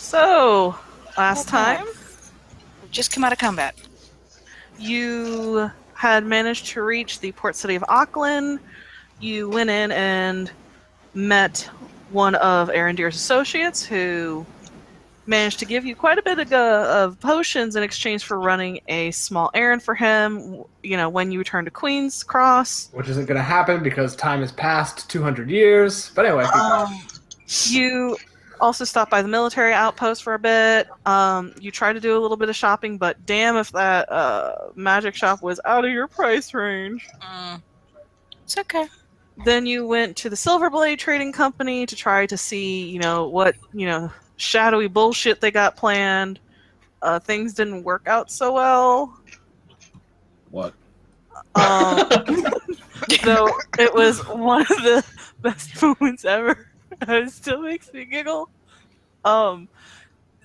So, last time We've just come out of combat. you had managed to reach the port city of Auckland. You went in and met one of Arendir's associates who managed to give you quite a bit of potions in exchange for running a small errand for him, when you return to Queen's Cross. Which isn't going to happen because time has passed 200 years. But anyway, You also stopped by the military outpost for a bit. You tried to do a little bit of shopping, but damn if that magic shop was out of your price range. It's okay. Then you went to the Silverblade Trading Company to try to see, what, shadowy bullshit they got planned. Things didn't work out so well. What? Though it was one of the best moments ever. It still makes me giggle.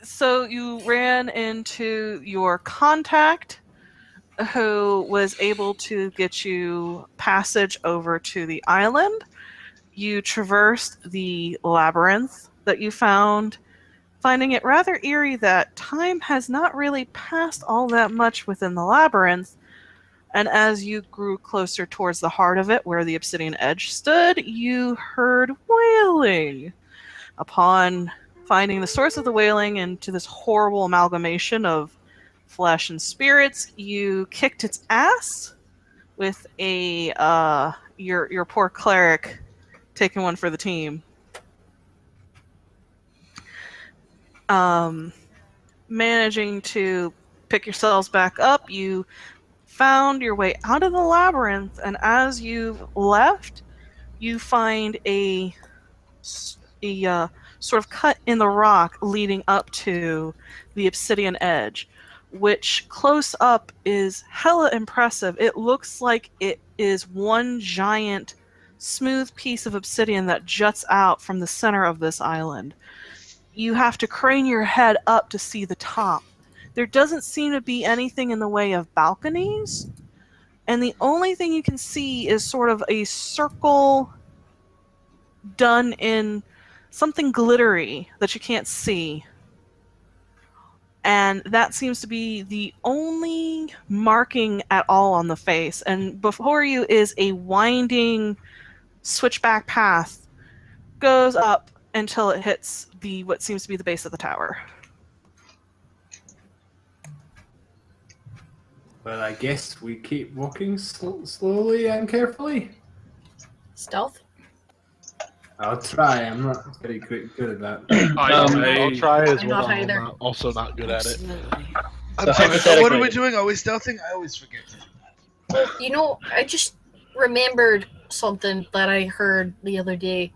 So you ran into your contact who was able to get you passage over to the island. You traversed the labyrinth that you found, finding it rather eerie that time has not really passed all that much within the labyrinth. And as you grew closer towards the heart of it, where the obsidian edge stood, you heard wailing. Upon finding the source of the wailing into this horrible amalgamation of flesh and spirits, you kicked its ass with your poor cleric taking one for the team. Managing to pick yourselves back up, you found your way out of the labyrinth, and as you've left, you find a sort of cut in the rock leading up to the obsidian edge, which close up is hella impressive. It looks like it is one giant smooth piece of obsidian that juts out from the center of this island. You have to crane your head up to see the top. There doesn't seem to be anything in the way of balconies, and the only thing you can see is sort of a circle done in something glittery that you can't see. And that seems to be the only marking at all on the face. And before you is a winding switchback path. Goes up until it hits what seems to be the base of the tower. well, I guess we keep walking slowly and carefully. Stealth? I'll try. I'm not very good at that. I'll try as I'm well. not either. I'm also not good at it. I'm sorry, so what are we doing? Are we stealthing? I always forget. I just remembered something that I heard the other day.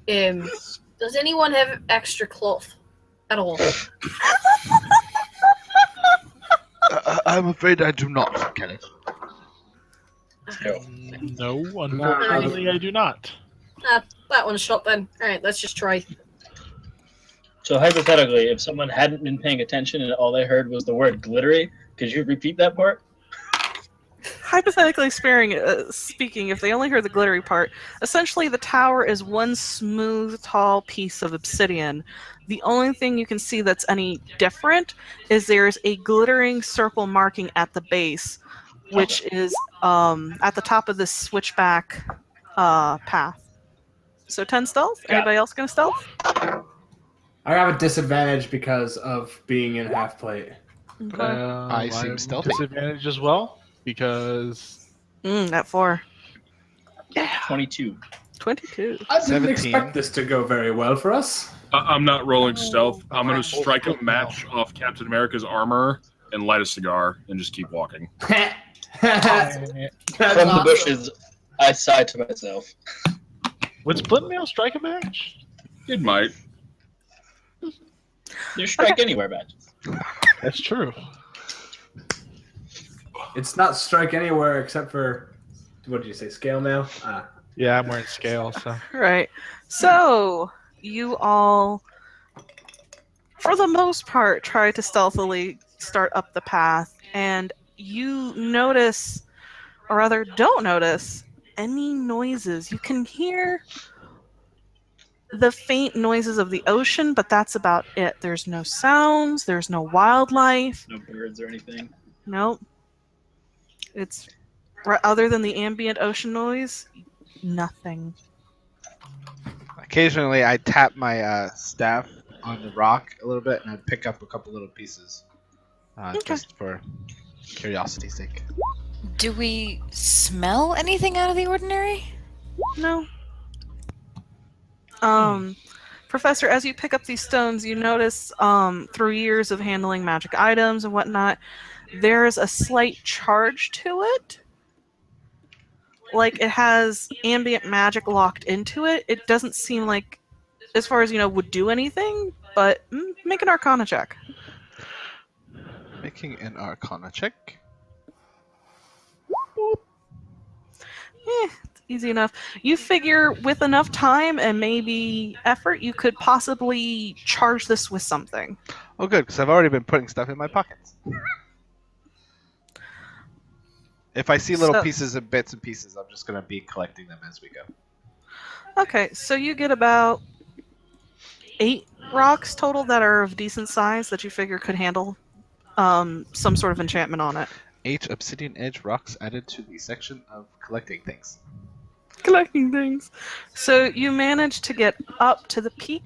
Does anyone have extra cloth at all? I'm afraid I do not, Kenneth. No, unfortunately, I do not. That one's shot then. Alright, let's just try. So hypothetically, if someone hadn't been paying attention and all they heard was the word glittery, could you repeat that part? Hypothetically speaking, if they only heard the glittery part, essentially the tower is one smooth, tall piece of obsidian. The only thing you can see that's any different is there's a glittering circle marking at the base, which is at the top of this switchback path. So 10 stealth? Anybody else gonna stealth? I have a disadvantage because of being in half plate. Okay. I seem stealthy. Disadvantage as well because At 4. Yeah. 22. 22. I didn't 17. expect this to go very well for us. I'm not rolling stealth. I'm going to strike a match off Captain America's armor and light a cigar and just keep walking. That's From the bushes, I sigh to myself. would split mail strike a match? It might. You strike anywhere matches. That's true. It's not strike anywhere except for, what did you say, scale mail? Yeah, I'm wearing scale, so. Right. So, you all, for the most part, try to stealthily start up the path, and you notice, or rather don't notice, any noises. You can hear the faint noises of the ocean, but that's about it. There's no sounds, there's no wildlife. No birds or anything. Nope. It's other than the ambient ocean noise, nothing. Occasionally, I tap my staff on the rock a little bit, and I pick up a couple little pieces, just for curiosity's sake. Do we smell anything out of the ordinary? No. Professor, as you pick up these stones, you notice through years of handling magic items and whatnot, there's a slight charge to it. Like it has ambient magic locked into it. It doesn't seem like, as far as you know, would do anything, but make an Arcana check. Making an Arcana check. It's easy enough. You figure with enough time and maybe effort, you could possibly charge this with something. Oh, good, because I've already been putting stuff in my pockets. If I see little pieces and bits and pieces, I'm just going to be collecting them as we go. Okay, so you get about 8 rocks total that are of decent size that you figure could handle some sort of enchantment on it. 8 obsidian edge rocks added to the section of collecting things. Collecting things. So you manage to get up to the peak,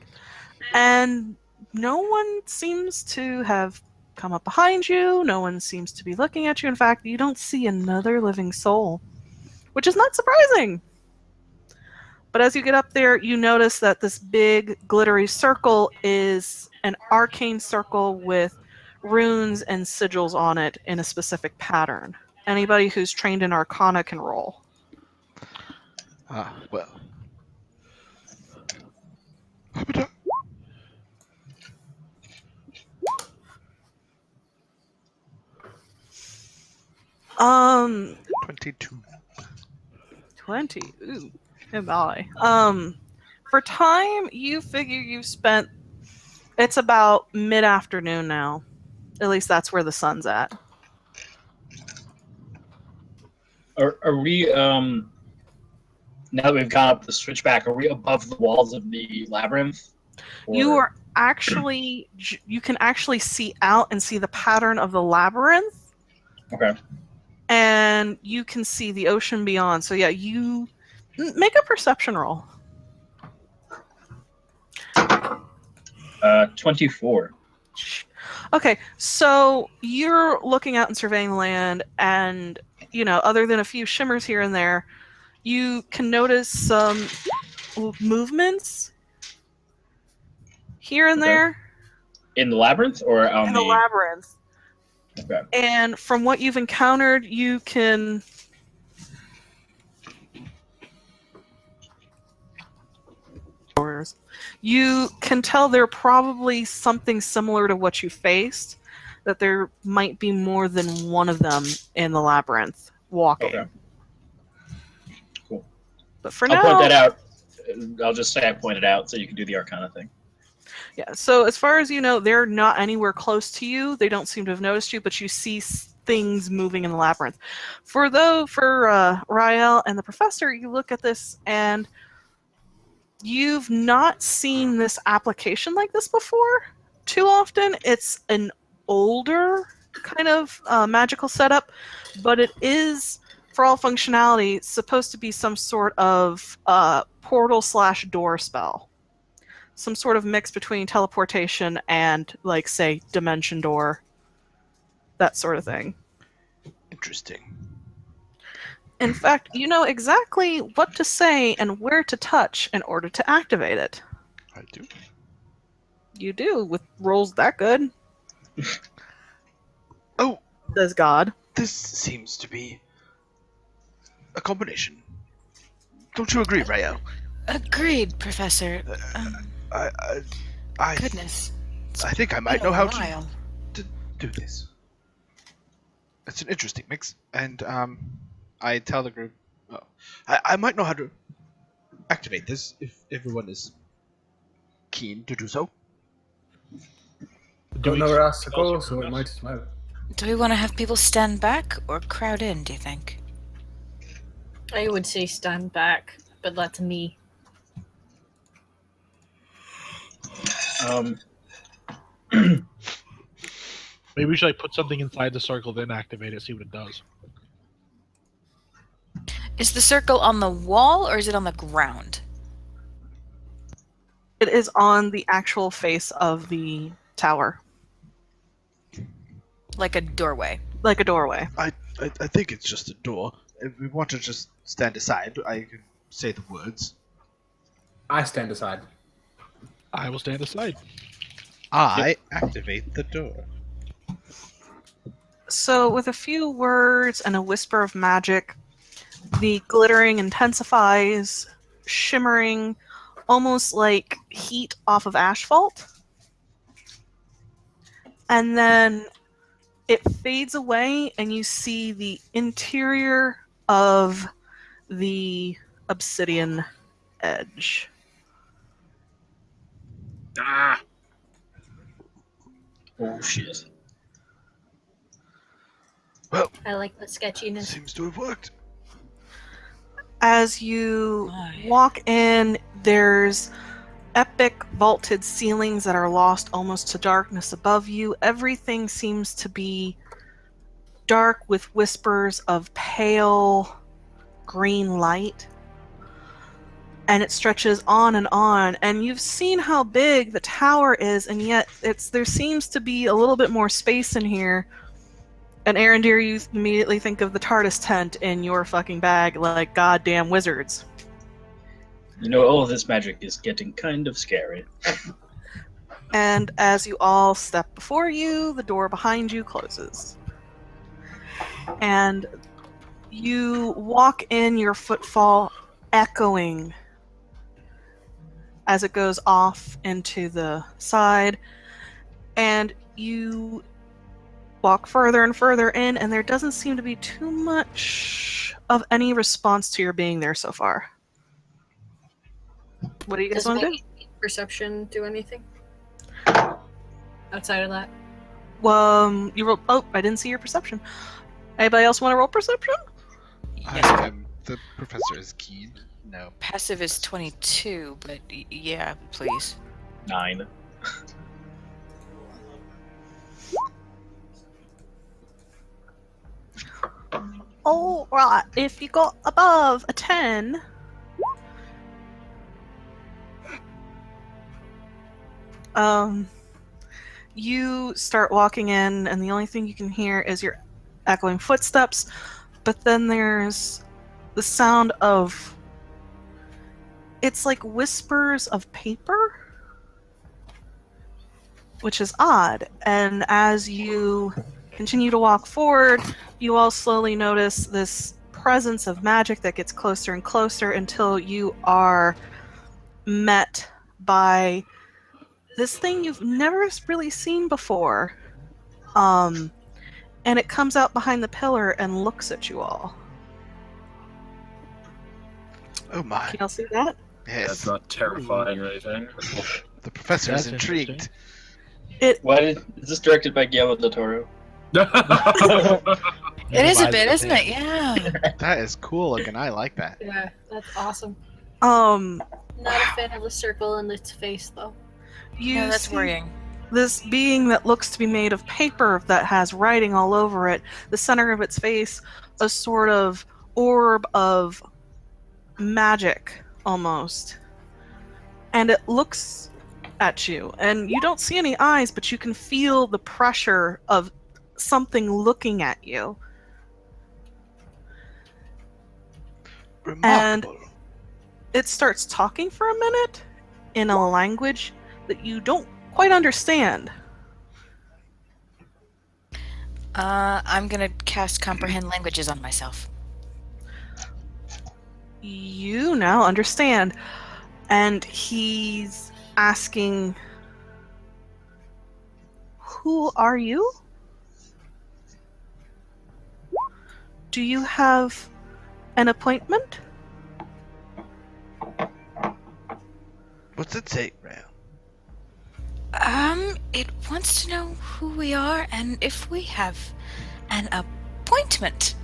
and no one seems to have come up behind you. No one seems to be looking at you. In fact, you don't see another living soul, which is not surprising. But as you get up there, you notice that this big glittery circle is an arcane circle with runes and sigils on it in a specific pattern. Anybody who's trained in Arcana can roll. Well. Um, 22. 20. Ooh, am I? For time, you figure you've spent. It's about mid-afternoon now. At least that's where the sun's at. Are we now that we've gone up the switchback? Are we above the walls of the labyrinth? Or- You are actually. You can actually see out and see the pattern of the labyrinth. Okay. And you can see the ocean beyond. So yeah, you make a perception roll. 24. Okay, so you're looking out and surveying the land, and other than a few shimmers here and there, you can notice some movements here and Okay. there In the labyrinth or on in the labyrinth. Okay. And from what you've encountered, you can tell they're probably something similar to what you faced, that there might be more than one of them in the labyrinth walking. Okay. Cool. But for I'll now, point that out. I'll just say I pointed out so you can do the Arcana thing. yeah, so as far as you know, they're not anywhere close to you. They don't seem to have noticed you, but you see things moving in the labyrinth. For Rael and the professor, you look at this and you've not seen this application like this before too often. It's an older kind of magical setup, but it is, for all functionality, supposed to be some sort of portal/door spell. Some sort of mix between teleportation and, like, say, dimension door. That sort of thing. Interesting. In fact, you know exactly what to say and where to touch in order to activate it. I do. You do, with rolls that good. Oh, Says God. this seems to be a combination. Don't you agree, Rael? Agreed, Professor. I Goodness. I think I might Been know a how while. to do this. It's an interesting mix, and I tell the group, I might know how to activate this if everyone is keen to do so. Don't know where else to go, so it might as well. Do we want to have people stand back or crowd in, do you think? I would say stand back, but that's me. Maybe we should like put something inside the circle, then activate it, see what it does. Is the circle on the wall or is it on the ground? It is on the actual face of the tower, Like a doorway. like a doorway. I think it's just a door. If we want to just stand aside, I can say the words. I stand aside. I will stand aside. I activate the door. So, with a few words and a whisper of magic, the glittering intensifies, shimmering, almost like heat off of asphalt. And then it fades away, and you see the interior of the obsidian edge. Ah, Oh shit. I like the sketchiness. Seems to have worked. As you My. walk in, there's epic vaulted ceilings that are lost almost to darkness above you. Everything seems to be dark with whispers of pale green light. And it stretches on, and you've seen how big the tower is, and yet there seems to be a little bit more space in here. And Arendir, you immediately think of the TARDIS tent in your fucking bag, like goddamn wizards. You know, all of this magic is getting kind of scary. And as you all step before you, the door behind you closes. And you walk in, your footfall echoing as it goes off into the side. And you walk further and further in, and there doesn't seem to be too much of any response to your being there so far. What do you guys Does want to my do? perception do anything? Outside of that? You rolled. Oh, I didn't see your perception. Anybody else want to roll perception? Yes. The professor is keen. No. Passive is 22, but yeah, please. 9. All right. If you got above a 10, you start walking in, and the only thing you can hear is your echoing footsteps. But then there's the sound of. It's like whispers of paper, which is odd. And as you continue to walk forward, you all slowly notice this presence of magic that gets closer and closer until you are met by this thing you've never really seen before. And it comes out behind the pillar and looks at you all. Oh my. Can y'all see that? Yes. that's not terrifying or anything. The professor is That's intrigued. Is this directed by Guillermo del Toro? It is a Revised bit, the isn't thing. it? Yeah. That is cool looking. I like that. Yeah, that's awesome. Um, Not a fan of the circle in its face, though. you No, that's see worrying. this being that looks to be made of paper that has writing all over it, the center of its face, a sort of orb of magic almost. And it looks at you, and you don't see any eyes, but you can feel the pressure of something looking at you. Remarkable. It starts talking for a minute in a language that you don't quite understand. I'm gonna cast Comprehend Languages on myself. You now understand. And he's asking, who are you? Do you have an appointment? What's it say, Rail? It wants to know who we are and if we have an appointment.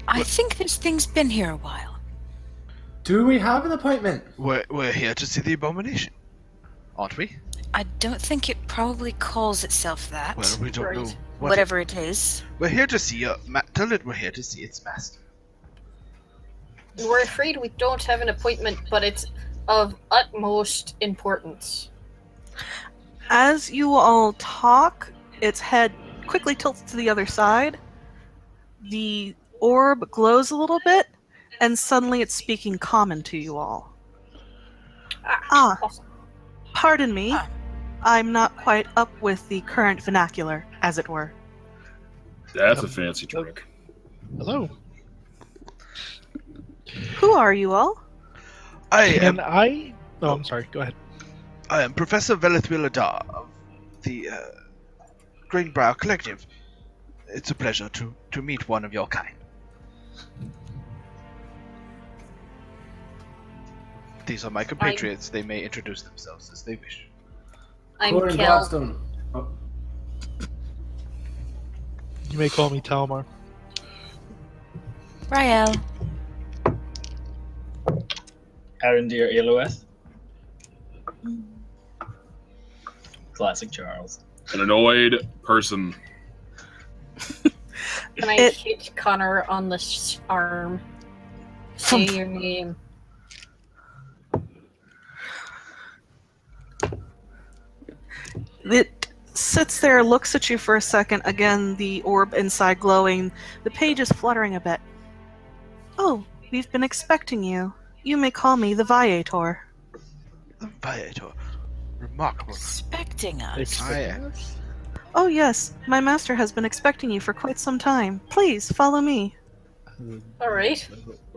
I think this thing's been here a while. Do we have an appointment? We're here to see the abomination. aren't we? I don't think it probably calls itself that. Well, we don't Right. know what Whatever it is. We're here to see tell it we're here to see its master. We're afraid we don't have an appointment, but it's of utmost importance. As you all talk, its head quickly tilts to the other side. The orb glows a little bit, and suddenly it's speaking common to you all. Ah. Awesome. Pardon me. Ah. I'm not quite up with the current vernacular, as it were. That's a fancy trick. Hello. Who are you all? Can I? Oh, I'm sorry. Go ahead. I am Professor Velithwil Adar of the Greenbrow Collective. It's a pleasure to meet one of your kind. These are my compatriots. They may introduce themselves as they wish. I'm Corin Kel. Gladstone. Oh, You may call me Talmar. Rael. Arendir Eloeth. Classic Charles. An annoyed person. Can I hit Connor on the arm? Say your name. It sits there, looks at you for a second, again, the orb inside glowing. The page is fluttering a bit. Oh, we've been expecting you. You may call me the Viator. The Viator. Remarkable. Expecting us. Oh yes, my master has been expecting you for quite some time. Please, follow me. Alright.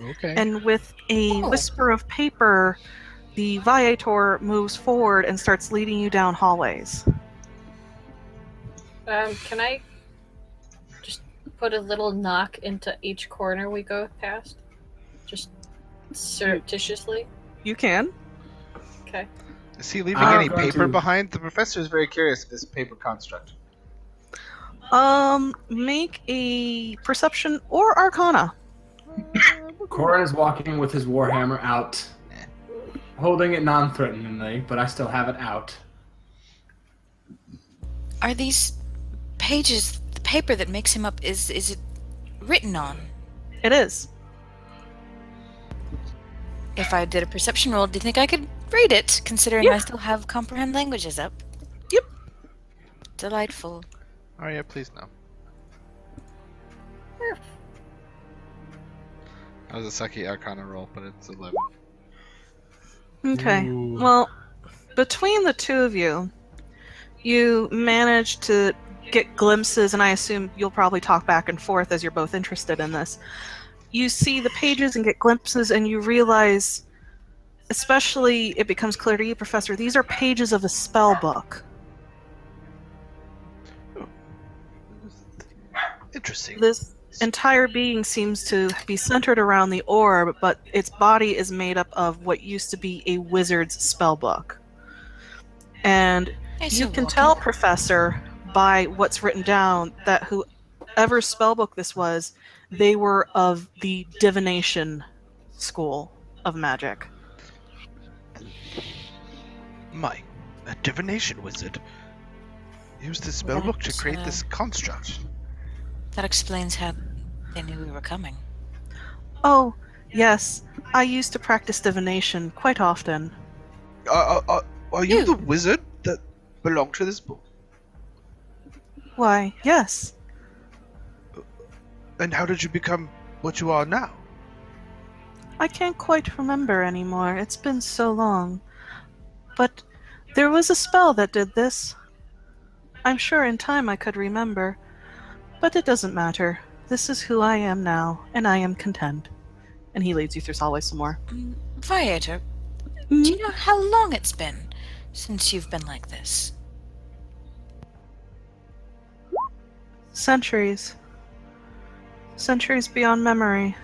Okay. And with a Oh. whisper of paper, the Viator moves forward and starts leading you down hallways. Can I just put a little knock into each corner we go past? Just surreptitiously? You can. Okay. Is he leaving I'm any going paper to- behind? The professor is very curious of this paper construct. Make a perception or arcana. Corin is walking with his warhammer out, holding it non-threateningly, but I still have it out. Are these pages the paper that makes him up? Is it written on? It is. If I did a perception roll, do you think I could read it, considering Yeah. I still have comprehend languages up? Yep. Delightful. Oh yeah, please no. That was a sucky Arcana roll, but it's 11. Okay. Ooh. Well, between the two of you, you manage to get glimpses, and I assume you'll probably talk back and forth as you're both interested in this. You see the pages and get glimpses, and you realize, especially it becomes clear to you, Professor, these are pages of a spell book. Interesting. This entire being seems to be centered around the orb, but its body is made up of what used to be a wizard's spell book. And It's you a can walking- tell, Professor, by what's written down, that whoever spellbook this was, they were of the divination school of magic. My, a divination wizard used the spell That, book to create this construct. That explains how they knew we were coming. Oh, yes, I used to practice divination quite often. Are you You. the wizard that belonged to this book? Why, yes. And how did you become what you are now? I can't quite remember anymore. It's been so long. But there was a spell that did this. I'm sure in time I could remember. But it doesn't matter. This is who I am now, and I am content. And he leads you through hallways some more. Viator, do you know how long it's been since you've been like this? Centuries. Centuries beyond memory.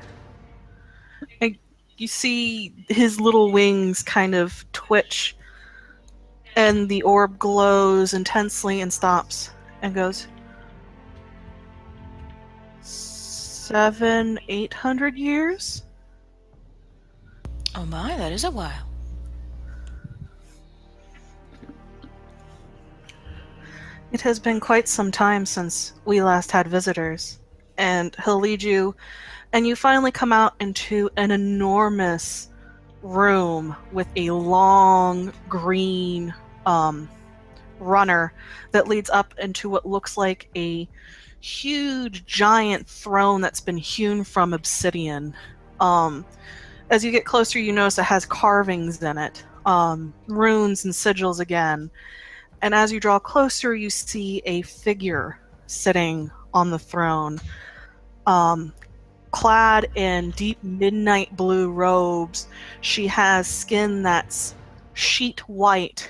You see his little wings kind of twitch, and the orb glows intensely and stops and goes, 700-800 years? Oh my, that is a while. It has been quite some time since we last had visitors, and he'll lead you, and you finally come out into an enormous room with a long green runner that leads up into what looks like a huge giant throne that's been hewn from obsidian. As you get closer, you notice it has carvings in it, runes and sigils again. And as you draw closer, you see a figure sitting on the throne, clad in deep midnight blue robes. She has skin that's sheet white,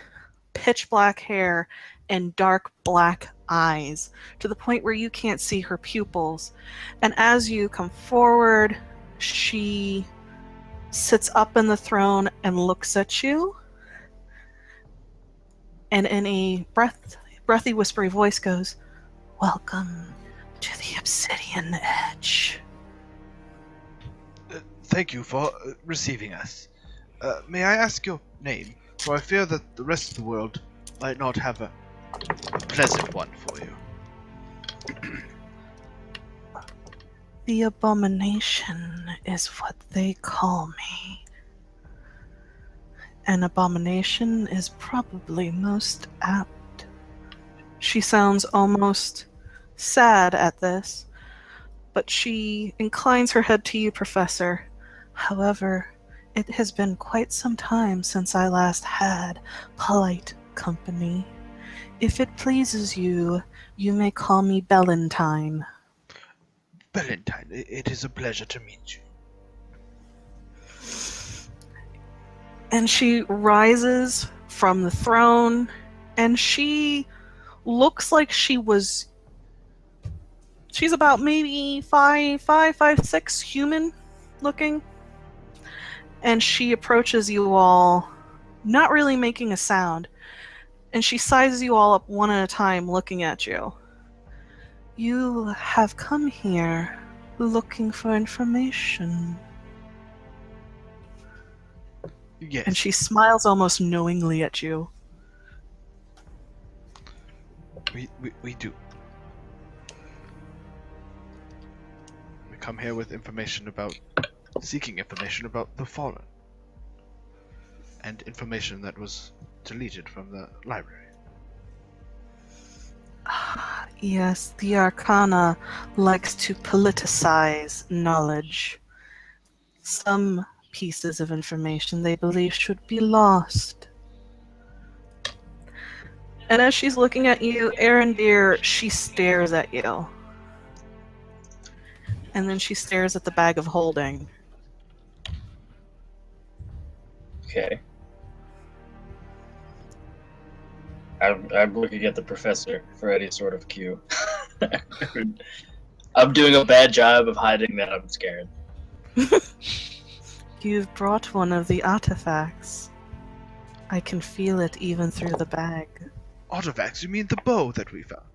pitch black hair, and dark black eyes, to the point where you can't see her pupils. And as you come forward, she sits up in the throne and looks at you, and in a breathy, whispery voice goes, "Welcome to the Obsidian Edge." Thank you for receiving us. May I ask your name? For I fear that the rest of the world might not have a pleasant one for you. The Abomination is what they call me. An abomination is probably most apt. She sounds almost sad at this, but she inclines her head to you, Professor. However, it has been quite some time since I last had polite company. If it pleases you, you may call me Bellantine. Bellantine, it is a pleasure to meet you. And she rises from the throne, and she looks like she's about maybe 5'6" human looking. And she approaches you all, not really making a sound. And she sizes you all up one at a time, looking at you. You have come here looking for information. Yes. And she smiles almost knowingly at you. We do. We come here with seeking information about the Fallen. And information that was deleted from the library. Yes, the Arcana likes to politicize knowledge. Some pieces of information they believe should be lost. And as she's looking at you, Arendir, she stares at you. And then she stares at the bag of holding. Okay. I'm looking at the professor for any sort of cue. I'm doing a bad job of hiding that I'm scared. You've brought one of the artifacts. I can feel it even through the bag. Artifacts? You mean the bow that we found?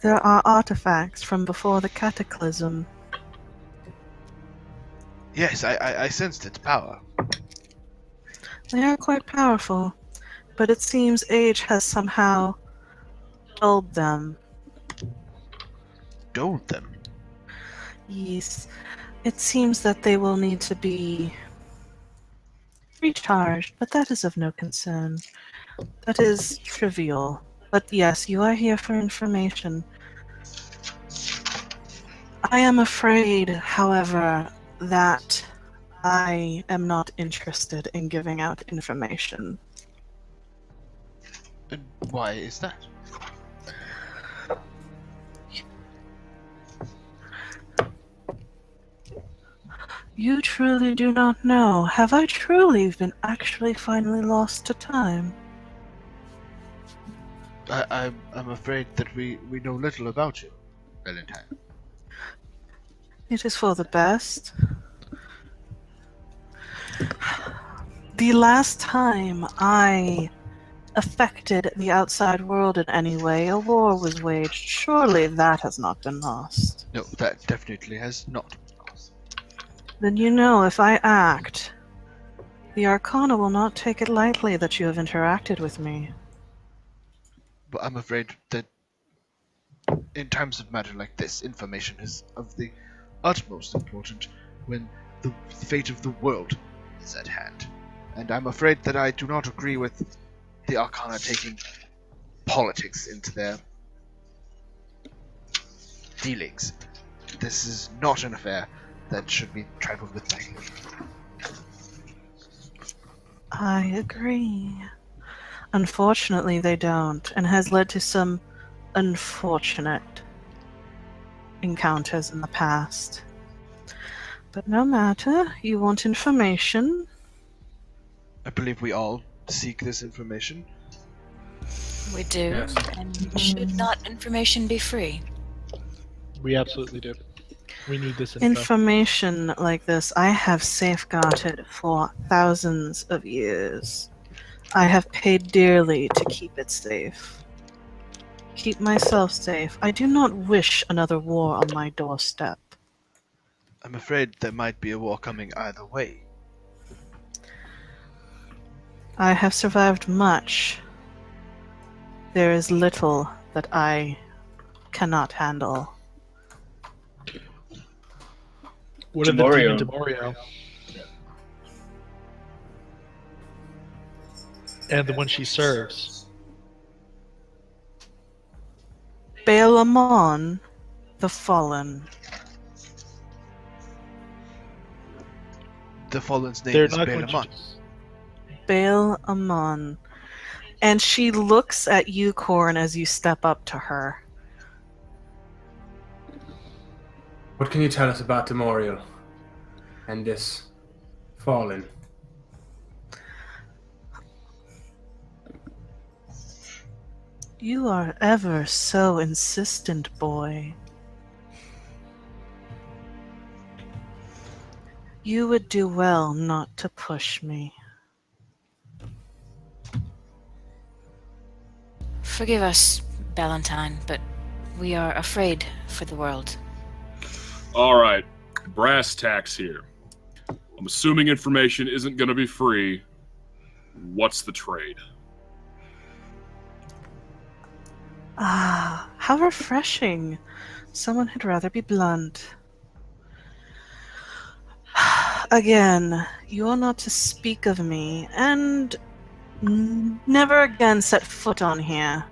There are artifacts from before the Cataclysm. Yes, I sensed its power. They are quite powerful, but it seems age has somehow dulled them. Dulled them? Yes, it seems that they will need to be recharged, but that is of no concern. That is trivial. But yes, you are here for information. I am afraid, however, that I am not interested in giving out information. And why is that? You truly do not know. Have I truly been actually finally lost to time? I'm afraid that we know little about you, Valentine. It is for the best. The last time I affected the outside world in any way, a war was waged. Surely that has not been lost. No, that definitely has not been lost. Then you know if I act, the Arcana will not take it lightly that you have interacted with me. But I'm afraid that in times of matter like this, information is of the utmost importance when the fate of the world is at hand. And I'm afraid that I do not agree with the Arcana taking politics into their dealings. This is not an affair that should be trifled with lightly. I agree. Unfortunately, they don't, and has led to some unfortunate encounters in the past. But no matter, you want information. I believe we all seek this information. We do. Yes. And should not information be free? We absolutely do. We need this info. Information like this I have safeguarded for thousands of years. I have paid dearly to keep it safe. Keep myself safe. I do not wish another war on my doorstep. I'm afraid there might be a war coming either way. I have survived much. There is little that I cannot handle. What did the Demorio. demon Demorio? And the one she serves. Baelamon, the Fallen. The Fallen's name They're is not going Baelamon. to. Baelamon. And she looks at you, Corin, as you step up to her. What can you tell us about Demorial and this Fallen? You are ever so insistent, boy. You would do well not to push me. Forgive us, Valentine, but we are afraid for the world. All right, brass tacks here. I'm assuming information isn't going to be free. What's the trade? Ah, how refreshing. Someone who'd rather be blunt. Again, you are not to speak of me, and never again set foot on here.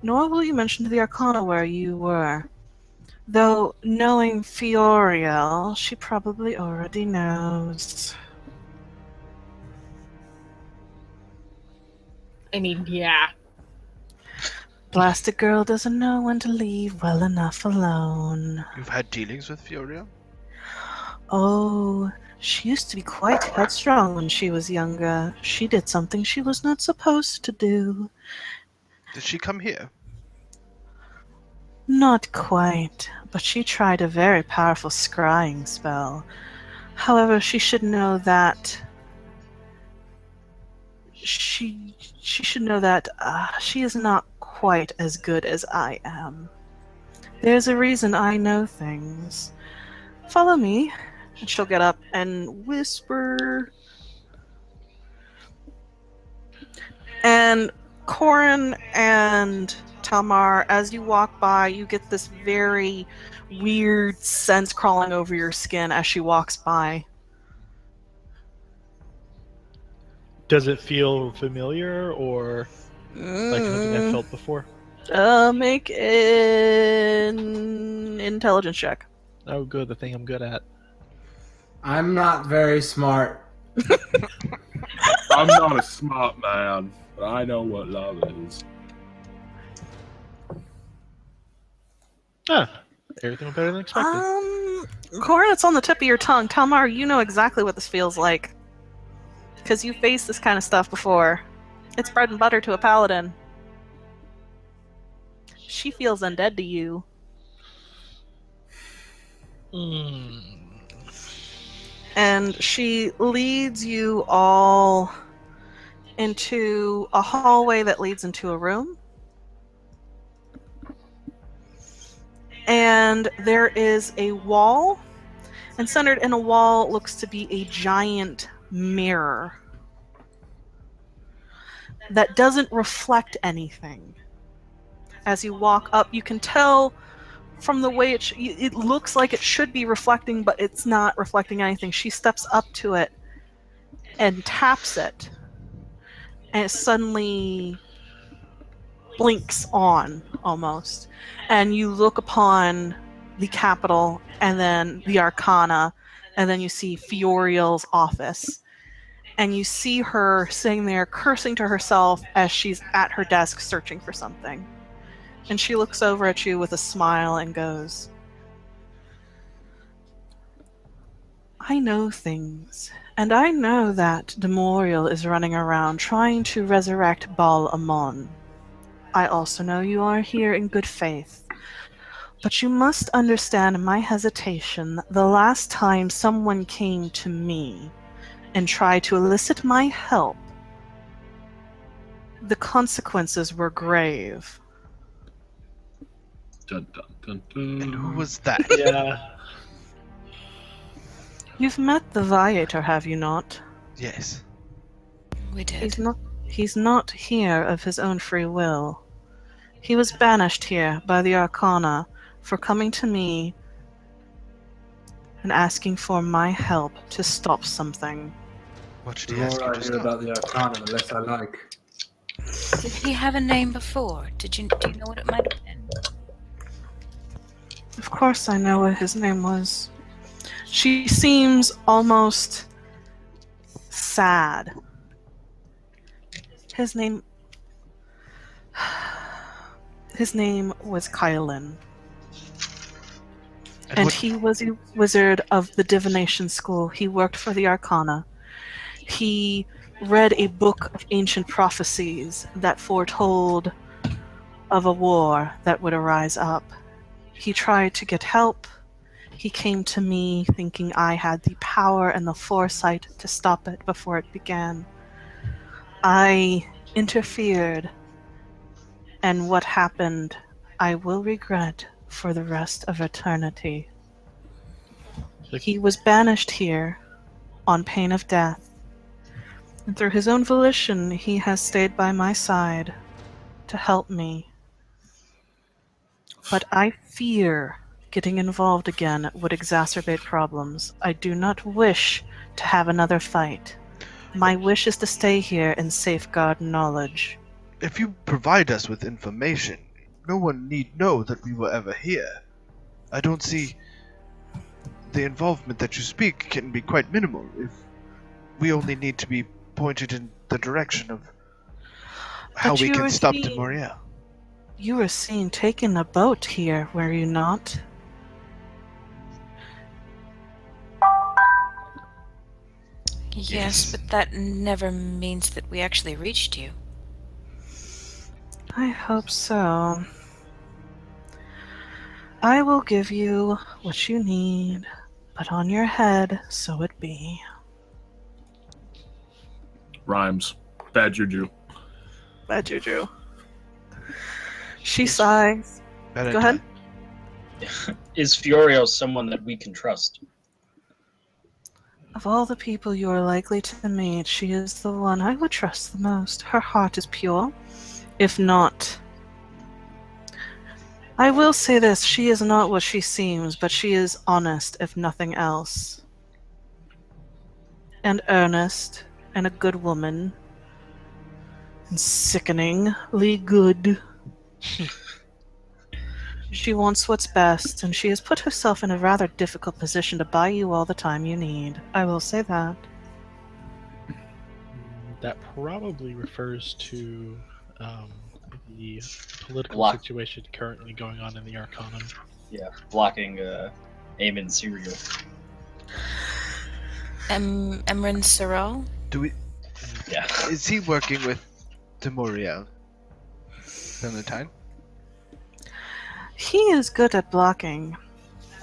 Nor will you mention to the Arcana where you were. Though, knowing Fioriel, she probably already knows. I mean, yeah. Blasted girl doesn't know when to leave well enough alone. You've had dealings with Fioria? Oh, she used to be quite headstrong when she was younger. She did something she was not supposed to do. Did she come here? Not quite, but she tried a very powerful scrying spell. However, she should know that she should know that she is not quite as good as I am. There's a reason I know things. Follow me. And she'll get up and whisper. And Corin and Tamar, as you walk by, you get this very weird sense crawling over your skin as she walks by. Does it feel familiar or like something I felt before? Make an intelligence check. Oh, good. The thing I'm good at. I'm not very smart. I'm not a smart man, but I know what love is. Ah, everything went better than expected. Corin, it's on the tip of your tongue. Tamar, you know exactly what this feels like. Because you faced this kind of stuff before. It's bread and butter to a paladin. She feels undead to you. And she leads you all into a hallway that leads into a room. And there is a wall, and centered in a wall looks to be a giant mirror that doesn't reflect anything. As you walk up, you can tell from the way it looks like it should be reflecting, but it's not reflecting anything. She steps up to it and taps it, and it suddenly blinks on almost. And you look upon the capital and then the Arcana, and then you see Fioriel's office. And you see her sitting there cursing to herself as she's at her desk searching for something. And she looks over at you with a smile and goes, I know things, and I know that Demorial is running around trying to resurrect Baal Amon. I also know you are here in good faith. But you must understand my hesitation. The last time someone came to me and tried to elicit my help, the consequences were grave. Dun, dun, dun, dun. And who was that? Yeah. You've met the Viator, have you not? Yes. We did. He's not here of his own free will. He was banished here by the Arcana for coming to me and asking for my help to stop something. What did The he ask more you I to hear stop? about the Arcana, the less I like. Did he have a name before? Do you know what it might have been? Of course I know what his name was. She seems almost sad. His name was Kylan. And what- he was a wizard of the divination school. He worked for the Arcana. He read a book of ancient prophecies that foretold of a war that would arise up. He tried to get help. He came to me thinking I had the power and the foresight to stop it before it began. I interfered, and what happened, I will regret for the rest of eternity. He was banished here on pain of death, and through his own volition, he has stayed by my side to help me. But I fear getting involved again would exacerbate problems. I do not wish to have another fight. My wish is to stay here and safeguard knowledge. If you provide us with information, no one need know that we were ever here. I don't see the involvement that you speak can be quite minimal if we only need to be pointed in the direction of how But we you can were stop seen- Demoriel. You were seen taking a boat here, were you not? Yes, but that never means that we actually reached you. I hope so. I will give you what you need, but on your head, so it be. Rhymes. Bad juju. Bad juju. She sighs. Better Go ahead. Is Fiorio someone that we can trust? Of all the people you are likely to meet, she is the one I would trust the most. Her heart is pure. If not, I will say this, she is not what she seems, but she is honest, if nothing else. And earnest, and a good woman. And sickeningly good. She wants what's best, and she has put herself in a rather difficult position to buy you all the time you need. I will say that. That probably refers to the political Block. situation currently going on in the Arcanum. Yeah, blocking Eamon Serial. Emran Sorrel? Do we? Yeah. Is he working with Demoriel? Valentine? He is good at blocking,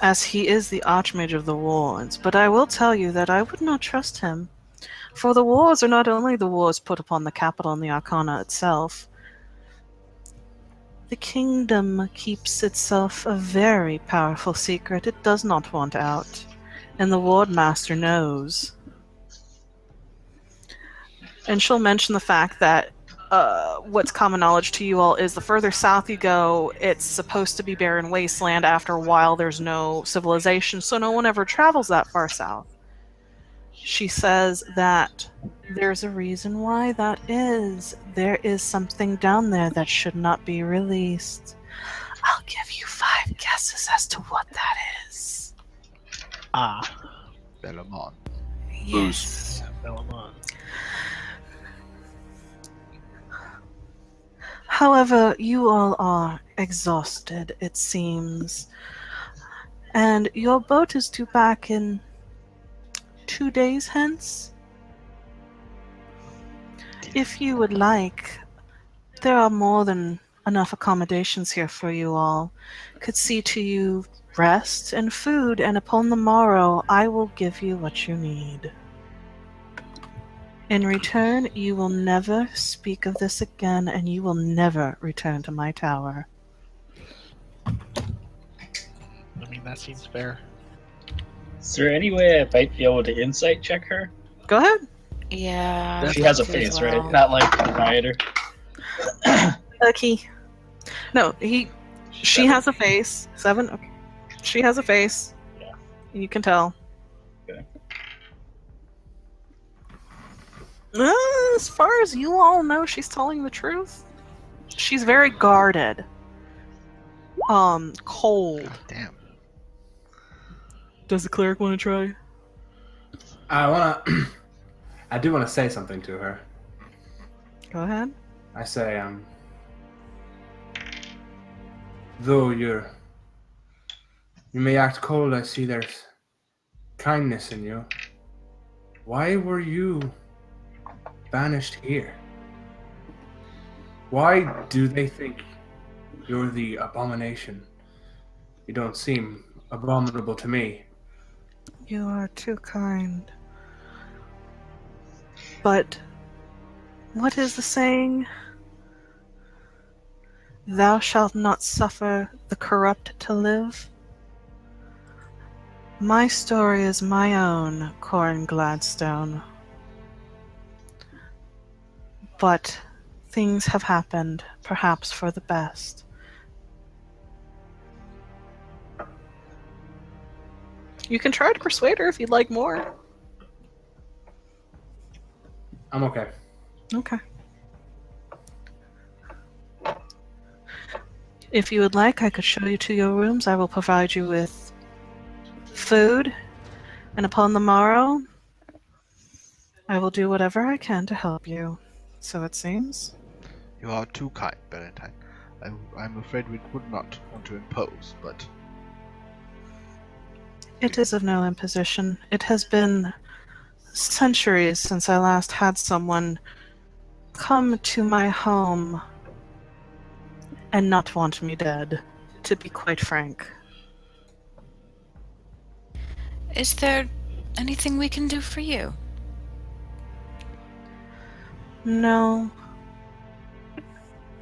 as he is the Archmage of the Wards, but I will tell you that I would not trust him. For the wars are not only the wars put upon the capital and the Arcana itself. The kingdom keeps itself a very powerful secret it does not want out, and the Wardmaster knows. And she'll mention the fact that what's common knowledge to you all is the further south you go, it's supposed to be barren wasteland. After a while, there's no civilization, so no one ever travels that far south. She says that there's a reason why that is. There is something down there that should not be released. I'll give you 5 guesses as to what that is. Bellamon. Yes. Bellamon. However, you all are exhausted, it seems. And your boat is due back in 2 days hence. If you would like, there are more than enough accommodations here for you all. Could see to you rest and food, and upon the morrow I will give you what you need. In return, you will never speak of this again, and you will never return to my tower. I mean, that seems fair. Is there any way I might be able to insight check her? Go ahead. Yeah. She has a as face, well. right? Not like a rioter. Key. No, she has a face. 7? Okay. She has a face. Yeah. You can tell. Okay. As far as you all know, she's telling the truth. She's very guarded. Cold. Damn. Does the cleric want to try? I do want to say something to her. Go ahead. I say, though you may act cold, I see there's kindness in you. Why were you banished here? Why do they think you're the abomination? You don't seem abominable to me. You are too kind. But what is the saying? Thou shalt not suffer the corrupt to live. My story is my own, Corin Gladstone. But things have happened, perhaps for the best. You can try to persuade her if you'd like more. I'm okay. Okay. If you would like, I could show you to your rooms. I will provide you with food, and upon the morrow, I will do whatever I can to help you. So it seems. You are too kind, Valentine. I'm afraid we would not want to impose, but It is of no imposition. It has been centuries since I last had someone come to my home and not want me dead, to be quite frank. Is there anything we can do for you? No.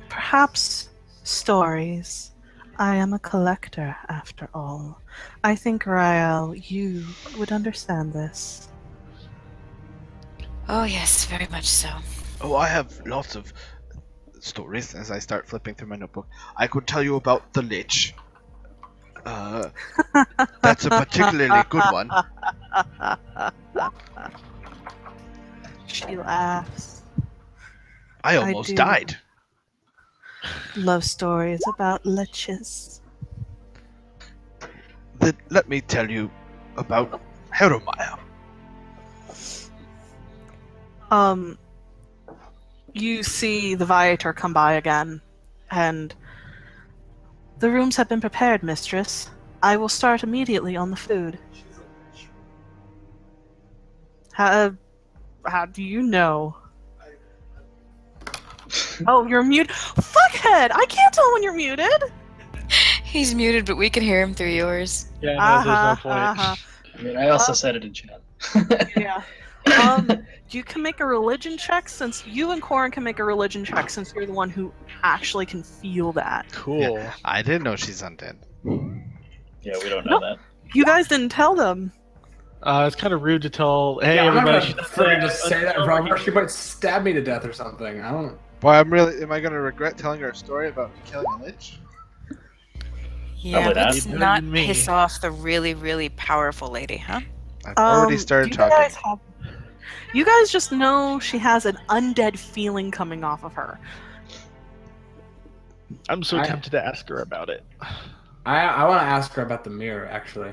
Perhaps stories. I am a collector, after all. I think, Rael, you would understand this. Oh, yes, very much so. oh, I have lots of stories. As I start flipping through my notebook, I could tell you about the Lich. That's a particularly good one. She laughs. I almost do. died. Love stories about liches. Then let me tell you about Heromaya. You see the Viator come by again, and the rooms have been prepared, mistress. I will start immediately on the food. How do you know? Oh, you're mute. Fuckhead! I can't tell when you're muted. He's muted, but we can hear him through yours. Yeah, no, there's no point. I mean, I also said it in chat. Yeah. You can make a religion check since you and Corin can make a religion check since you're the one who actually can feel that. Cool. Yeah, I didn't know she's undead. Yeah, we don't know that. You guys didn't tell them. It's kind of rude to tell. Hey, Yeah, I'm not everybody. gonna freaking just say that, Robert. She might stab me to death or something. I don't. Boy, am I gonna regret telling our story about killing a lich? Yeah, Probably not. let's Better not than me. piss off the really, really powerful lady, huh? I've already started talking. You guys just know she has an undead feeling coming off of her. I'm so I- tempted to ask her about it. I want to ask her about the mirror, actually.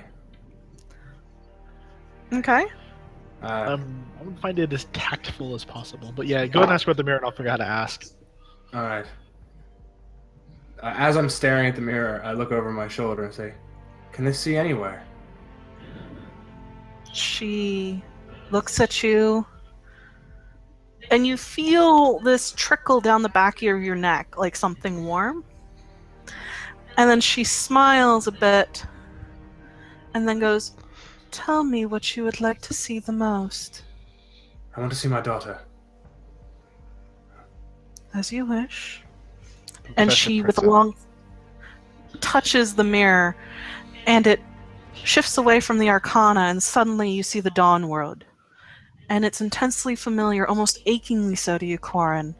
Okay. I would find it as tactful as possible. But yeah, go ahead and ask about the mirror, and I'll figure out how to ask. All right. As I'm staring at the mirror, I look over my shoulder and say, "Can this see anywhere?" She looks at you, and you feel this trickle down the back of your neck, like something warm. And then she smiles a bit, and then goes, "Tell me what you would like to see the most." I want to see my daughter. As you wish. And Professor she, with a Pritzel. long, touches the mirror, and it shifts away from the Arcana, and suddenly you see the Dawn World. And it's intensely familiar, almost achingly so to you, Corin.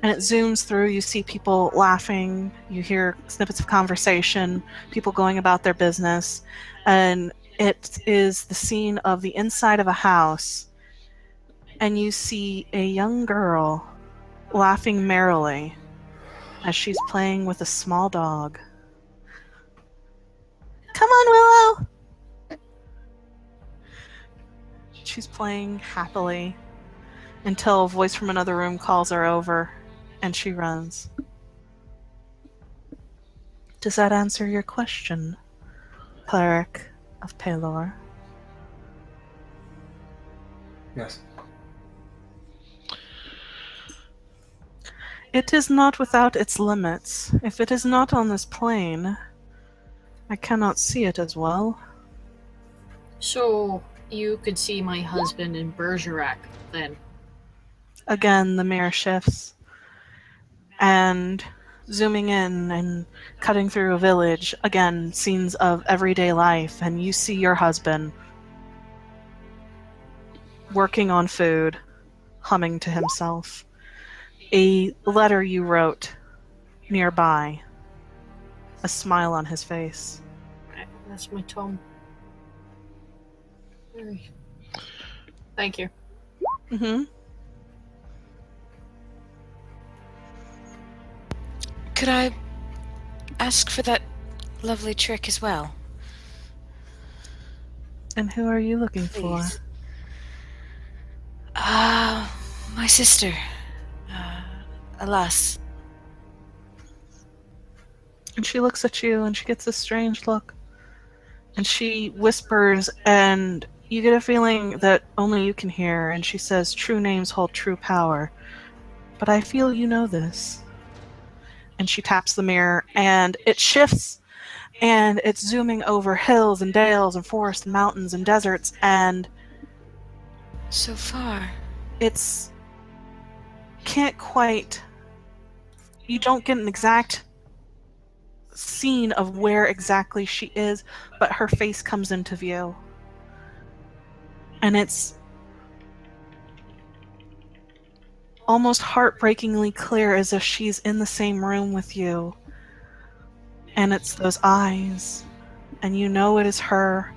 And it zooms through, you see people laughing, you hear snippets of conversation, people going about their business, and it is the scene of the inside of a house, and you see a young girl laughing merrily as she's playing with a small dog. Come on, Willow! She's playing happily until a voice from another room calls her over, and she runs. Does that answer your question, Cleric of Pelor? Yes. It is not without its limits. If it is not on this plane, I cannot see it as well. So you could see my husband in Bergerac then. Again, the mirror shifts, and zooming in and cutting through a village, again, scenes of everyday life, and you see your husband working on food, humming to himself. A letter you wrote nearby, a smile on his face. That's my Tom. Very- Thank you. Mm-hmm. Could I ask for that lovely trick as well? And who are you looking for? Please. My sister. Alas. And she looks at you and she gets this strange look. And she whispers, and you get a feeling that only you can hear, and she says, "True names hold true power. But I feel you know this." And she taps the mirror, and it shifts, and it's zooming over hills and dales and forests and mountains and deserts, and So far. it's can't quite, you don't get an exact scene of where exactly she is, but her face comes into view, and it's almost heartbreakingly clear, as if she's in the same room with you, and it's those eyes, and you know it is her,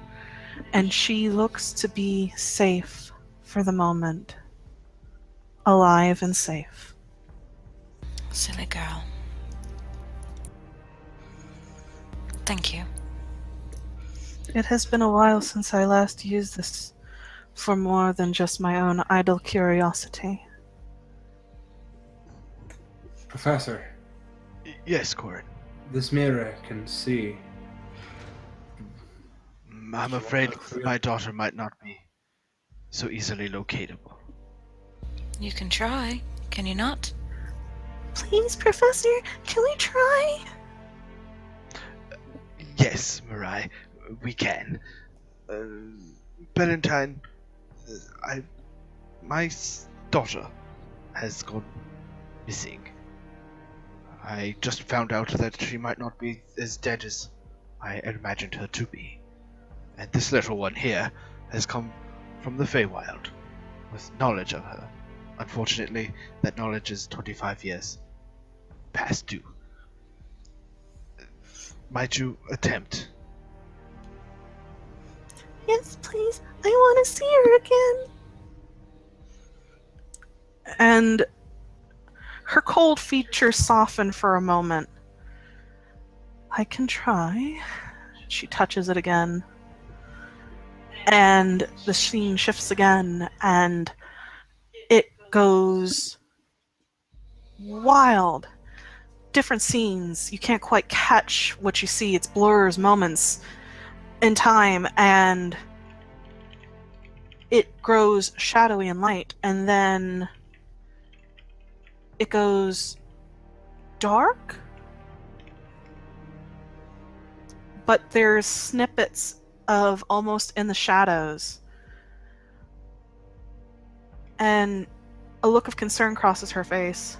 and she looks to be safe for the moment. Alive and safe. Silly girl. Thank you. It has been a while since I last used this for more than just my own idle curiosity. Professor, Yes, Corin. this mirror can see. I'm afraid my daughter might not be so easily locatable. You can try, can you not? Please, Professor, can we try? Yes, Mirai, we can. Valentine, my daughter has gone missing. I just found out that she might not be as dead as I imagined her to be. And this little one here has come from the Feywild with knowledge of her. unfortunately, that knowledge is 25 years past due. Might you attempt? Yes, please. I want to see her again. And her cold features soften for a moment. I can try. She touches it again. And the scene shifts again, and it goes wild. Different scenes. You can't quite catch what you see. It's blurs, moments in time, and it grows shadowy and light, and then it goes dark, but there's snippets of almost in the shadows, and a look of concern crosses her face.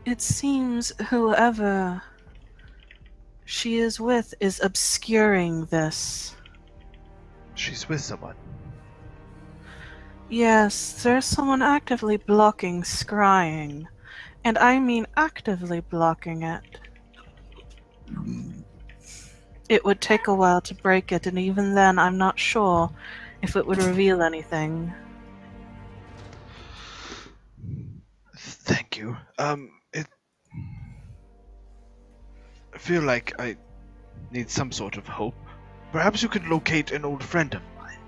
It seems whoever she is with is obscuring this. She's with someone. Yes, there's someone actively blocking scrying. And I mean actively blocking it. It would take a while to break it, and even then I'm not sure if it would reveal anything. Thank you. I feel like I need some sort of hope. Perhaps you could locate an old friend of mine.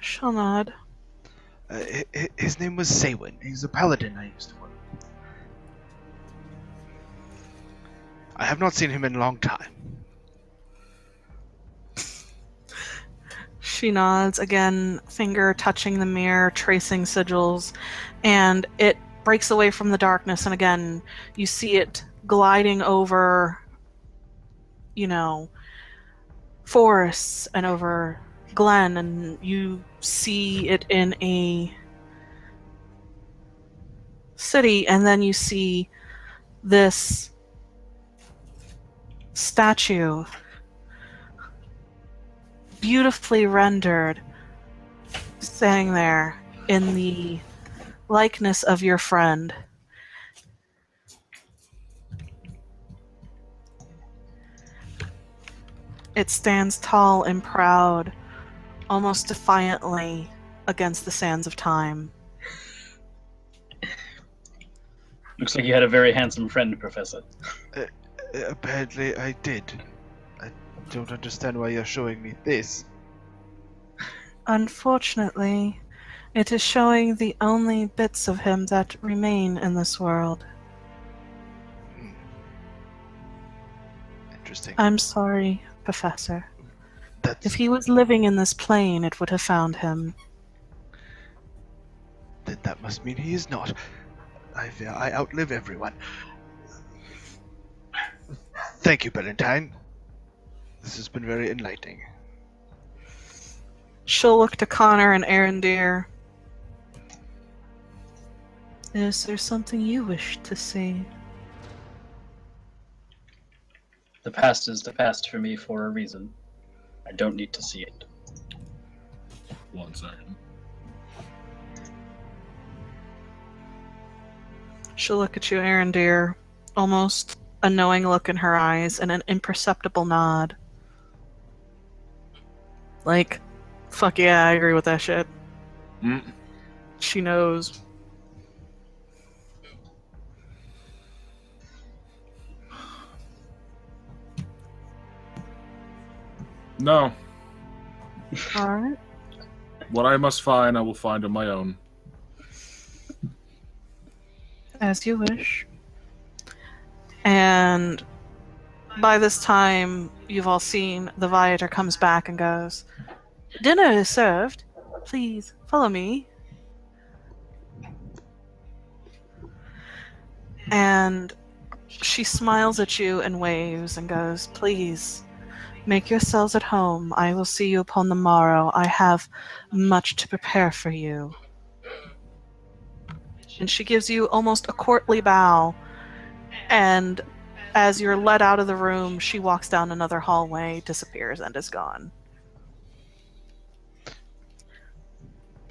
She'll nod. His name was Saywin. He's a paladin I used to work with. I have not seen him in a long time. She nods again, finger touching the mirror, tracing sigils, and it breaks away from the darkness, and again, you see it gliding over, forests and over Glen, and you see it in a city, and then you see this statue, beautifully rendered, standing there in the likeness of your friend. It stands tall and proud, almost defiantly, against the sands of time. Looks like you had a very handsome friend, Professor. Apparently I did. I don't understand why you're showing me this. Unfortunately, it is showing the only bits of him that remain in this world. Interesting. I'm sorry, Professor. That's... If he was living in this plane, it would have found him. Then that must mean he is not. I fear I outlive everyone. Thank you, Valentine. This has been very enlightening. She'll look to Connor and Arendir. Is there something you wish to see? The past is the past for me for a reason. I don't need to see it. 1 second. She'll look at you, Arendir, almost a knowing look in her eyes and an imperceptible nod. Like, fuck yeah, I agree with that shit. She knows. No. Alright. What I must find, I will find on my own. As you wish. And by this time, you've all seen the Viator comes back and goes, "Dinner is served. Please, follow me." And she smiles at you and waves and goes, "Please, make yourselves at home. I will see you upon the morrow. I have much to prepare for you." And she gives you almost a courtly bow. And as you're let out of the room, she walks down another hallway, disappears, and is gone.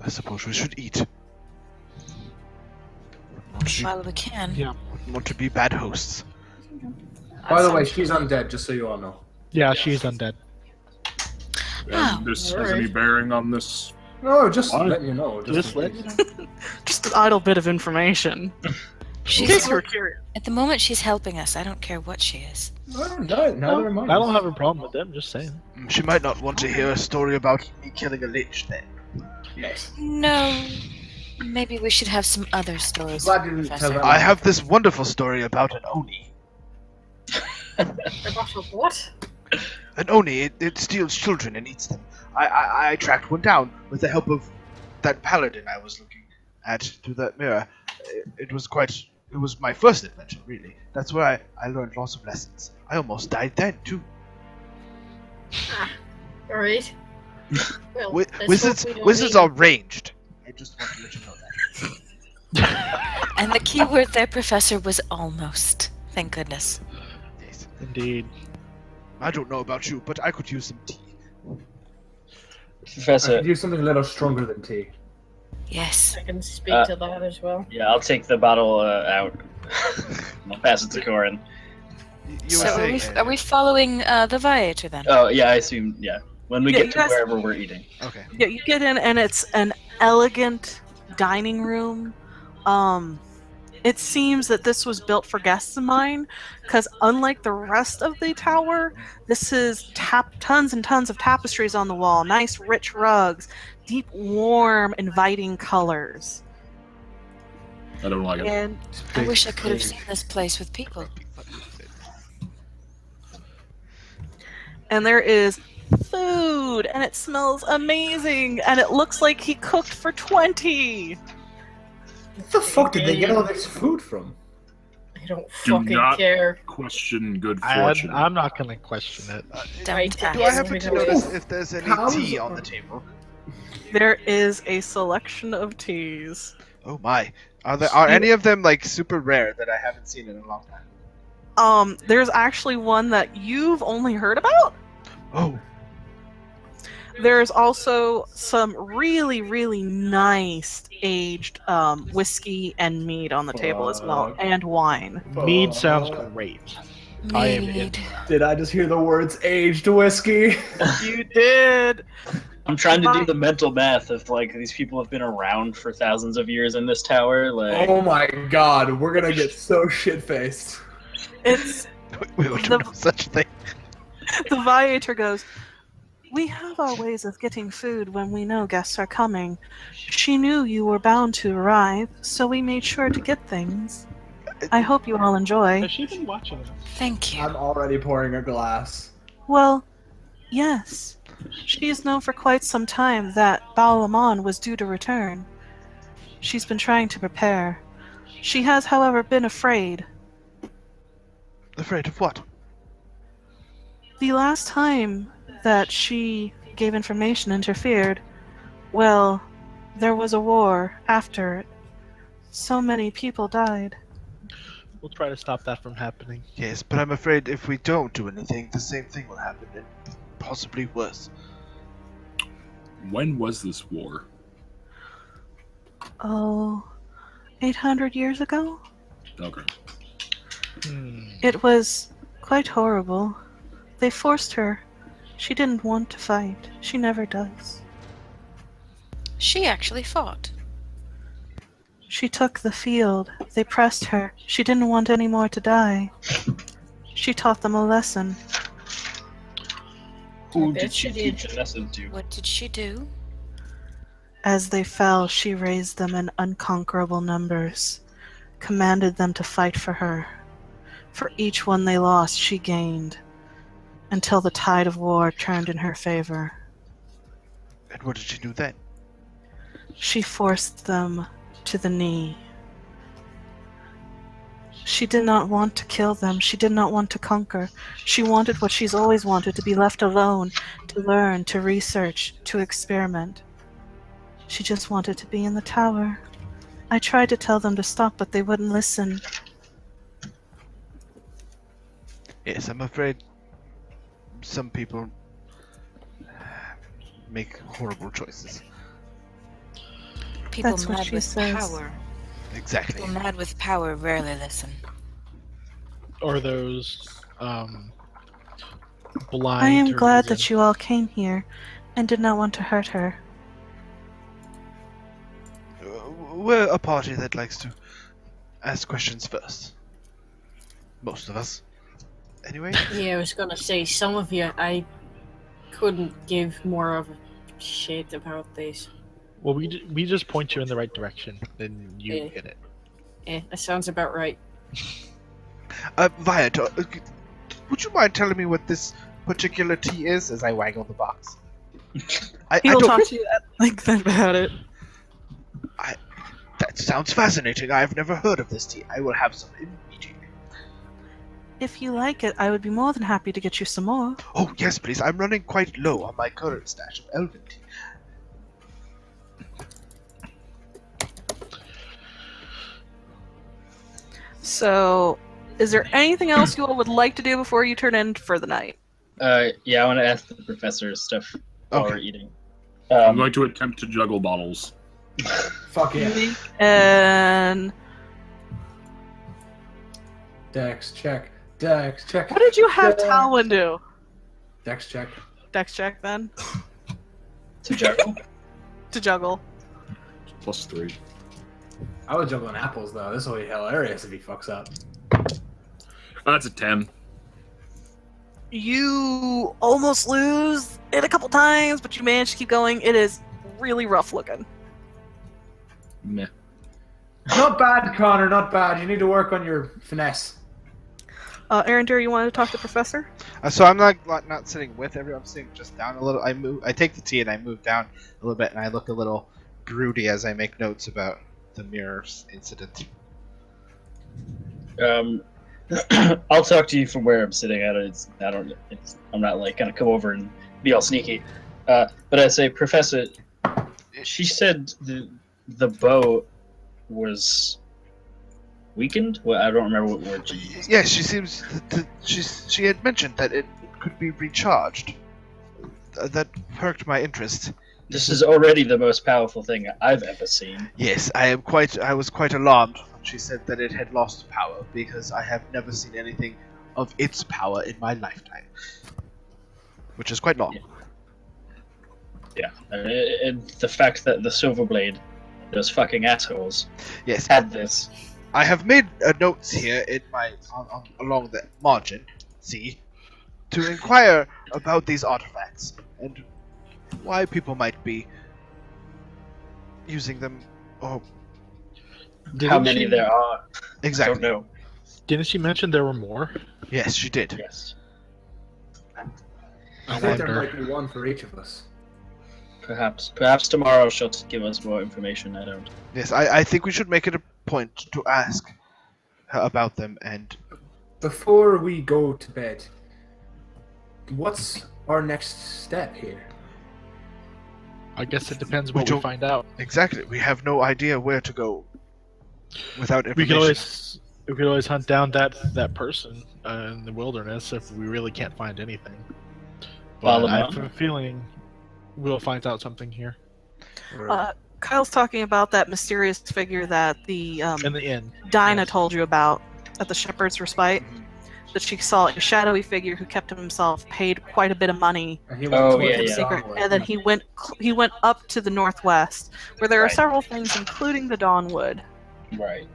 I suppose we should eat. While we can. Yeah. Want to be bad hosts. By the way, she's undead, just so you all know. Yeah, she's undead. Oh, And this has alright. any bearing on this? No, just Why? letting you know. Just in let case. you know. Just an idle bit of information. In she's case you were curious. at the moment she's helping us. I don't care what she is. No, neither am I don't have a problem with them, just saying. She might not want to hear a story about me killing a lich then. Yes. No. Maybe we should have some other stories. Glad you didn't tell Professor. that. I have this wonderful story about an Oni. About a what? An Oni, it steals children and eats them. I tracked one down with the help of that paladin I was looking at through that mirror. It was my first adventure, really. That's where I learned lots of lessons. I almost died then, too. Alright. Well, Wizards are ranged. I just want to let you know that. And the key word there, Professor, was almost. Thank goodness. Yes. Indeed. I don't know about you, but I could use some tea. I Professor, could use something a little stronger than tea. Yes. I can speak to that as well. yeah, I'll take the bottle out. I'll pass it to Corin. You were So saying, are we following the Viator then? Oh, yeah, I assume, yeah. When we Yeah, get you to guys- wherever we're eating. Okay. Yeah, you get in, and it's an elegant dining room. It seems that this was built for guests of mine, because unlike the rest of the tower, this is tons and tons of tapestries on the wall, nice rich rugs, deep, warm, inviting colors. I don't like it. And I wish I could have seen this place with people. there is food, and it smells amazing, and it looks like he cooked for 20. What the fuck did they get all this food from? I don't Do fucking not- care. Question good fortune. I'm not going to question it. Right, Don't Do I ask. happen to notice if there's any Cows tea on are- the table? There is a selection of teas. Oh my. Are any of them like super rare that I haven't seen in a long time? There's actually one that you've only heard about. Oh, There's also some really, really nice aged whiskey and mead on the table as well, Fuck. and wine. Mead sounds great. I am in. Mead. Did I just hear the words aged whiskey? You did. I'm trying to do the mental math of, like, these people have been around for thousands of years in this tower. Like, Oh my god, we're gonna get so shit faced. It's we would do The- no such thing. the Viator goes. We have our ways of getting food when we know guests are coming. She knew you were bound to arrive, so we made sure to get things. I hope you all enjoy. Has she been watching us? Thank you. I'm already pouring a glass. Well, yes. She has known for quite some time that Balamon was due to return. She's been trying to prepare. She has, however, been afraid. Afraid of what? The last time that she gave information interfered, well, there was a war after it. So many people died. We'll try to stop that from happening. Yes, but I'm afraid if we don't do anything, the same thing will happen, and possibly worse. When was this war? Oh, 800 years ago? Okay. It was quite horrible. They forced her. She didn't want to fight. She never does. She actually fought. She took the field. They pressed her. She didn't want any more to die. She taught them a lesson. who bet did she she teach did. a lesson to? What did she do? As they fell, she raised them in unconquerable numbers, commanded them to fight for her. For each one they lost, she gained, until the tide of war turned in her favor. And what did she do then? She forced them to the knee. She did not want to kill them. She did not want to conquer. She wanted what she's always wanted, to be left alone, to learn, to research, to experiment. She just wanted to be in the tower. I tried to tell them to stop, but they wouldn't listen. Yes, I'm afraid some people make horrible choices. People That's what mad she with says. power. Exactly. People mad with power rarely listen. Or those blind. I am to glad reason. that you all came here and did not want to hurt her. We're a party that likes to ask questions first. Most of us. Anyway, Yeah, I was gonna say, some of you, I couldn't give more of a shit about this. Well, we just point you in the right direction, then you Yeah. get it. That sounds about right. Viator, would you mind telling me what this particular tea is as I waggle the box? I He will don't. talk to you at length about it. That sounds fascinating. I've never heard of this tea. I will have some immediately. If you like it, I would be more than happy to get you some more. Oh, yes, please. I'm running quite low on my current stash of elven tea. So, is there anything else you all would like to do before you turn in for the night? Yeah, I want to ask the professor stuff while Okay. we're eating. I'm going to attempt to juggle bottles. Fuck yeah. And Dex check. Dex check. what did you have Yeah. Talwyn do? Dex check. Dex check then To juggle? to juggle. +3. I was juggling apples though. This will be hilarious if he fucks up. That's a 10. You almost lose it a couple times, but you manage to keep going. It is really rough looking. Meh. Not bad, Connor. Not bad. You need to work on your finesse. Aaron, do you want to talk to the professor? So I'm not sitting with everyone. I'm sitting just down a little. I take the tea and I move down a little bit, and I look a little broody as I make notes about the mirrors incident. I'll talk to you from where I'm sitting at. I'm not like gonna come over and be all sneaky. But I say, Professor, she said the bow was weakened. Well, I don't remember what word she used. Yes, she seems. She had mentioned that it could be recharged. That perked my interest. This is already the most powerful thing I've ever seen. Yes, I was quite alarmed when she said that it had lost power because I have never seen anything of its power in my lifetime, which is quite long. Yeah, and the fact that the Silverblade, those fucking assholes, Yes, had this. I have made notes here in my along the margin, see, to inquire about these artifacts and why people might be using them. Or How many there are, I exactly? don't know. Didn't she mention there were more? Yes, she did. Yes, I think there wonder. might be one for each of us. perhaps tomorrow she'll give us more information. I don't. Yes, I think we should make it a point to ask her about them. And Before we go to bed, what's our next step here? I guess it depends what we don't- find out. exactly, we have no idea where to go without We information. could always hunt down that person in the wilderness if we really can't find anything. Follow But I them have a feeling we'll find out something here Kyle's talking about that mysterious figure that the in the inn. Dinah yes. told you about at the Shepherd's Respite. That she saw a shadowy figure who kept himself, paid quite a bit of money And he Oh, to yeah, in yeah. secret, and then he went up to the northwest, where there are Right. several things, including the Dawnwood, Right.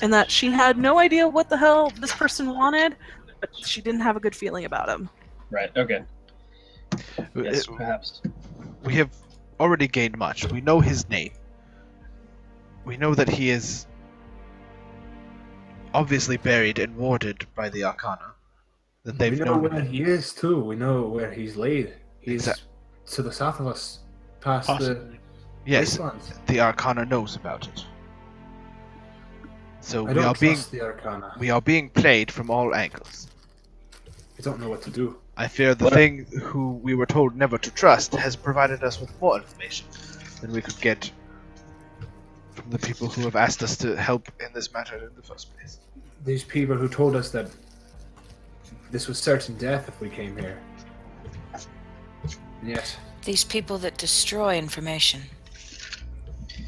and that she had no idea what the hell this person wanted, but she didn't have a good feeling about him. Right. Okay. Yes, perhaps. We have already gained much. We know his name. We know that he is obviously buried and warded by the Arcana. That they've we know known. where he is too. We know where he's laid. He's to the south of us, past Possibly. the Yes, wastelands. the Arcana knows about it. So I we don't are being trust the Arcana. we are being played from all angles. I don't know what to do. I fear the What- thing who we were told never to trust has provided us with more information than we could get from the people who have asked us to help in this matter in the first place. These people who told us that this was certain death if we came here. And yet, These people that destroy information.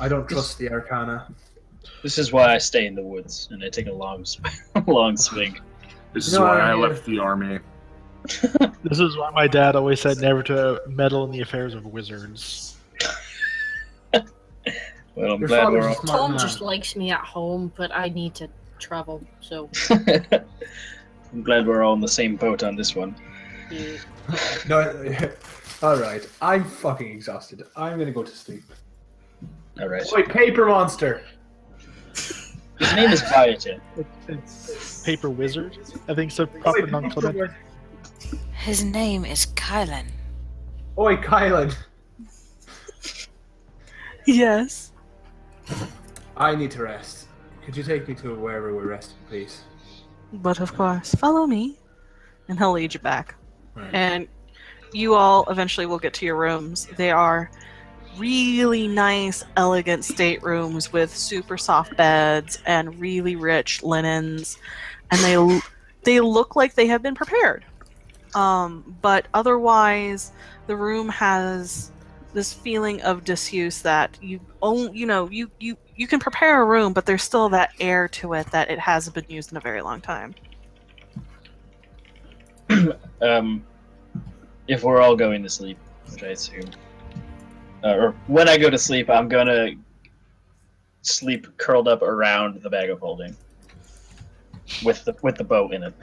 I don't trust the Arcana. This is why I stay in the woods and I take a long, long swing. This You is know why what I I mean? left the army. This is why my dad always said never to meddle in the affairs of wizards. Well, I'm Your glad father's we're a all. smart Tom man. just likes me at home, but I need to travel, so I'm glad we're all in the same boat on this one. yeah. No, alright. I'm fucking exhausted. I'm gonna go to sleep. All right. Wait, Paper Monster! His name is Biogen. It's paper wizard. I think it's a proper Wait, non-clement. His name is Kylan. Oi, Kylan! Yes. I need to rest. Could you take me to wherever we're resting, please? But of course, follow me. And he'll lead you back. Right. And you all eventually will get to your rooms. They are really nice, elegant staterooms with super soft beds and really rich linens. And they look like they have been prepared. But otherwise, the room has this feeling of disuse that you can prepare a room, but there's still that air to it that it hasn't been used in a very long time. If we're all going to sleep, which I assume, or when I go to sleep, I'm gonna sleep curled up around the bag of holding, with the bow in it.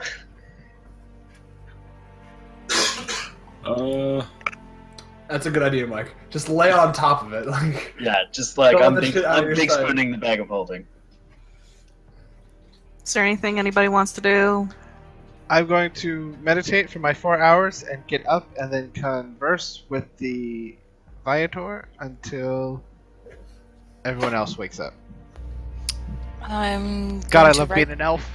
That's a good idea, Mike. Just lay on top of it, like. Yeah, just like Throwing I'm the big, shit out of I'm your big side. spooning the bag of holding. Is there anything anybody wants to do? I'm going to meditate for my 4 hours and get up and then converse with the Viator until everyone else wakes up. I'm God, going I to love write- being an elf.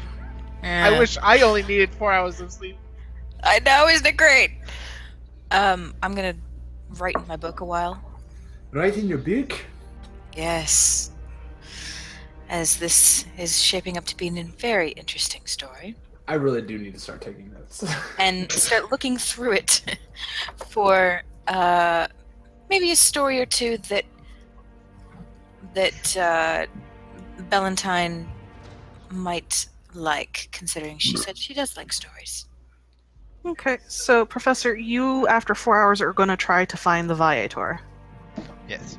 Yeah. I wish I only needed 4 hours of sleep. I know, isn't it great? I'm gonna write in my book a while. Right in your book? Yes. As this is shaping up to be a very interesting story. I really do need to start taking notes. And start looking through it for maybe a story or two that Ballantine might like, considering she said she does like stories. Okay, so Professor, you after 4 hours are going to try to find the Viator. Yes.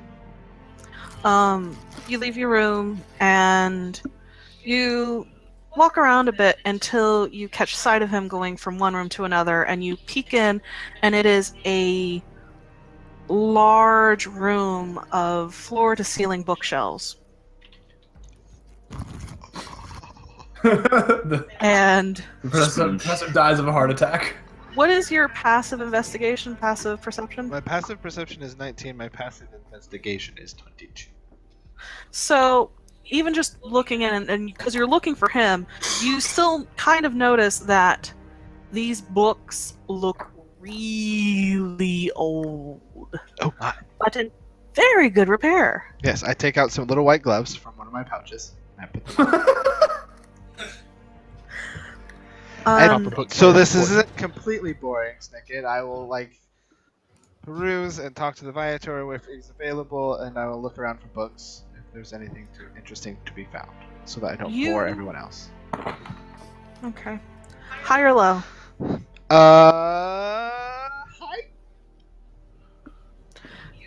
You leave your room and you walk around a bit until you catch sight of him going from one room to another, and you peek in, and it is a large room of floor-to-ceiling bookshelves. the And professor dies of a heart attack. what is your passive investigation, passive perception? My passive perception is 19. My passive investigation is 22. So even just looking in, and because you're looking for him, you still kind of notice that these books look really old, Oh my. but in very good repair. Yes, I take out some little white gloves from one of my pouches. And I put them Um, So this isn't completely boring, Snicket. I will peruse and talk to the Viator if he's available, and I will look around for books if there's anything interesting to be found, so that I don't You- bore everyone else. okay. High or low? Hi.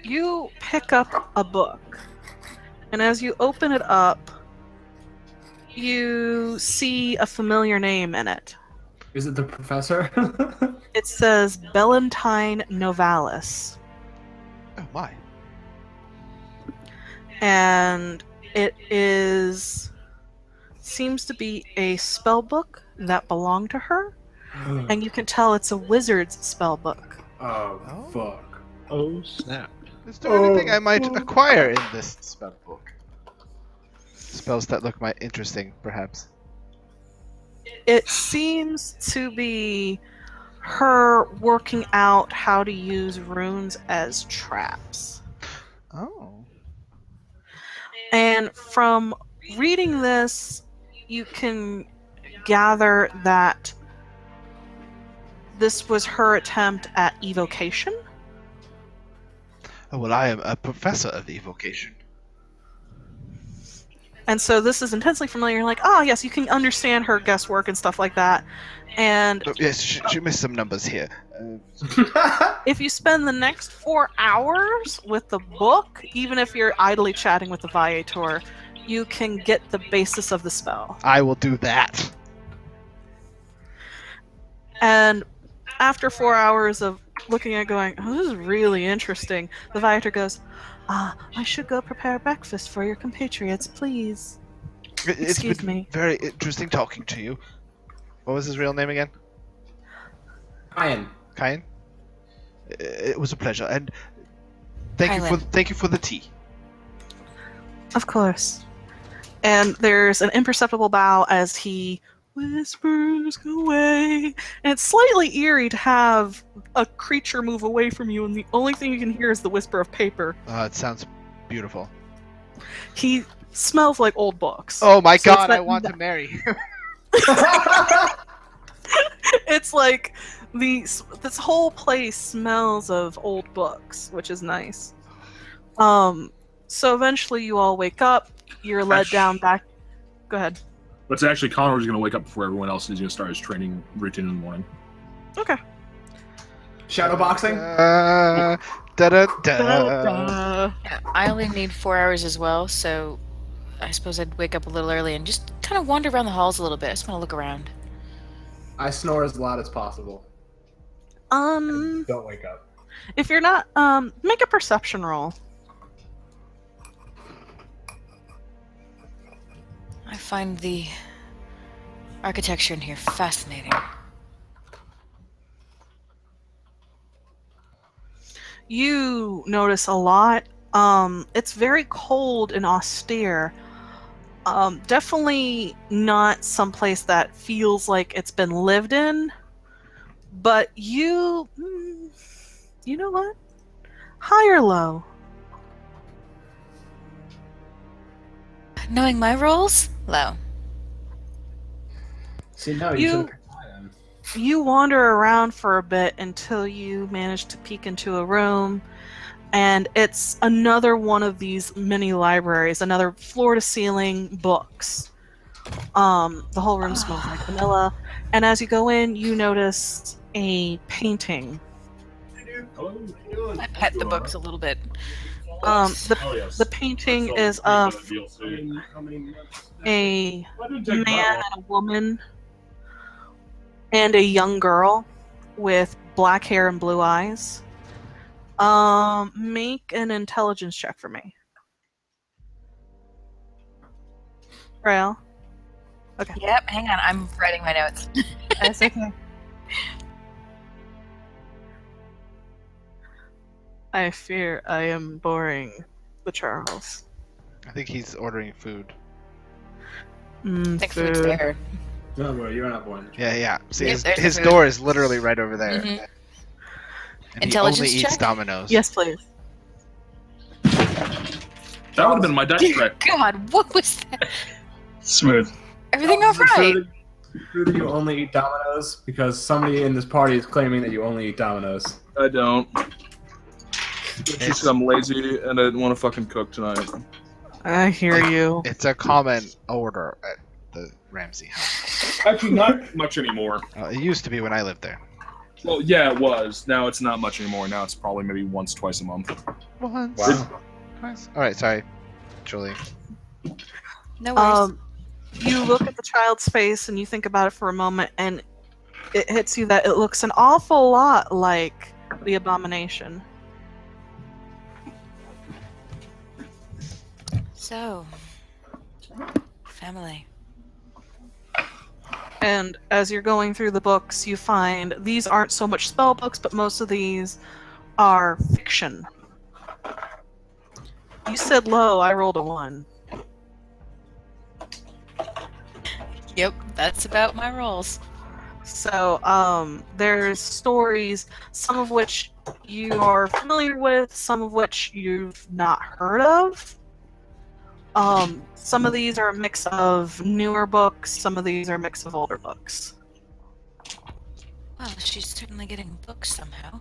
You pick up a book, and as you open it up, you see a familiar name in it. Is it the professor? It says Ballantine Novalis, Oh my. and it seems to be a spell book that belonged to her, and you can tell it's a wizard's spell book. Oh, Oh. fuck. Oh snap! Is there anything I might acquire in this spell book? Spells that look interesting, perhaps. It seems to be her working out how to use runes as traps. Oh. And from reading this, you can gather that this was her attempt at evocation. Oh, well, I am a professor of evocation. And so this is intensely familiar. Like, ah, yes, you can understand her guesswork and stuff like that. And Oh, yes, she missed some numbers here. if you spend the next 4 hours with the book, even if you're idly chatting with the Viator, you can get the basis of the spell. I will do that. And after 4 hours of looking at it going, oh, this is really interesting, the Viator goes, I should go prepare breakfast for your compatriots, please. It's Excuse been me. very interesting talking to you. What was his real name again? Ryan. Kyan? It was a pleasure, and thank you for the tea. Of course. And there's an imperceptible bow as he whispers away. And it's slightly eerie to have a creature move away from you, and the only thing you can hear is the whisper of paper. It sounds beautiful. He smells like old books. Oh my So it's god, that- I want to marry him. It's like this whole place smells of old books, which is nice. So eventually you all wake up. You're led down back. Go ahead. But actually, Connor's going to wake up before everyone else, and he's going to start his training routine in the morning. Okay. Shadowboxing? Da-da-da. Yeah, I only need 4 hours as well, so I suppose I'd wake up a little early and just kind of wander around the halls a little bit. I just want to look around. I snore as loud as possible. Don't wake up. If you're not, make a perception roll. I find the architecture in here fascinating. You notice a lot. It's very cold and austere. Definitely not someplace that feels like it's been lived in. But you know what? High or low? Knowing my roles? Low. See, no, You- you should have them. You wander around for a bit until you manage to peek into a room, and it's another one of these mini libraries, another floor-to-ceiling books. The whole room smells like vanilla, and as you go in, you notice a painting. I pet the books a little bit. The painting is of a man and a woman and a young girl with black hair and blue eyes. Make an intelligence check for me. Rael? Okay. Yep, hang on. I'm writing my notes. That's okay. I fear I am boring the Charles. I think he's ordering food. Thanks for the there. Don't worry, you're not born. Yeah. See, Yep, there's the his food. door is literally right over there. Mhm. And Intelligence he only eats check? Domino's. Yes, please. That would have been my dice Dear track. God, what was that? Smooth. Everything all right? True that you only eat Domino's because somebody in this party is claiming that you only eat Domino's. I don't. She said I'm lazy and I didn't want to fucking cook tonight. I hear you. It's a common order at the Ramsey house. Actually, not much anymore. It used to be when I lived there. Well, yeah, it was. Now it's not much anymore. Now it's probably maybe once, twice a month. Once. Wow. Twice. All right, sorry, Julie. No worries. You look at the child's face and you think about it for a moment, and it hits you that it looks an awful lot like the Abomination. So, family. And as you're going through the books, you find these aren't so much spell books, but most of these are fiction. You said low, I rolled a 1. Yep, that's about my roles. So, there's stories, some of which you are familiar with, some of which you've not heard of. Some of these are a mix of newer books, some of these are a mix of older books. Well, she's certainly getting books somehow.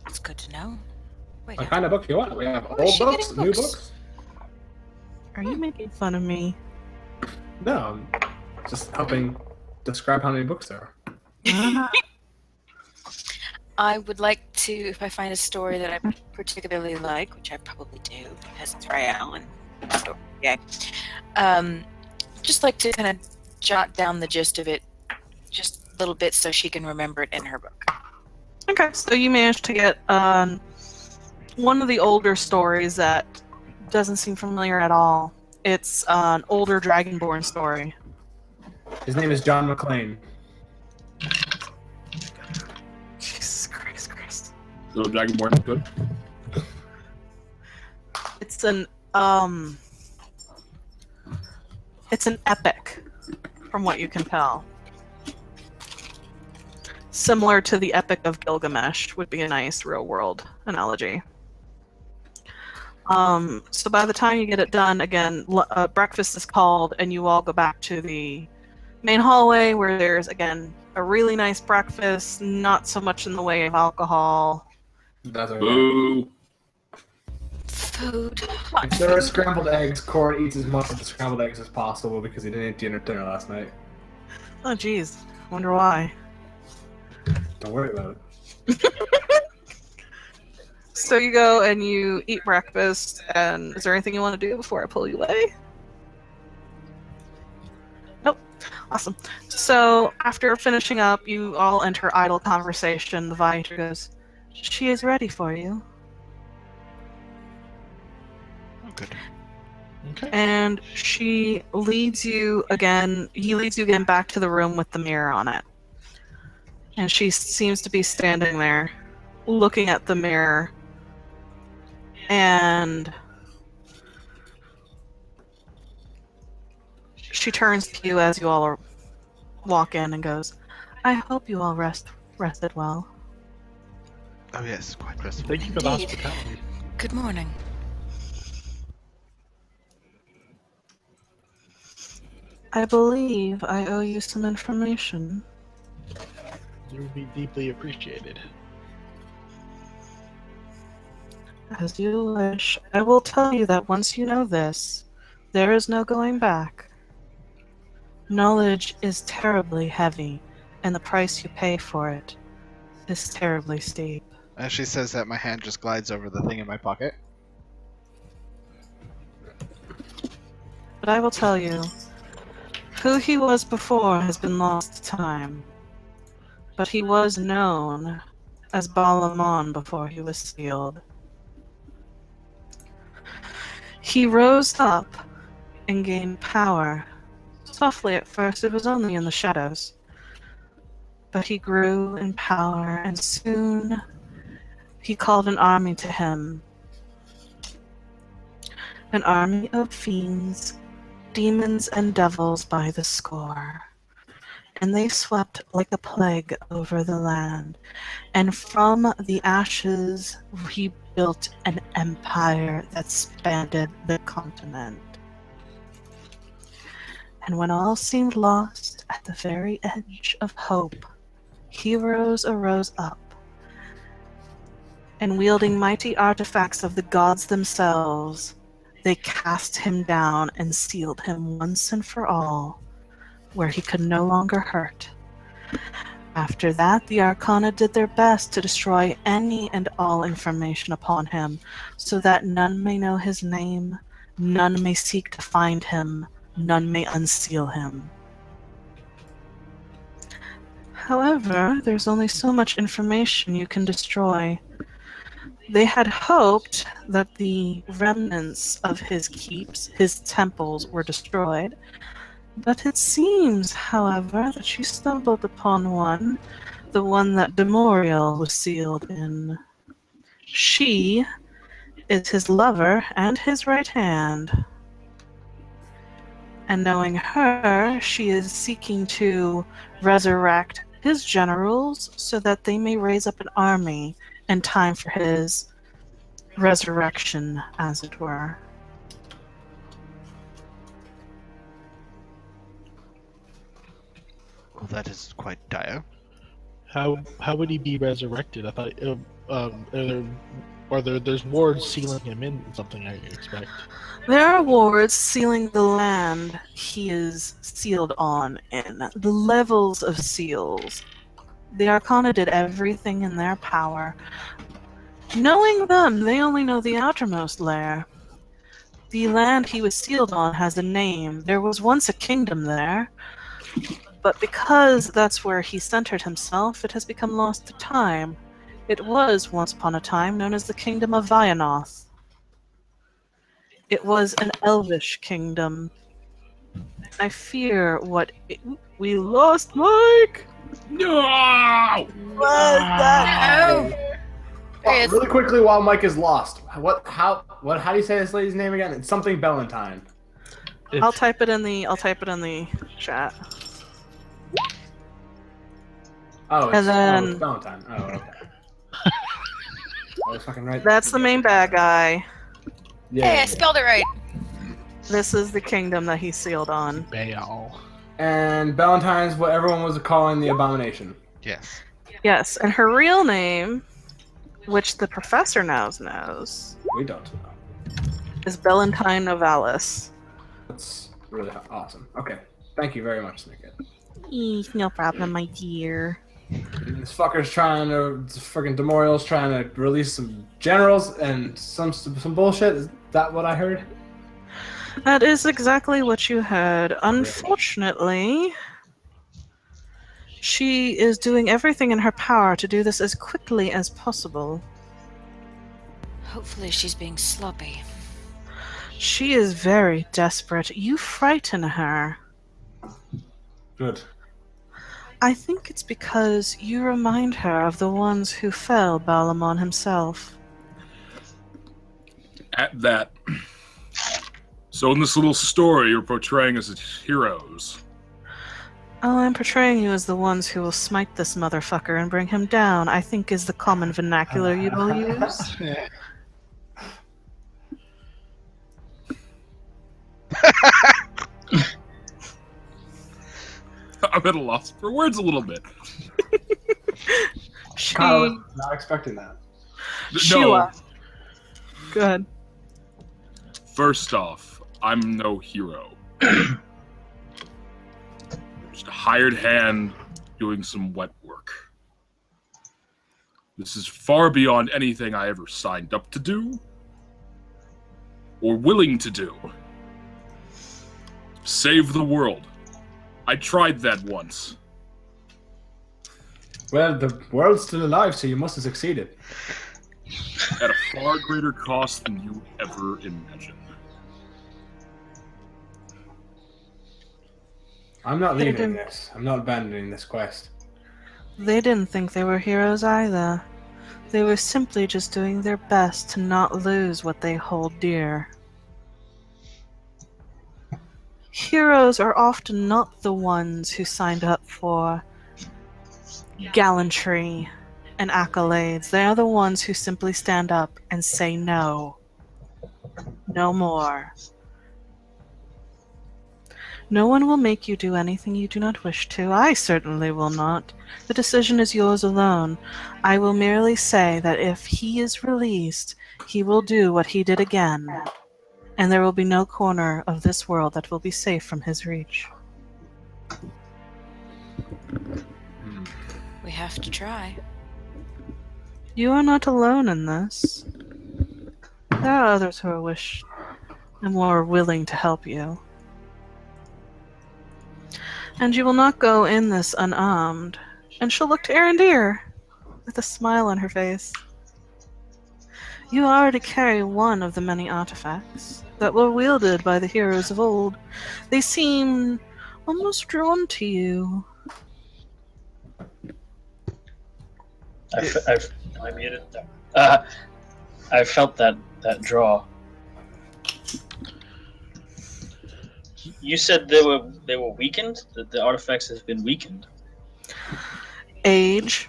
That's good to know. Wait, What kind of book you want? We have Where is old she books, getting new books? books. Are you making fun of me? No, I'm just helping describe how many books there are. I would like to, if I find a story that I particularly like, which I probably do because it's Ray Allen story. Yeah. Just like to kind of jot down the gist of it, just a little bit, so she can remember it in her book. Okay, so you managed to get one of the older stories that doesn't seem familiar at all. It's an older Dragonborn story. His name is John McClane. Jesus Christ. So Dragonborn, good. It's an epic, from what you can tell. Similar to the Epic of Gilgamesh would be a nice real world analogy. So by the time you get it done, again, breakfast is called, and you all go back to the main hallway where there's, again, a really nice breakfast, not so much in the way of alcohol. That's okay. Boo. Food. If there are scrambled eggs, Corin eats as much of the scrambled eggs as possible because he didn't eat dinner last night. Oh, geez. Wonder why. Don't worry about it. So you go and you eat breakfast, and is there anything you want to do before I pull you away? Nope. Awesome. So after finishing up, you all enter idle conversation. The Viator goes, "She is ready for you." Oh, good. Okay. And he leads you again back to the room with the mirror on it. And she seems to be standing there, looking at the mirror. And she turns to you as you all walk in and goes, "I hope you all rested well." Oh yes, quite restful. Thank you for the Indeed. hospitality. Good morning. I believe I owe you some information. You would be deeply appreciated. As you wish. I will tell you that once you know this, there is no going back. Knowledge is terribly heavy, and the price you pay for it is terribly steep. As she says that, my hand just glides over the thing in my pocket. But I will tell you, who he was before has been lost to time. But he was known as Balamon before he was sealed. He rose up and gained power. Softly at first, it was only in the shadows. But he grew in power, and soon he called an army to him. An army of fiends, demons, and devils by the score. And they swept like a plague over the land. And from the ashes he built an empire that spanned the continent. And when all seemed lost at the very edge of hope, heroes arose up, and wielding mighty artifacts of the gods themselves, they cast him down and sealed him once and for all, where he could no longer hurt. After that, the Arcana did their best to destroy any and all information upon him, so that none may know his name, none may seek to find him, none may unseal him. However, there's only so much information you can destroy. They had hoped that the remnants of his keeps, his temples, were destroyed. But it seems, however, that you stumbled upon one, the one that Demorial was sealed in. She is his lover and his right hand. And knowing her, she is seeking to resurrect his generals so that they may raise up an army in time for his resurrection, as it were. Well, that is quite dire. How would he be resurrected? I thought there's wards sealing him in something, I expect. There are wards sealing the land he is sealed on in. The levels of seals. The Arcana did everything in their power. Knowing them, they only know the outermost layer. The land he was sealed on has a name. There was once a kingdom there, but because that's where he centered himself, it has become lost to time. It was, once upon a time, known as the Kingdom of Vianoth. It was an elvish kingdom. I fear what we lost Mike! No! Was that? Yes. Really quickly, while Mike is lost, how do you say this lady's name again? It's something Bellantine. I'll type it in the chat. Oh, And then- it's Bellantine. Oh, okay. I was fucking right. That's the main bad guy. Yeah. Hey, I spelled it right. This is the kingdom that he's sealed on. Baal. And Bellatine's what everyone was calling the Abomination. Yes. Yes, and her real name, which the professor now knows, We don't know. is Bellantine Novalis. That's really awesome. Okay. Thank you very much, Snicket. No problem, my dear. This fucker's freaking Demorial's trying to release some generals and some bullshit. Is that what I heard? That is exactly what you heard. Unfortunately, she is doing everything in her power to do this as quickly as possible. Hopefully she's being sloppy. She is very desperate. You frighten her. Good. I think it's because you remind her of the ones who fell Balamon himself. At that. So in this little story, you're portraying us as heroes. Oh, I'm portraying you as the ones who will smite this motherfucker and bring him down, I think is the common vernacular you will use. I'm at a loss for words a little bit. She... Kyle, not expecting that. Sheila. Good. First off, I'm no hero. Just a hired hand doing some wet work. This is far beyond anything I ever signed up to do or willing to do. Save the world. I tried that once. Well, the world's still alive, so you must have succeeded. At a far greater cost than you ever imagined. I'm not They leaving didn't- this. I'm not abandoning this quest. They didn't think they were heroes either. They were simply just doing their best to not lose what they hold dear. Heroes are often not the ones who signed up for gallantry and accolades. They are the ones who simply stand up and say no. No more. No one will make you do anything you do not wish to. I certainly will not. The decision is yours alone. I will merely say that if he is released, he will do what he did again, and there will be no corner of this world that will be safe from his reach. We have to try. You are not alone in this. There are others who are more willing to help you. And you will not go in this unarmed. And she'll look to Arendir with a smile on her face. You already carry one of the many artifacts that were wielded by the heroes of old. They seem almost drawn to you. I muted them. I felt that draw. You said they were weakened. That the artifacts have been weakened. Age.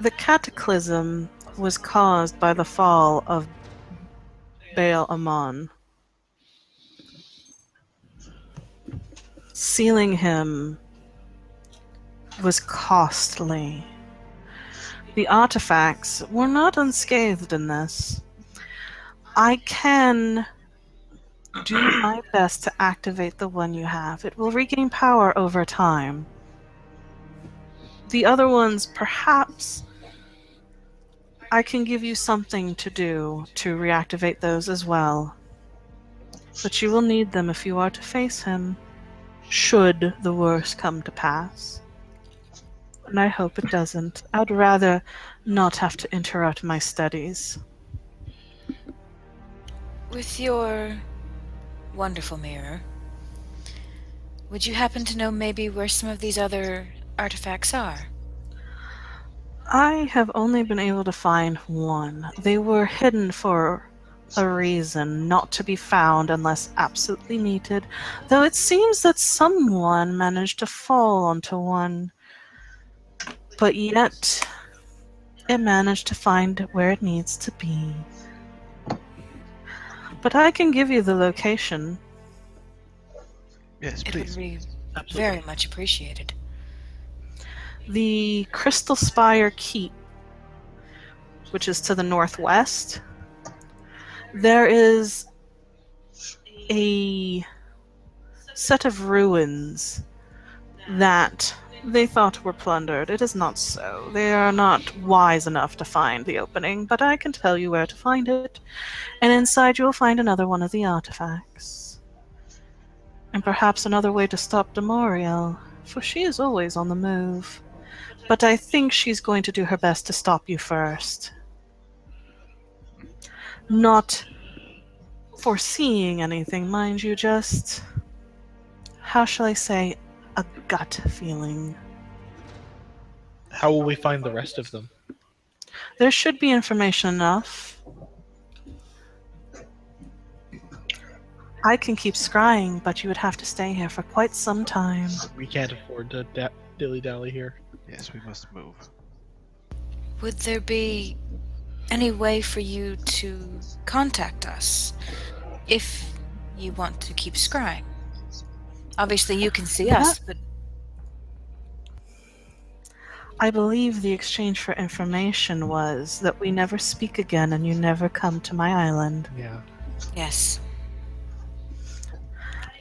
The cataclysm was caused by the fall of Baal Amon, sealing him was costly. The artifacts were not unscathed in this. I can do my best to activate the one you have. It will regain power over time. The other ones, perhaps, I can give you something to do to reactivate those as well. But you will need them if you are to face him, should the worst come to pass. And I hope it doesn't. I'd rather not have to interrupt my studies. With your wonderful mirror, would you happen to know maybe where some of these other artifacts are? I have only been able to find one. They were hidden for a reason, not to be found unless absolutely needed, though it seems that someone managed to fall onto one, but yet it managed to find where it needs to be. But I can give you the location. Yes, It please. would be Absolutely. very much appreciated. The Crystal Spire Keep, which is to the northwest, there is a set of ruins that they thought were plundered. It is not so. They are not wise enough to find the opening, but I can tell you where to find it. And inside you will find another one of the artifacts. And perhaps another way to stop Demoriel, for she is always on the move. But I think she's going to do her best to stop you first. Not foreseeing anything, mind you, just, how shall I say, a gut feeling. How will we find the rest of them? There should be information enough. I can keep scrying, but you would have to stay here for quite some time. We can't afford to dilly-dally here. Yes, we must move. Would there be any way for you to contact us if you want to keep scrying? Obviously, you can see us, but I believe the exchange for information was that we never speak again and you never come to my island. Yeah. yes.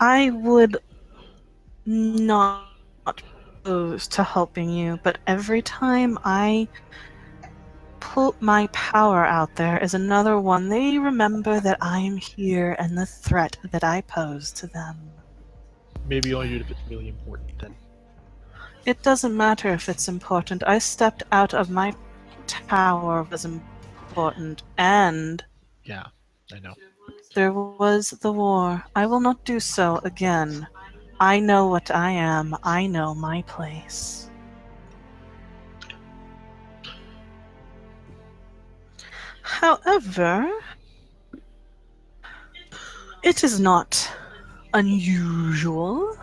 I would not opposed to helping you, but every time I put my power out there is another one. They remember that I am here and the threat that I pose to them. Maybe only do it if it's really important then. It doesn't matter if it's important. I stepped out of my tower was important, and Yeah, I know. there was the war. I will not do so again. I know what I am. I know my place. However, it is not unusual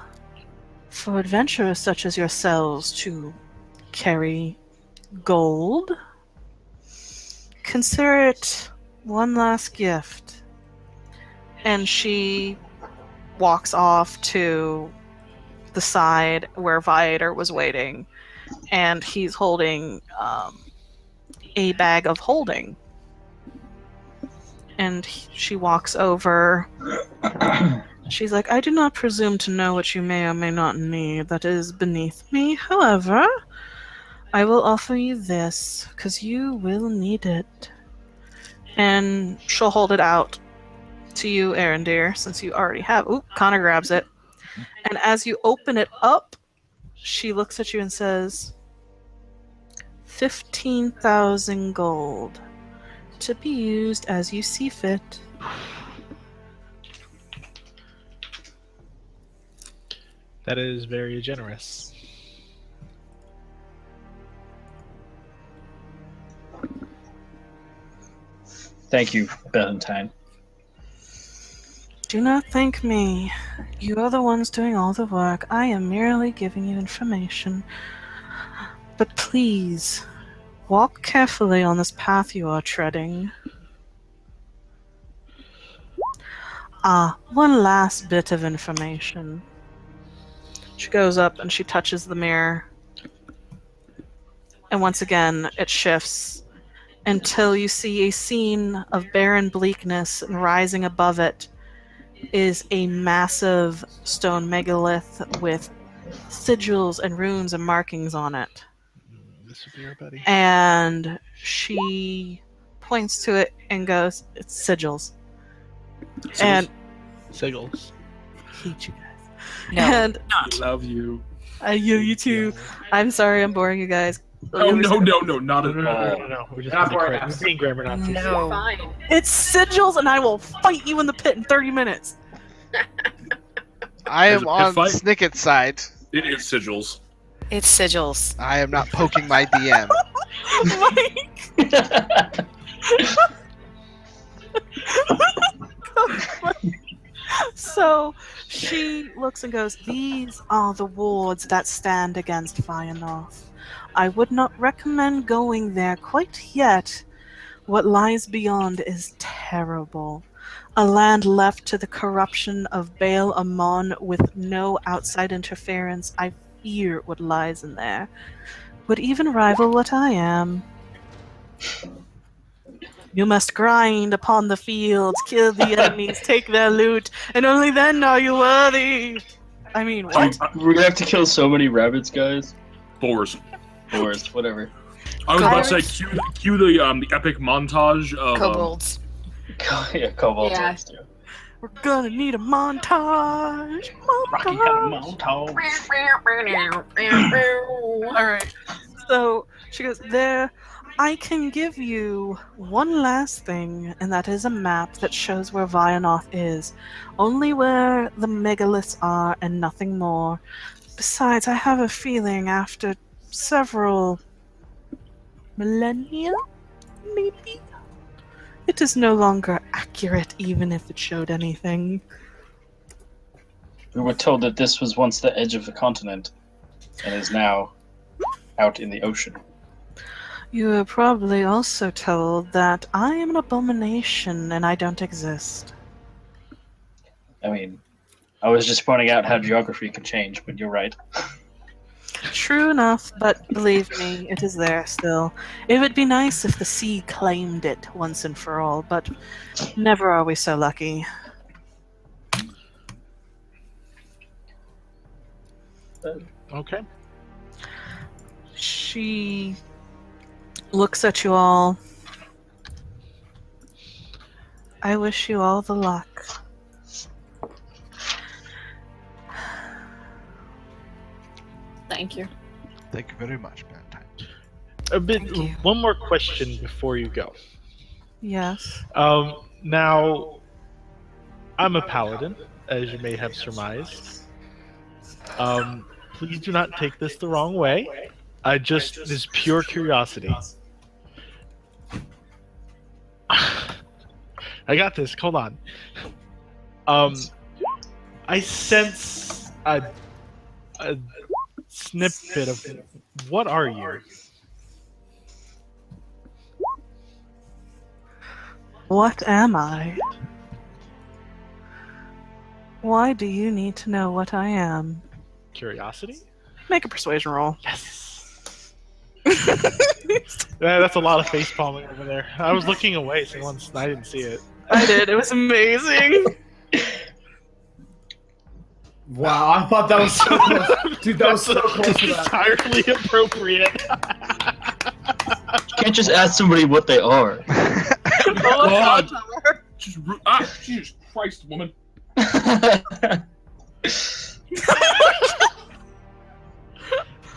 for adventurers such as yourselves to carry gold. Consider it one last gift. And she walks off to the side where Viator was waiting, and he's holding a bag of holding. And she walks over. She's like, I do not presume to know what you may or may not need. That is beneath me. However, I will offer you this, because you will need it. And she'll hold it out to you, Arendir, since you already have. Oop, Connor grabs it. And as you open it up, she looks at you and says, 15,000 gold, to be used as you see fit. That is very generous. Thank you, Valentine. Do not thank me. You are the ones doing all the work. I am merely giving you information. But please, walk carefully on this path you are treading. One last bit of information. She goes up and she touches the mirror. And once again, it shifts until you see a scene of barren bleakness, and rising above it is a massive stone megalith with sigils and runes and markings on it. This would be our buddy. And she points to it and goes, "It's sigils." And Sigils. I hate you guys. No, And I love you. you too. I'm sorry I'm boring you guys. Oh no, not at all. No. We're just Not being boring. we're being grammar Nazis. No. Fine. It's sigils, and I will fight you in the pit in 30 minutes. I There's am a on fight. Snicket's side. It is sigils. It's sigils. I am not poking my DM. So she looks and goes, "These are the wards that stand against Fëanor. I would not recommend going there quite yet. What lies beyond is terrible. A land left to the corruption of Baal Amon with no outside interference. I fear what lies in there would even rival what I am. You must grind upon the fields, kill the enemies, take their loot, and only then are you worthy." I mean, what? We're gonna have to kill so many rabbits, guys. Boars. Or whatever. I was about to Pirates? say, cue the epic montage of Kobolds. Yeah, kobolds. Yeah. Too. We're gonna need a montage. Rocky had a montage. Alright. So she goes, "There, I can give you one last thing, and that is a map that shows where Fëanor is. Only where the megaliths are and nothing more. Besides, I have a feeling after several millennia, maybe, it is no longer accurate, even if it showed anything." We were told that this was once the edge of the continent, and is now out in the ocean. You were probably also told that I am an abomination and I don't exist. I mean, I was just pointing out how geography can change, but you're right. True enough, but believe me, it is there still. It would be nice if the sea claimed it once and for all, but never are we so lucky. Okay. She looks at you all. "I wish you all the luck." Thank you. Thank you very much, Valentine. Thank you. One more question before you go. Yes. Now, I'm a paladin, as you may have surmised. Please do not take this the wrong way. This is pure curiosity. I got this. Hold on. I sense a snippet of what are you? What am I? Why do you need to know what I am? Curiosity? Make a persuasion roll. Yes. Yeah, that's a lot of face palming over there. I was looking away, so I didn't see it. I did. It was amazing. Wow, I thought that was so close. Dude, that was so close to that. Entirely appropriate. You can't just ask somebody what they are. God. Jesus Christ, woman.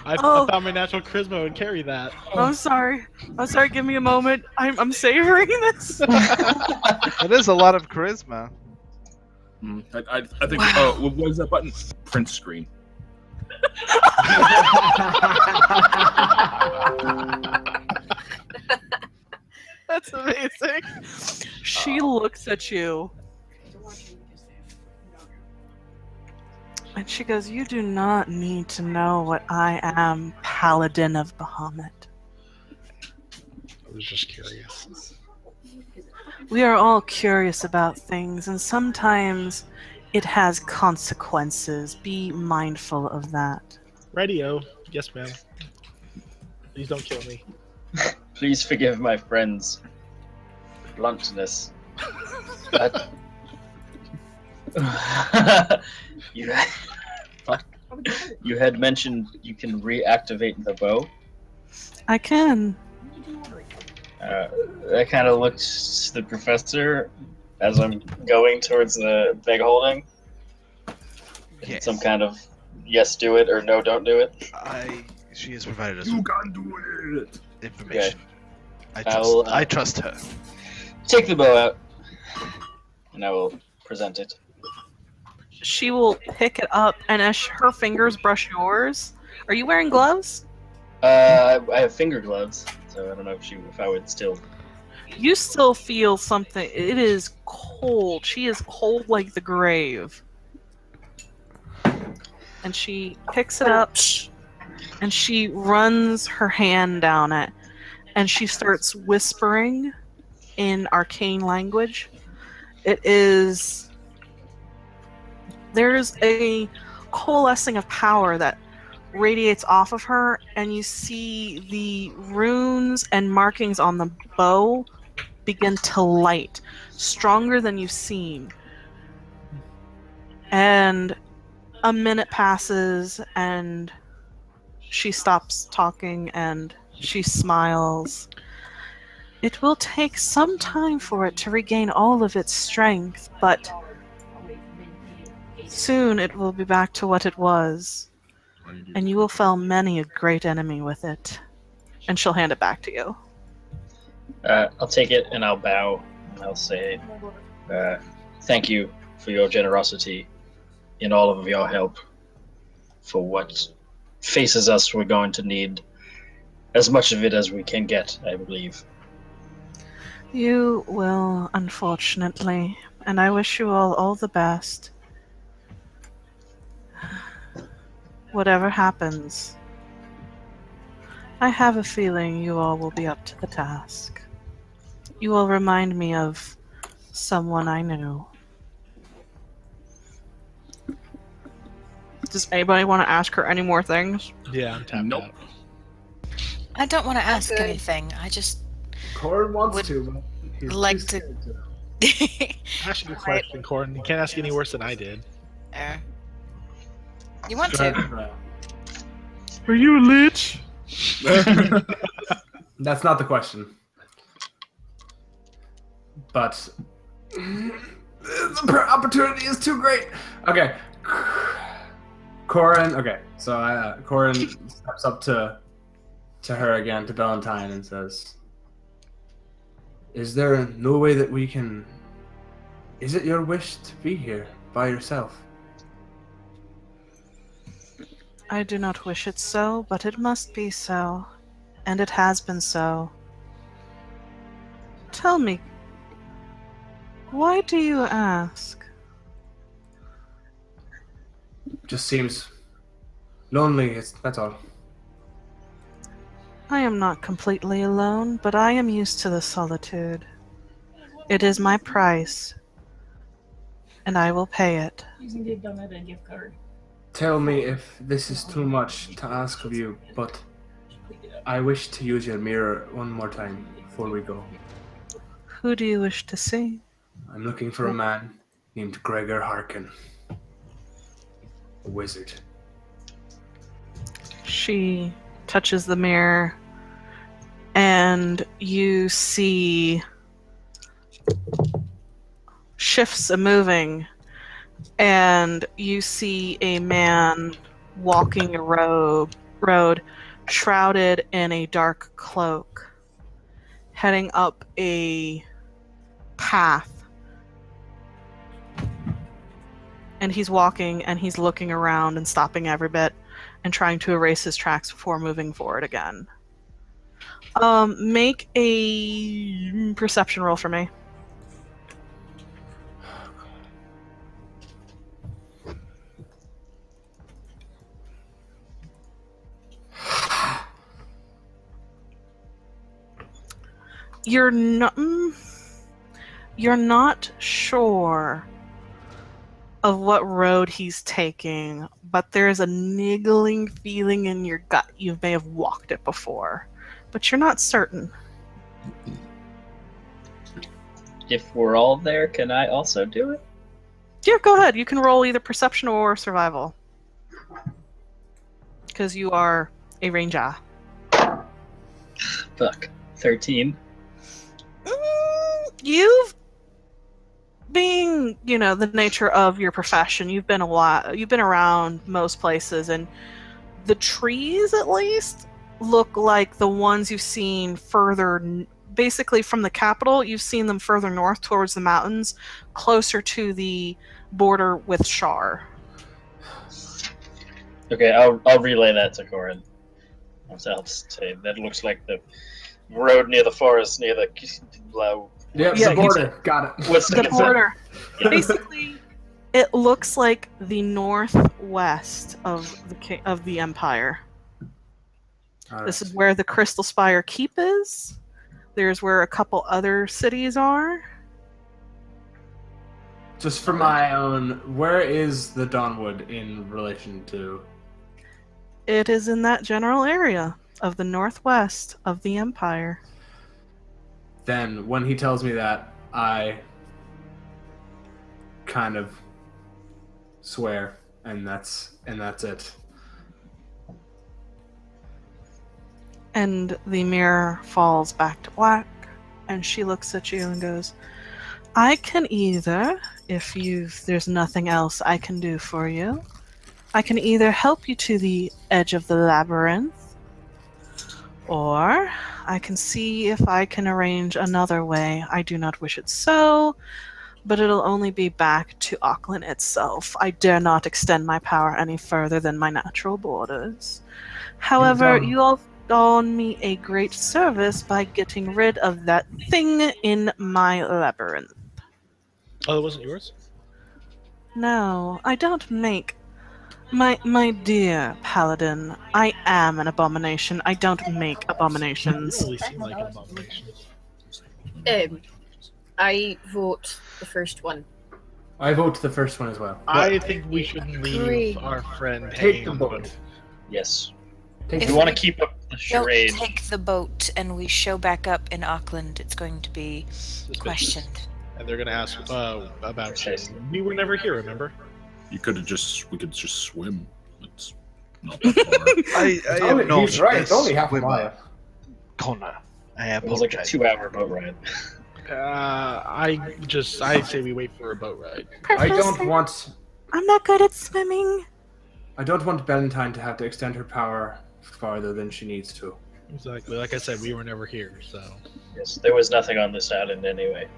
I Oh. found my natural charisma and carry that. I'm sorry. I'm sorry. Give me a moment. I'm savoring this. That is a lot of charisma. I think. Wow. Oh, what is that button? Print screen. That's amazing. She looks at you. And she goes, "You do not need to know what I am, Paladin of Bahamut. I was just curious. We are all curious about things, and sometimes it has consequences. Be mindful of that." Radio. Yes, ma'am. Please don't kill me. Please forgive my friend's bluntness. But you you had mentioned you can reactivate the bow. I can. I kind of looked to the professor as I'm going towards the bag holding. Yes. Some kind of yes, do it, or no, don't do it. She has provided us You with can do it. information. I'll, I trust her. Take the bow out, and I will present it. She will pick it up, and as her fingers brush yours, are you wearing gloves? I have finger gloves, so I don't know if I would still. You still feel something. It is cold. She is cold like the grave. And she picks it up, and she runs her hand down it, and she starts whispering in arcane language. There's a coalescing of power that radiates off of her, and you see the runes and markings on the bow begin to light, stronger than you've seen. And a minute passes, and she stops talking, and she smiles. It will take some time for it to regain all of its strength, but soon it will be back to what it was, and you will fell many a great enemy with it. And she'll hand it back to you. I'll take it and I'll bow and I'll say, thank you for your generosity and all of your help. For what faces us, we're going to need as much of it as we can get, I believe. You will, unfortunately, and I wish you all the best. Whatever happens, I have a feeling you all will be up to the task. You will remind me of someone I knew. Does anybody want to ask her any more things? Yeah, I'm tapped Nope. out. I don't want to ask Okay. anything. I just Corin wants Would to, but he's like too to- scared to. Ask your question, Corin. You can't ask any worse than I did. You want Go to? ahead, Brian. Are you a lich? That's not the question. But the opportunity is too great. Okay. Corin. Okay, so Corin steps up to her again, to Valentine, and says, "Is there no way that we can? Is it your wish to be here by yourself?" I do not wish it so, but it must be so. And it has been so. Tell me, why do you ask? Just seems lonely. That's all. I am not completely alone, but I am used to the solitude. It is my price, and I will pay it. You can give Donut a gift card. Tell me if this is too much to ask of you, but I wish to use your mirror one more time before we go. Who do you wish to see? I'm looking for a man named Gregor Harkin. A wizard. She touches the mirror, and you see shifts moving, and you see a man walking a road shrouded in a dark cloak, heading up a path. And he's walking, and he's looking around and stopping every bit and trying to erase his tracks before moving forward again. Make a perception roll for me. You're not sure of what road he's taking, but there's a niggling feeling in your gut you may have walked it before, but you're not certain. If we're all there, can I also do it? Yeah, go ahead. You can roll either perception or survival. Because you are a ranger. Fuck. 13. You've, being, the nature of your profession, you've been around most places, and the trees, at least, look like the ones you've seen further, basically from the capital. You've seen them further north towards the mountains, closer to the border with Shar. Okay, I'll relay that to Corin. I'll say that looks like the road near the forest, near the The border. Got it. What's The border. Yeah. Basically, it looks like the northwest of the Empire. This is where the Crystal Spire Keep is. There's where a couple other cities are. Just for my own, where is the Dawnwood in relation to? It is in that general area of the northwest of the Empire. Then, when he tells me that, I kind of swear, and that's it. And the mirror falls back to black, and she looks at you and goes, I can either, if there's nothing else I can do for you, I can either help you to the edge of the labyrinth, or I can see if I can arrange another way. I do not wish it so, but it'll only be back to Auckland itself. I dare not extend my power any further than my natural borders. However, you all done me a great service by getting rid of that thing in my labyrinth. Oh, that wasn't yours? No, I don't make... My dear Paladin, I am an abomination. I don't make You abominations. really seem like an abomination. I vote the first one. I vote the first one as well. I think we should leave Great. our friend Take hanging the on the boat. boat. Yes. Take If If you want to we keep up the Don't charade, take the boat and we show back up in Auckland, it's going to be Suspicious. questioned. And they're gonna ask about you. Precisely. We were never here, remember? We could just swim. It's not that far. I am not he's right. a It's only half a swimmer, mile. Connor. I it was like a apologize. 2-hour boat ride. I say we wait for a boat ride. I don't want. I'm not good at swimming. I don't want Valentine to have to extend her power farther than she needs to. Exactly. Like I said, we were never here, so. Yes, there was nothing on this island anyway.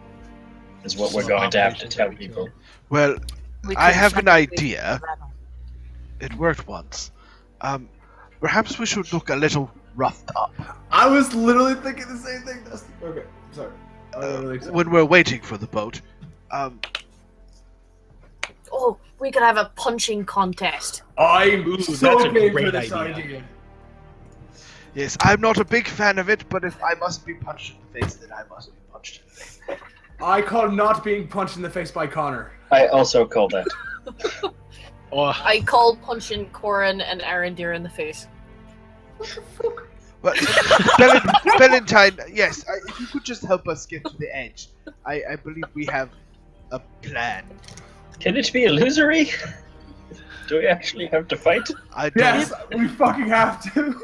Is what we're going to have to tell people. Well, We I couldn't have an find a way to idea. travel. it worked once. Perhaps we should look a little roughed up I was literally thinking the same thing, Dusty. Okay, sorry. I was really excited. when we're waiting for the boat. Oh, we could have a punching contest. I'm Ooh, so that's a game for great this idea. idea. Yes, I'm not a big fan of it, but if I must be punched in the face, then I must be punched in the face. I call not being punched in the face by Connor. I also call that. Oh, I call punching Corin and Arendir in the face. But Valentine, yes, if you could just help us get to the edge, I believe we have a plan. Can it be illusory? Do we actually have to fight? I don't. Yes, we fucking have to.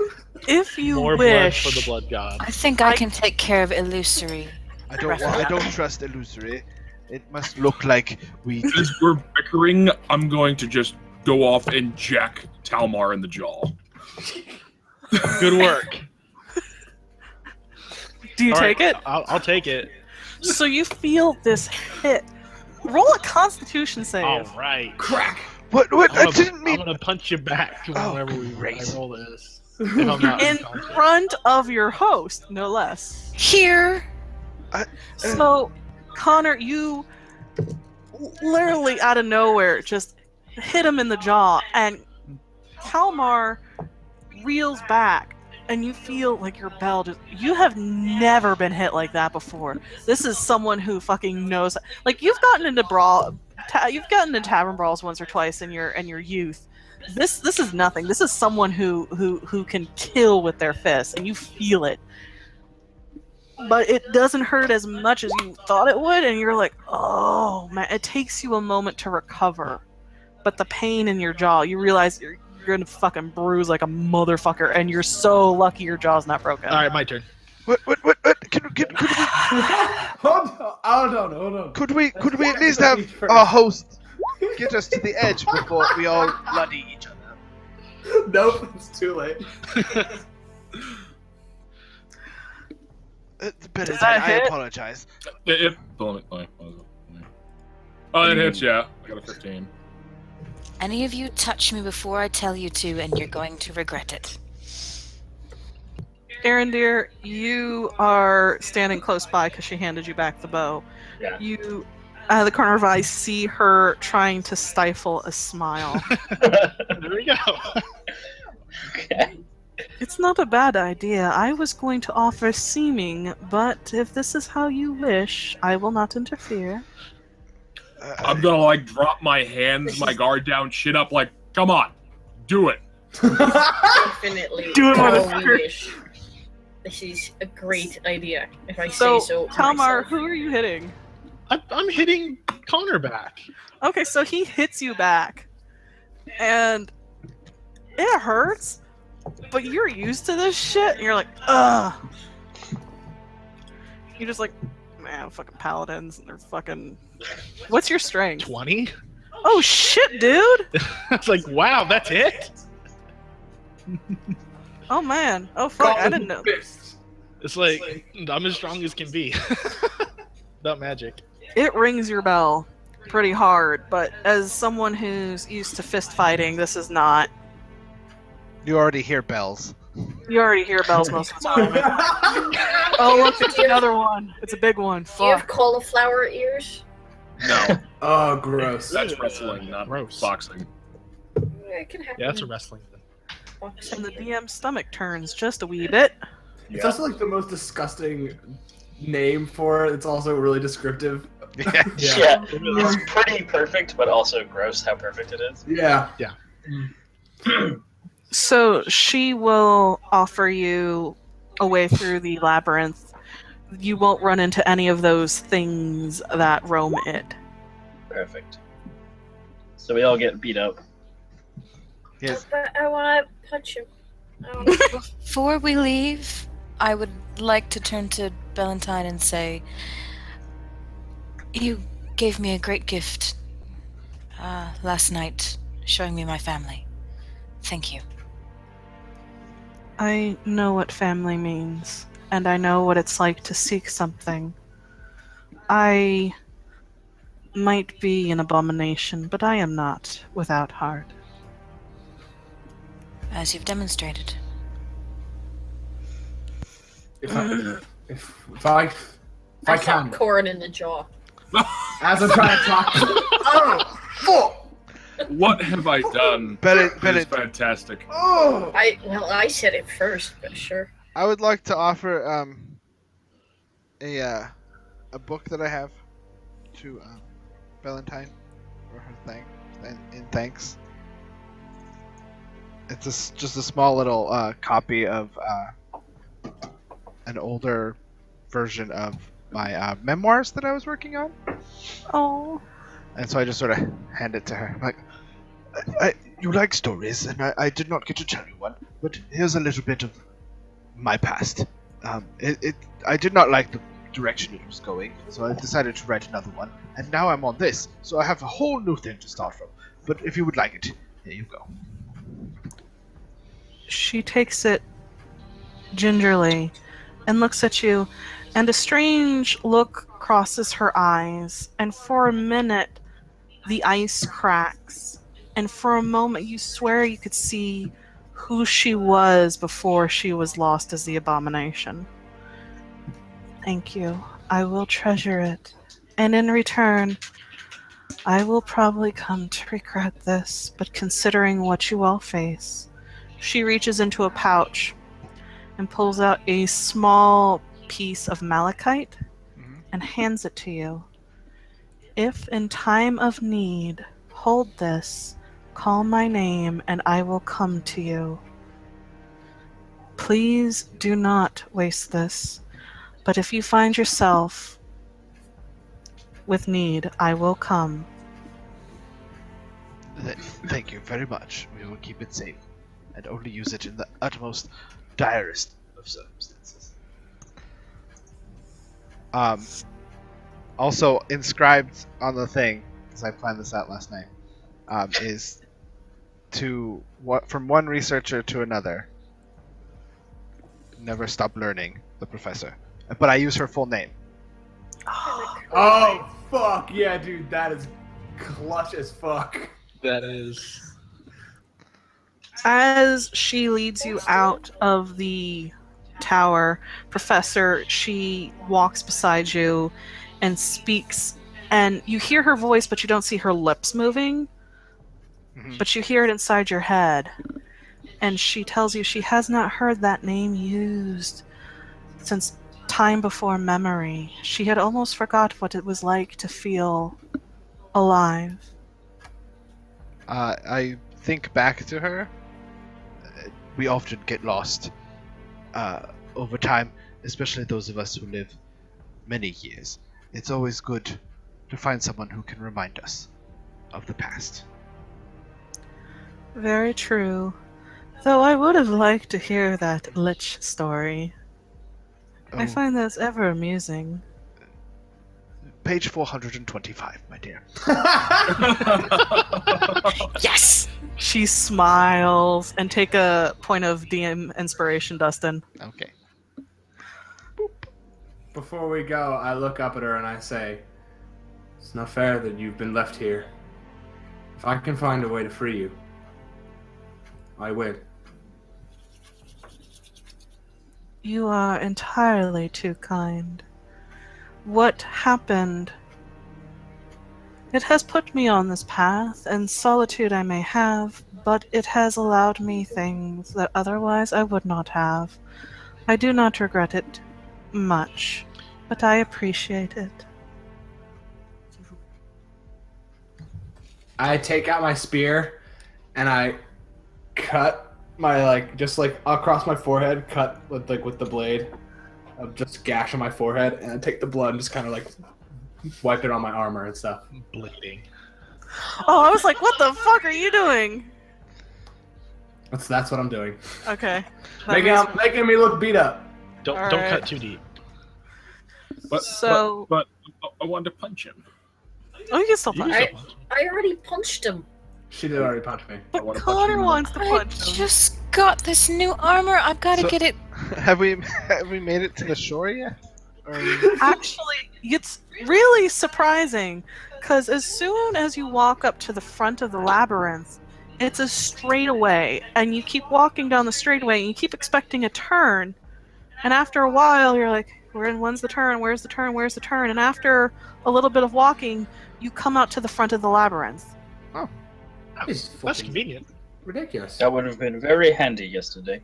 If you more wish, blood for the blood god. I think I can take care of illusory. I don't trust illusory. It must look like we. As we're bickering, I'm going to just go off and jack Talmar in the jaw. Good work. do you All take right, it? I'll take it. So you feel this hit. Roll a Constitution save. All right. Crack. What? I didn't I'm mean. gonna punch you back Oh, whenever I great. roll this. If I'm not In unconscious. front of your host, no less. Here! So, Connor, you literally out of nowhere just hit him in the jaw, and Kalmar reels back, and you feel like your bell just. You have never been hit like that before. This is someone who fucking knows. Like, you've gotten into brawl. you've gotten in tavern brawls once or twice in your youth. This is nothing. This is someone who can kill with their fists, and you feel it. But it doesn't hurt as much as you thought it would, and you're like, oh man, it takes you a moment to recover. But the pain in your jaw, you realize you're gonna fucking bruise like a motherfucker, and you're so lucky your jaw's not broken. All right, my turn. What? Could we Hold on. could we at least have our host get us to the edge before we all bloody each other? Nope, it's too late. Better, that I hit? apologize. Oh, it hits, yeah. I got a 15. Any of you touch me before I tell you to, and you're going to regret it. Arendir, you are standing close by because she handed you back the bow. Yeah. You, out of the corner of your eye, see her trying to stifle a smile. There we go. Okay. It's not a bad idea. I was going to offer seeming, but if this is how you wish, I will not interfere. I'm gonna like drop my hands, my guard down, shit up, like, come on, do it. Definitely. Do it, all motherfucker. we wish. This is a great idea, if I So, say so. Kalmar, myself. who are you hitting? I'm hitting Connor back. Okay, so he hits you back, and it hurts, but you're used to this shit, and you're like, ugh. You're just like, man, fucking paladins, and they're fucking... What's your strength? 20. Oh shit, dude! It's like, wow, that's it. Oh man. Oh fuck, I didn't know. It's like I'm as strong as can be. Not magic. It rings your bell pretty hard, but as someone who's used to fist fighting, this is not. You already hear bells. You already hear bells most of the time. Oh look, it's another one. It's a big one. Do you have Fuck. cauliflower ears? No, Oh, gross. that's wrestling, not Gross. boxing. Yeah, it can happen. Yeah, that's a wrestling thing. And the DM's stomach turns just a wee bit. It's also like the most disgusting name for it. It's also really descriptive. Yeah. Yeah. It's pretty perfect, but also gross how perfect it is. Yeah. So she will offer you a way through the labyrinth. You won't run into any of those things that roam it. Perfect. So we all get beat up. Yes. But I want to punch him. Before we leave, I would like to turn to Valentine and say, you gave me a great gift last night, showing me my family. Thank you. I know what family means, and I know what it's like to seek something. I might be an abomination, but I am not without heart. As you've demonstrated. If I I can, shot Corin in the jaw. as I'm trying to talk. Oh, fuck! What have I done? Bennett, That is fantastic. Oh. I said it first, but sure. I would like to offer a book that I have to Valentine for her thanks. It's just a small little copy of an older version of my memoirs that I was working on, Oh, and so I just sort of hand it to her. I'm like, you like stories, and I did not get to tell you one, but here's a little bit of my past. I did not like the direction it was going, so I decided to write another one, and now I'm on this, so I have a whole new thing to start from. But if you would like it, here you go. she takes it gingerly and looks at you, and a strange look crosses her eyes, and for a minute the ice cracks, and for a moment you swear you could see who she was before she was lost as the abomination. Thank you. I will treasure it, and in return I will probably come to regret this, but considering what you all face. She reaches into a pouch and pulls out a small piece of malachite and hands it to you. If in time of need, hold this, call my name, and I will come to you. Please do not waste this, but if you find yourself with need, I will come. Thank you very much. We will keep it safe and only use it in the utmost direst of circumstances. Also inscribed on the thing, because I planned this out last night, is from one researcher to another. Never stop learning, the professor. But I use her full name. Oh, fuck. Yeah, dude, that is clutch as fuck. That is. As she leads you out of the tower, Professor, she walks beside you and speaks, and you hear her voice, but you don't see her lips moving, but you hear it inside your head. And she tells you she has not heard that name used since time before memory. She had almost forgot what it was like to feel alive. I think back to her. We often get lost over time, especially those of us who live many years. It's always good to find someone who can remind us of the past. Very true. Though I would have liked to hear that Lich story. I Oh, find those ever amusing. page 425, my dear. Yes! She smiles, and take a point of DM inspiration, Dustin. Okay. Before we go, I look up at her and I say, it's not fair that you've been left here. If I can find a way to free you, I will. You are entirely too kind. What happened? It has put me on this path, and solitude I may have, but it has allowed me things that otherwise I would not have. I do not regret it much, but I appreciate it. I take out my spear and I cut my just across my forehead, cut with the blade. I'll just gash on my forehead and I take the blood and just kind of wipe it on my armor and stuff. Bleeding. Oh, I was like, what the fuck are you doing? That's what I'm doing. Okay. That makes- Making me look beat up. Don't Alright. cut too deep. But I wanted to punch him. Oh, you can still You punch. can I- still punch him. I already punched him. She did already punch me. But wanna punch Connor him. wants to I punch him. just got this new armor. I've got to So- get it. Have we made it to the shore yet? Or... Actually, it's really surprising, because as soon as you walk up to the front of the labyrinth, it's a straightaway, and you keep walking down the straightaway, and you keep expecting a turn, and after a while, you're like, when's the turn? Where's the turn? Where's the turn? And after a little bit of walking, you come out to the front of the labyrinth. It's That's fucking convenient. ridiculous. That would have been very handy yesterday.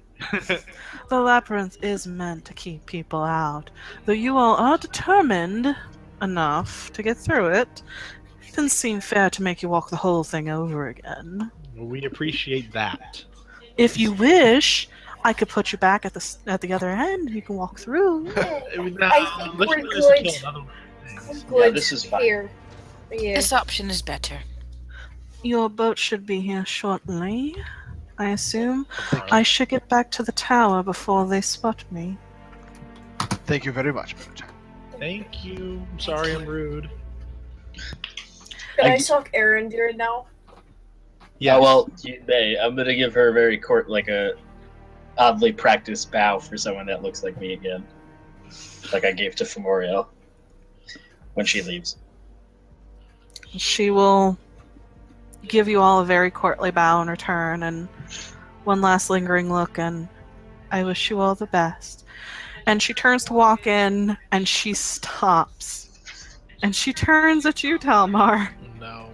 The labyrinth is meant to keep people out. Though you all are determined enough to get through it, it doesn't seem fair to make you walk the whole thing over again. We appreciate that. If you wish, I could put you back at the other end. You can walk through. I think let's we're do this and good. kill another one of these. Good this is fine. here. Yeah. This option is better. Your boat should be here shortly, I assume. I should get back to the tower before they spot me. Thank you very much, Manager. Thank you. I'm sorry I'm rude. Can I suck Arendir now? Yeah, well, I'm gonna give her a very a oddly practiced bow for someone that looks like me again, like I gave to Fomoriel when she leaves. She will give you all a very courtly bow in return and one last lingering look, and I wish you all the best. And she turns to walk in, and she stops. And she turns at you, Talmar. No.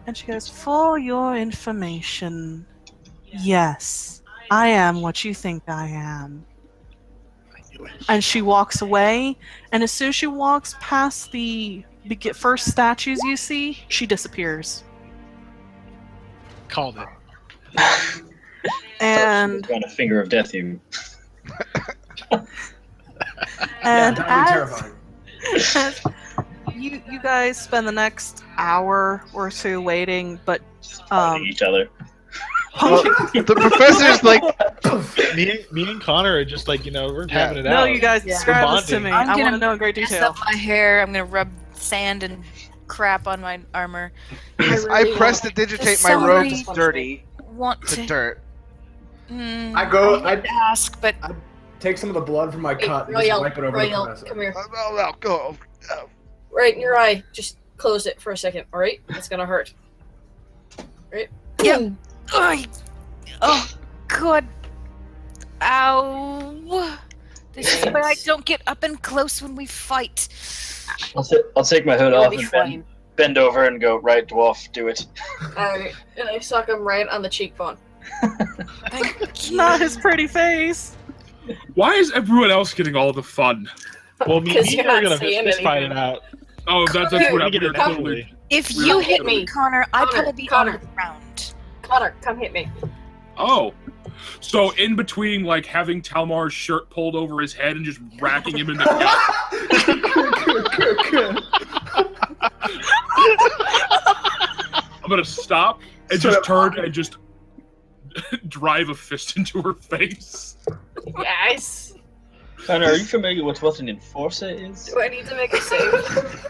And she goes, for your information, yes, I am what you think I am. I knew it. And she walks away, and as soon as she walks past the first statues you see, she disappears. Called it. And Got a finger of death, you. and that would be as, terrifying. as you guys spend the next hour or two waiting, but Fighting each other. Well, the professor's like, Me and Connor are just like, we're having it no, out. you guys Yeah. describe this to Bonding. me. I'm I want gonna to know in great Mess detail. up my hair. I'm gonna rub sand and crap on my armor. I press to digitate my Somebody- robes dirty Want to to? dirt. I Ask, but take some of the blood from my Hey, cut and just Royal, wipe it over the Royal, professor. come here. Go. Right in your eye. Just close it for a second, alright? It's gonna hurt. Right? Yep. Oh, God. Ow. This is why I don't get up and close when we fight. I'll take my hood You'll off be and fine. bend over and go, right, dwarf, do it. Alright, and I suck him right on the cheekbone. Thank you. Not his pretty face. Why is everyone else getting all the fun? Well, me 'Cause and you you're are not gonna saying fist fight anything. it out. Oh, that's Dude, what We get we're it totally. totally. If We you were hit totally- me, Connor, I'd Connor, probably be Connor. on the ground. Connor, come hit me. Oh. So in between like having Talmar's shirt pulled over his head and just racking him in the gut, I'm gonna stop and just turn and just drive a fist into her face. Yes. Connor, are you familiar with what an enforcer is? Do I need to make a save?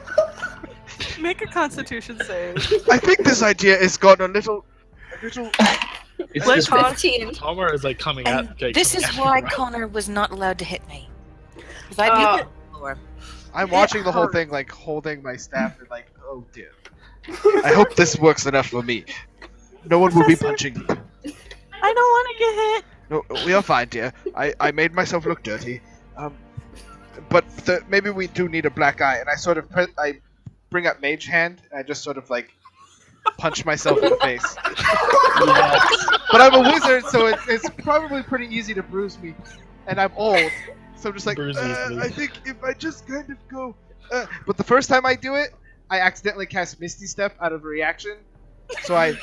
Make a Constitution save. I think this idea has gone a little. It's Like just Connor- 15. Tamar is like coming And at. this coming is at why you. Connor was not allowed to hit me. Because I'd be Uh, hit before. I'm watching the whole hurt. thing, like holding my staff and like, oh dear. I hope this works enough for me. No one will be punching me. I don't want to get hit. No, we are fine, dear. I made myself look dirty. But maybe we do need a black eye, and I sort of I bring up Mage Hand, and I just sort of like punch myself in the face. But I'm a wizard, so it's probably pretty easy to bruise me, and I'm old, so I'm just like, Bruise easily. I think if I just kind of go. But the first time I do it, I accidentally cast Misty Step out of reaction, so I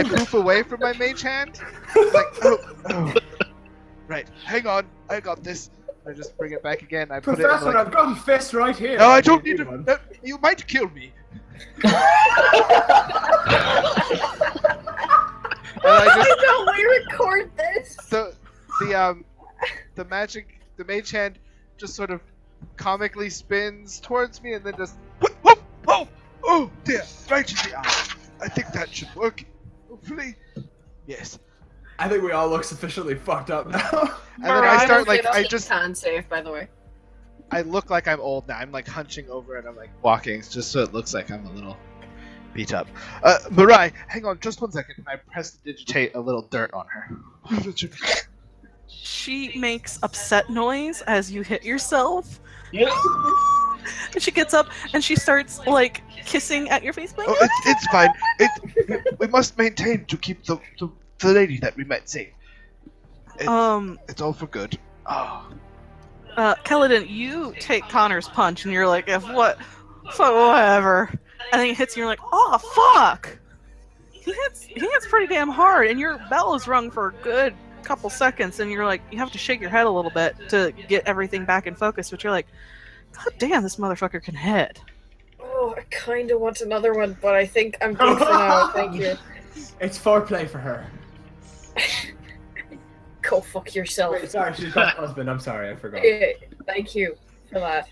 poof away from my Mage Hand. Like, oh. Right, hang on, I got this. I just bring it back again. I put it in Professor, like, I've got a fist right here. no, I don't need to. No, you might kill me. And I just Why don't we record this? the mage hand just sort of comically spins towards me and then just oh dear, right in the eye. I think that should work. Hopefully, yes. I think we all look sufficiently fucked up now. And then I start like Fail I the just con save, by the way. I look like I'm old now. I'm like hunching over and I'm like walking just so it looks like I'm a little beat up. Mirai, hang on just 1 second. I press to digitate a little dirt on her. She makes upset noise as you hit yourself. Yeah. And she gets up and she starts like kissing at your face. Like, Oh, it's fine. We must maintain to keep the lady that we met safe. It's all for good. Oh. Keladin, you take Connor's punch and you're like, whatever. And then he hits you and you're like, oh, fuck! He hits pretty damn hard and your bell is rung for a good couple seconds and you're like, you have to shake your head a little bit to get everything back in focus, but you're like, god damn, this motherfucker can hit. Oh, I kind of want another one, but I think I'm good for now. Thank you. It's foreplay for her. Go fuck yourself. Wait, sorry, she's got a husband. I'm sorry, I forgot. Yeah, thank you for that.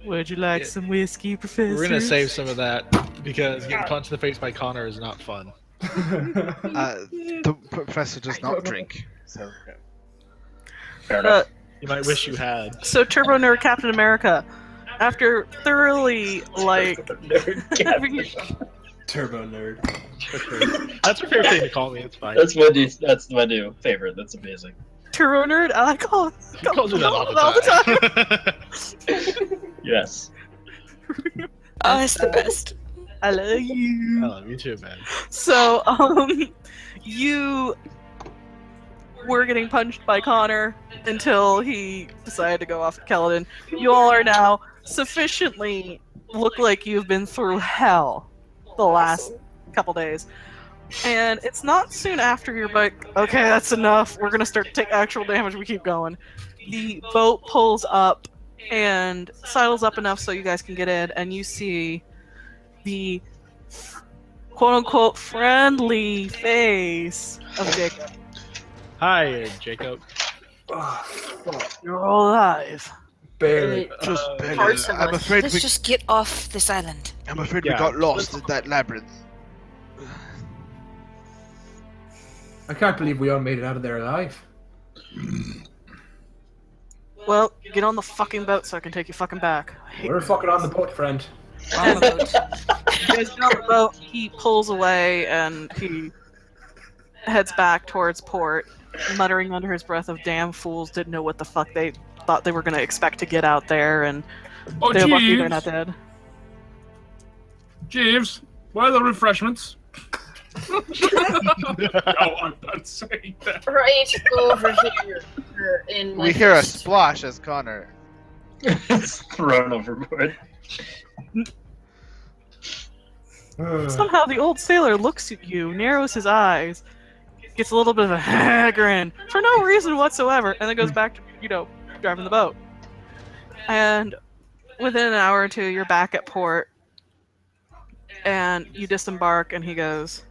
Would you like Yeah. some whiskey, Professor? We're gonna save some of that because getting punched in the face by Connor is not fun. The professor does not drink. So Fair enough. You might wish you had. So Turbo Nerd Captain America, after thoroughly like having Turbo nerd. That's your favorite thing to call me. It's fine. That's my new favorite. That's amazing. Turbo Nerd, I call He calls you that all all the time. Yes. Oh, it's the best. I love you. I love you too, man. So, you were getting punched by Connor until he decided to go off at Keladin. You all are now sufficiently look like you've been through hell the last couple days. And it's not soon after you're like, okay, that's enough. We're going to start to take actual damage. We keep going. The boat pulls up and sidles up enough so you guys can get in, and you see the quote-unquote friendly face of Jacob. Hi, Jacob. Oh, fuck. You're alive. Barely. Just barely. parts of I'm us. afraid Let's we. just get off this island. I'm afraid Yeah. we got lost in that labyrinth. I can't believe we all made it out of there alive. Well, get on the fucking boat so I can take you fucking back. I hate We're fucking on the boat, friend. on the boat. You guys get on the boat, he pulls away and he heads back towards port, muttering under his breath of damn fools didn't know what the fuck they thought they were gonna expect to get out there, and Oh, they're lucky they're Jeeves. not dead. Jeeves, where are the refreshments? No, I'm not saying that. Right over here. In We hear a splash as Connor. It's thrown overboard. Somehow the old sailor looks at you, narrows his eyes, gets a little bit of a grin for no reason whatsoever, and then goes back to, driving the boat. And within an hour or two, you're back at port, and you disembark, and he goes,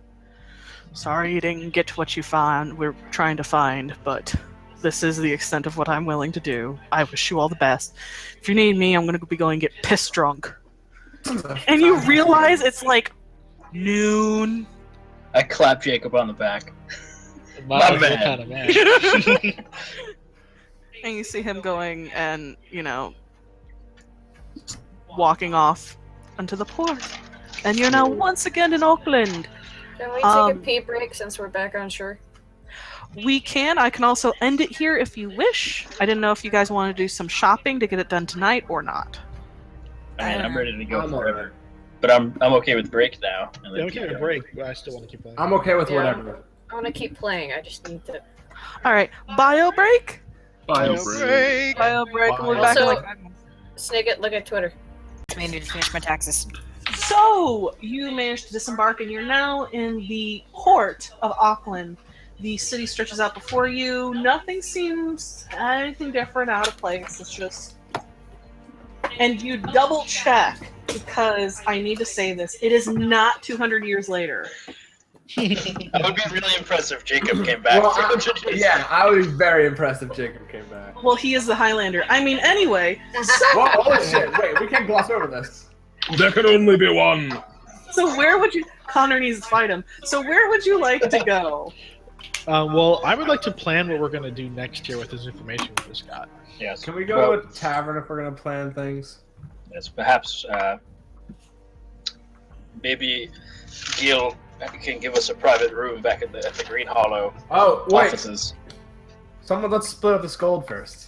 "Sorry you didn't get to what you found. We're trying to find, but this is the extent of what I'm willing to do. I wish you all the best. If you need me, I'm going to be going get piss drunk." And you realize it's like noon. I clap Jacob on the back. My man. kind of man. And you see him going and, walking off onto the port. And you're now once again in Auckland. Can we take a pee break since we're back on shore? We can. I can also end it here if you wish. I didn't know if you guys want to do some shopping to get it done tonight or not. I mean, I'm ready to go I'm forever. But I'm okay with break now. And Yeah, then we keep can going. break, but I still want to keep playing. I'm okay with Yeah. whatever. I want to keep playing. I just need to. All right. Bio break? Bio Break. break. Bio break. We'll be Bio. back in Also- like 5 minutes. Snicket, look at Twitter. I need to finish my taxes. So, you managed to disembark and you're now in the port of Auckland. The city stretches out before you. Nothing seems anything different, out of place. It's just... And you double check, because I need to say this. It is not 200 years later. That would be really impressive if Jacob came back. Well, 200 years. yeah, I would be very impressed if Jacob came back. Well, he is the Highlander. I mean, anyway. Whoa, holy shit, wait, we can't gloss over this. There can only be one. So where would you... Connor needs to fight him. So where would you like to go? Well, I would like to plan what we're going to do next year with this information we just got. Yes. Can we go Well, to a tavern if we're gonna plan things? yes, perhaps maybe Gil can give us a private room back at the Green Hollow Oh, wait, offices. let's split up this gold first.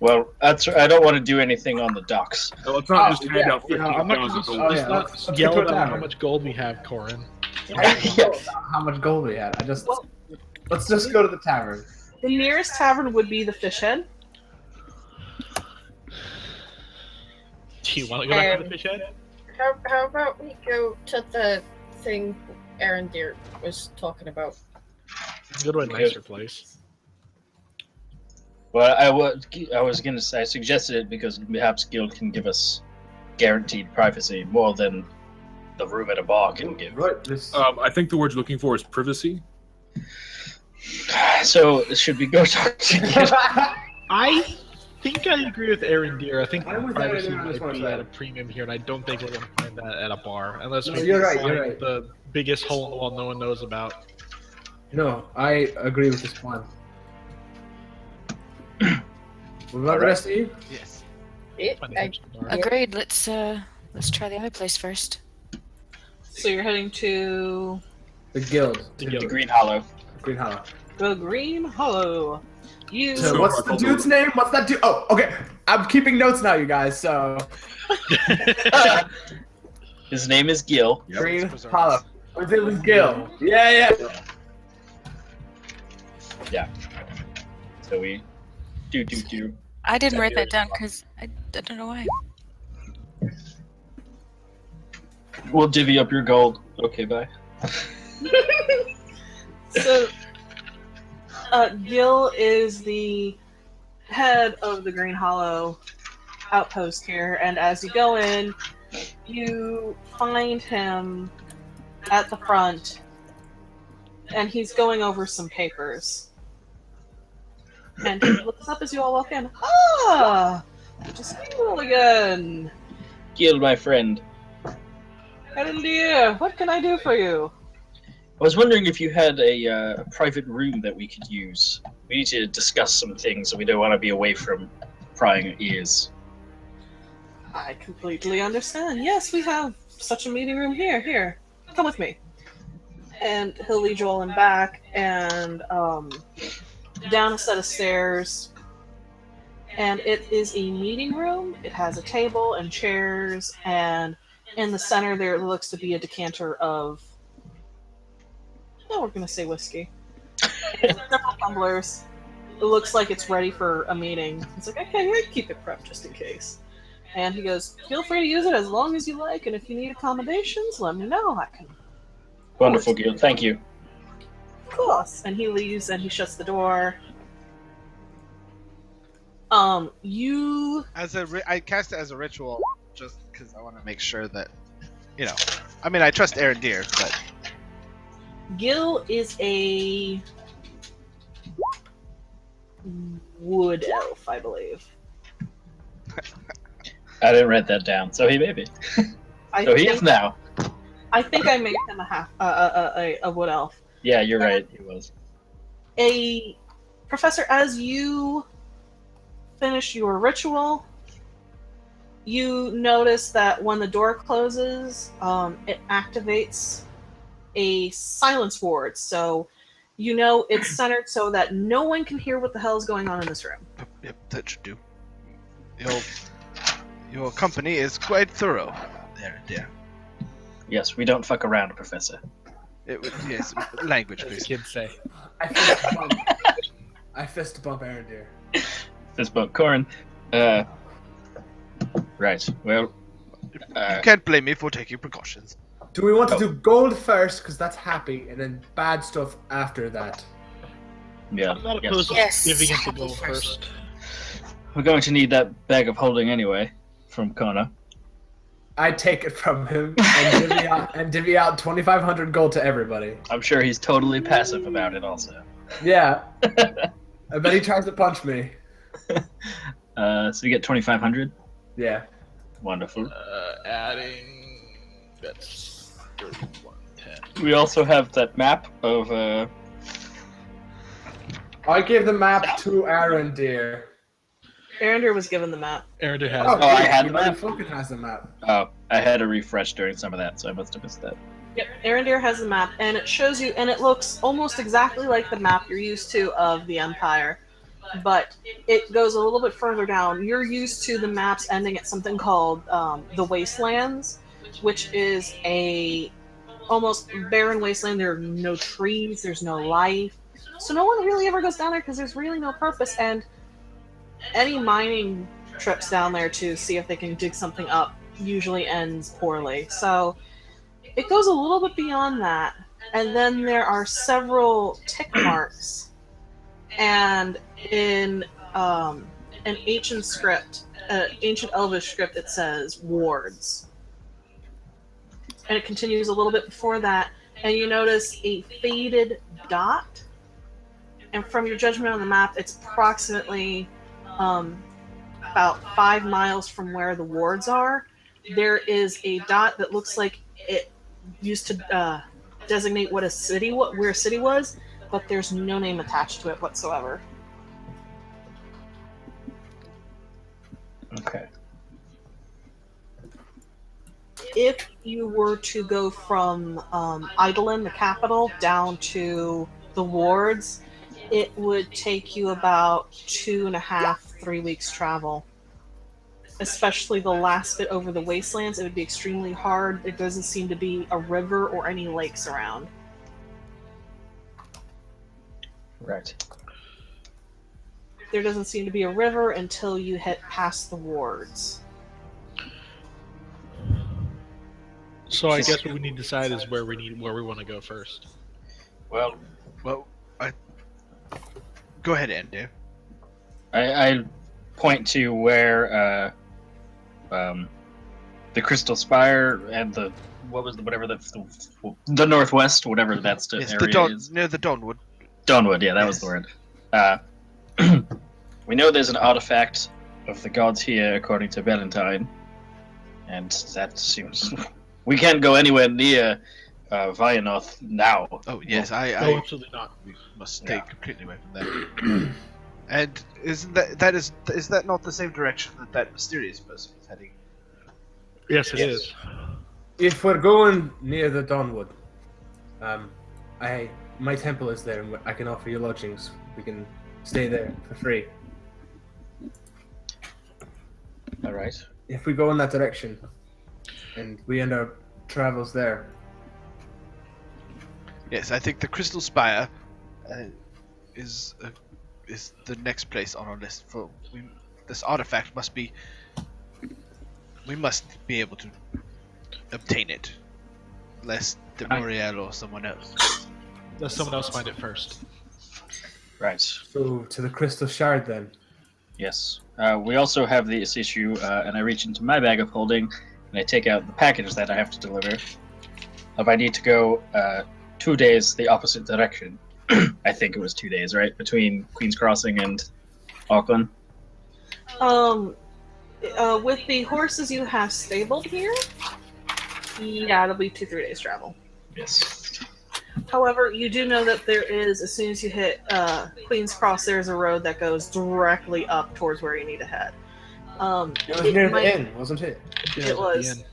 Well, I don't want to do anything on the docks. No, let's not Oh, just hand yeah, out you know, I'm 15,000 not- gold. oh, Let's yeah, not let's yell keep it about how down. much gold we have, Corin. I don't know how much gold we had. Let's just go to the tavern. The nearest tavern would be the Fish Head. Do you want to go back to the fish head? How about we go to the thing Aaron Deer was talking about? Go to a nicer place. Well, I was gonna say I suggested it because perhaps Gil can give us guaranteed privacy more than the room at a bar can give. Right, this. I think the word you're looking for is privacy. So should we go talk to Gil? I think I agree with Aaron Deere. I think I'm with privacy Aaron Deere on this might one be side. at a premium here, and I don't think we're going to find that at a bar. Unless No, we you're right, find you're right. the biggest hole in the wall no one knows about. No, I agree with this plan. What about the rest of you? Yes. Find a hipster bar. Agreed. Let's try the other place first. So you're heading to The guild. The The guild. Green Hollow. Green Hollow. the Green Hollow. You So what's the dude's name? What's that dude? Oh, okay. I'm keeping notes now, you guys. So His name is Gil. Yep. Green Hollow. His name was Gil. Yeah. So we do. I didn't write that February. down because I don't know why. We'll divvy up your gold. Okay, bye. So, Gil is the head of the Green Hollow outpost here, and as you go in, you find him at the front, and he's going over some papers. And he looks up as you all walk in. Ah! Just Gil again. Gil, my friend. Hello, dear. What can I do for you? I was wondering if you had a private room that we could use. We need to discuss some things, and we don't want to be away from prying ears. I completely understand. Yes, we have such a meeting room here. Here, come with me. And he'll lead you all in back and down a set of stairs. And it is a meeting room. It has a table and chairs, and in the center there looks to be a decanter of, we're going to say whiskey. And several tumblers. It looks like it's ready for a meeting. It's like, okay, we keep it prepped just in case. And he goes, feel free to use it as long as you like, and if you need accommodations, let me know. I can. Wonderful, Gil. Thank you. Of course. And he leaves and he shuts the door. You. I cast it as a ritual just because I want to make sure that, I mean, I trust Arendir, but Gil is a wood elf, I believe. I didn't write that down, so he may be. So he is now. I think I made him a wood elf. Yeah, you're right. He was. A professor, as you finish your ritual, you notice that when the door closes, it activates a silence ward. So you know it's centered so that no one can hear what the hell is going on in this room. yep, that should do. Your company is quite thorough, Arendir. Yes, we don't fuck around, Professor. Yes, language, As please. kids say. I fist bump Arendir. This book, Corin. Right. Well. You can't blame me for taking precautions. Do we want to do gold first, because that's happy, and then bad stuff after that? Yeah. I'm not yes. opposed to Yes, giving it to happy gold first. first. We're going to need that bag of holding anyway, from Kona. I take it from him and divvy out 2,500 gold to everybody. I'm sure he's totally passive about it, also. Yeah. I bet he tries to punch me. So you get 2,500. Yeah. Wonderful. Adding. That's 3110. We also have that map of. I gave the map to Arendir. Arendir was given the map. Arendir has Oh, it. I had he the map. fucking has the map. Oh, I had a refresh during some of that, so I must have missed that. Yep, Arendir has the map, and it shows you, and it looks almost exactly like the map you're used to of the Empire, but it goes a little bit further down. You're used to the maps ending at something called the Wastelands, which is a almost barren wasteland. There are no trees, there's no life, so no one really ever goes down there because there's really no purpose, and any mining trips down there to see if they can dig something up usually ends poorly. So it goes a little bit beyond that. And then there are several tick marks. And in an ancient script, ancient Elvish script, it says wards. And it continues a little bit before that. And you notice a faded dot. And from your judgment on the map, it's approximately about 5 miles from where the wards are. There is a dot that looks like it used to designate what a city, where a city was, but there's no name attached to it whatsoever. Okay. If you were to go from Eidolon, the capital, down to the wards, it would take you about 2.5, 3 weeks travel. Especially the last bit over the wastelands, it would be extremely hard. There doesn't seem to be a river or any lakes around. Right. there doesn't seem to be a river until you head past the wards. So I guess what we need to decide is where we want to go first. Well, Go ahead, Ender. I point to where the Crystal Spire and the northwest, whatever that's the Yes, area is. near the Dawnwood. Dawnwood, yeah, that was Yes. the word. We know there's an artifact of the gods here, according to Valentine, and that seems we can't go anywhere near Vianoth now. Oh yes, No, I absolutely not. we must stay completely away from that. And isn't is that not the same direction that mysterious person is heading? Yes, it Yes. is. If we're going near the Dawnwood, my temple is there, and I can offer you lodgings. We can stay there for free. All right. If we go in that direction, and we end our travels there, Yes, I think the Crystal Spire is the next place on our list. This artifact must be. We must be able to obtain it, lest Demuriel or someone else. Let someone else find it first. Right. so to the Crystal Shard then. Yes. We also have this issue, and I reach into my bag of holding, and I take out the package that I have to deliver. If I need to go 2 days the opposite direction, I think it was 2 days, right, between Queen's Crossing and Auckland. With the horses you have stabled here, yeah, it'll be 2-3 days travel. Yes. However, you do know that there is, as soon as you hit Queen's Cross, there's a road that goes directly up towards where you need to head. It was near the inn, wasn't it? Yeah, It at the was. end.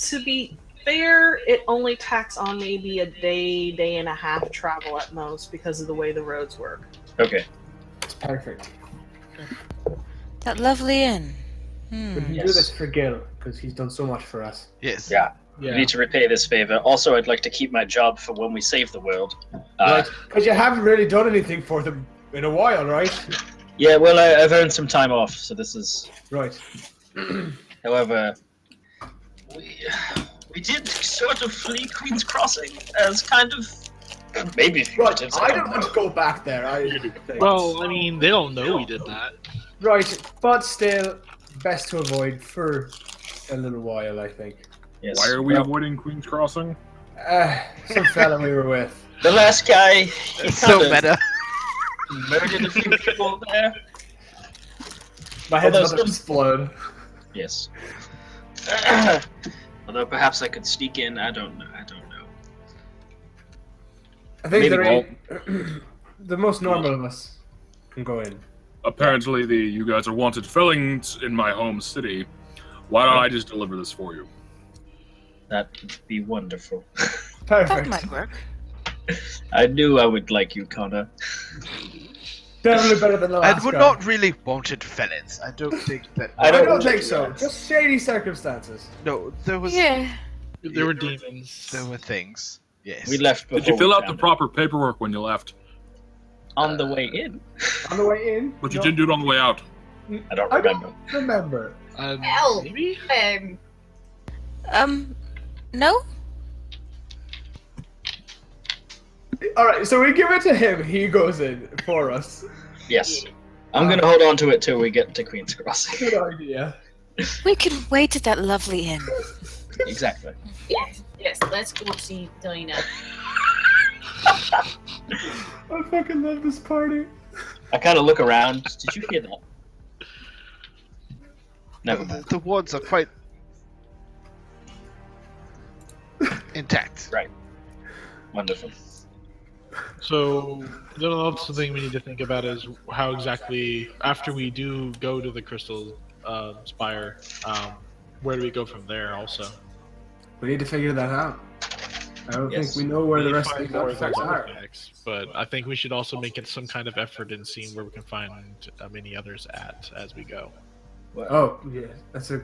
To be fair, it only tacks on maybe a day and a half travel at most because of the way the roads work. Okay. It's perfect. That lovely inn. We can do Yes. this for Gil, because he's done so much for us. Yes. Yeah. Yeah. We need to repay this favor. Also, I'd like to keep my job for when we save the world. Right, because you haven't really done anything for them in a while, right? Yeah, well, I've earned some time off, so this is. Right. However, we did sort of flee Queen's Crossing as kind of maybe fugitives. I don't want to go back there. Well, I mean, they don't know we did that. Right, but still, best to avoid for a little while, I think. Yes. Why are we Well, avoiding Queen's Crossing? Some fella we were with. the last guy? He It's so kinda meta. murdered a few people there. My head's Although about to explode. Yes. Although perhaps I could sneak in. I don't know. I think Maybe the most normal of us can go in. Apparently, you guys are wanted felons in my home city. Why don't I just deliver this for you? That would be wonderful. That Perfect. might work. I knew I would like you, Connor. Definitely better than the last And we're guy. not really wanted felons. I don't think that. I I don't don't think so. Just shady circumstances. No, there was. Yeah. There were demons. There were things. Yes. We left before Did you fill we out the found proper paperwork when you left? it. On the way in? On the way in. But you No, didn't do it on the way out. I don't I remember. don't remember. Hell. Maybe? No? Alright, so we give it to him. He goes in for us. Yes. I'm gonna hold on to it till we get to Queen's Crossing. Good idea. We can wait at that lovely inn. Exactly. Yes, let's go see Dinah. I fucking love this party. I kind of look around. Did you hear that? Never mind. The wards are quite intact. Wonderful. So, the other thing we need to think about is how exactly, after we do go to the Crystal Spire, where do we go from there also? We need to figure that out. I don't Yes. think we know where We the need to rest of find these more of those artifacts are. artifacts, but I think we should also make it some kind of effort in seeing where we can find many others at as we go. Well, Oh, yeah. That's a.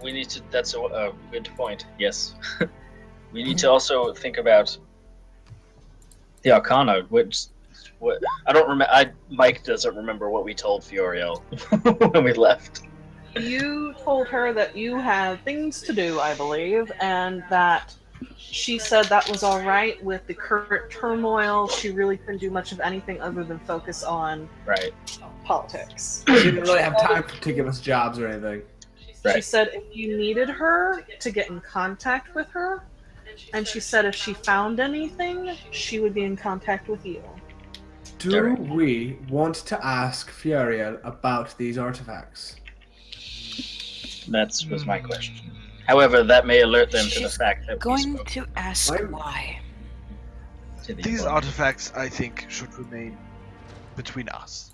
we need to. That's a good point. Yes. We need to also think about the Arcana, which What? I don't remember. Mike doesn't remember what we told Fiorio when we left. You told her that you had things to do, I believe, and that she said that was all right with the current turmoil. She really couldn't do much of anything other than focus on Right. politics. She didn't really have time to give us jobs or anything. She Right. said if you needed her, to get in contact with her, and she said if she found anything, she would be in contact with you. Do Alright. we want to ask Furiel about these artifacts? That was my question. However, that may alert them to the She's fact that we Going spoke to ask Why- why. to the These opponent. artifacts, I think, should remain between us.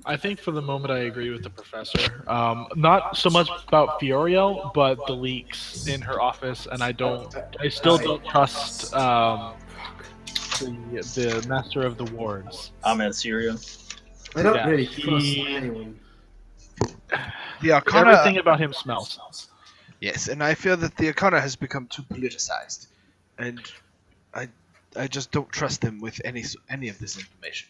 I think for the moment I agree with the professor. Not so much about Fiorio, but the leaks in her office, and I still don't trust the master of the wards. Ahmed Syrio. I don't Yeah, really trust he- anyone. The Arcana, Everything about him smells. yes, and I feel that the Arcana has become too politicized, and I just don't trust them with any of this information.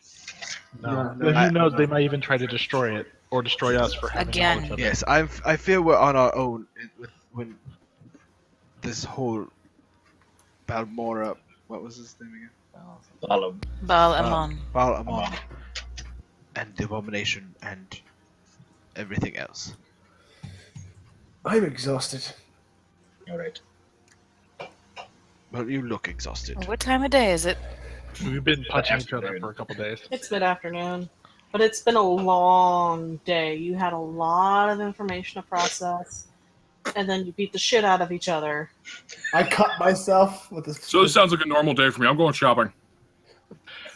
No. No, Who knows? They might even try to destroy it or destroy us for having Again. knowledge of it. Yes, I feel we're on our own when this whole Balmora, what was his name again? Balam. Baal Amon. Baal Amon, and the Abomination and everything else. I'm exhausted. All right. Well, you look exhausted. What time of day is it? We've been punching each other Afternoon. for a couple days. It's mid-afternoon, but it's been a long day. You had a lot of information to process, and then you beat the shit out of each other. I cut myself with this. So this sounds like a normal day for me. I'm going shopping.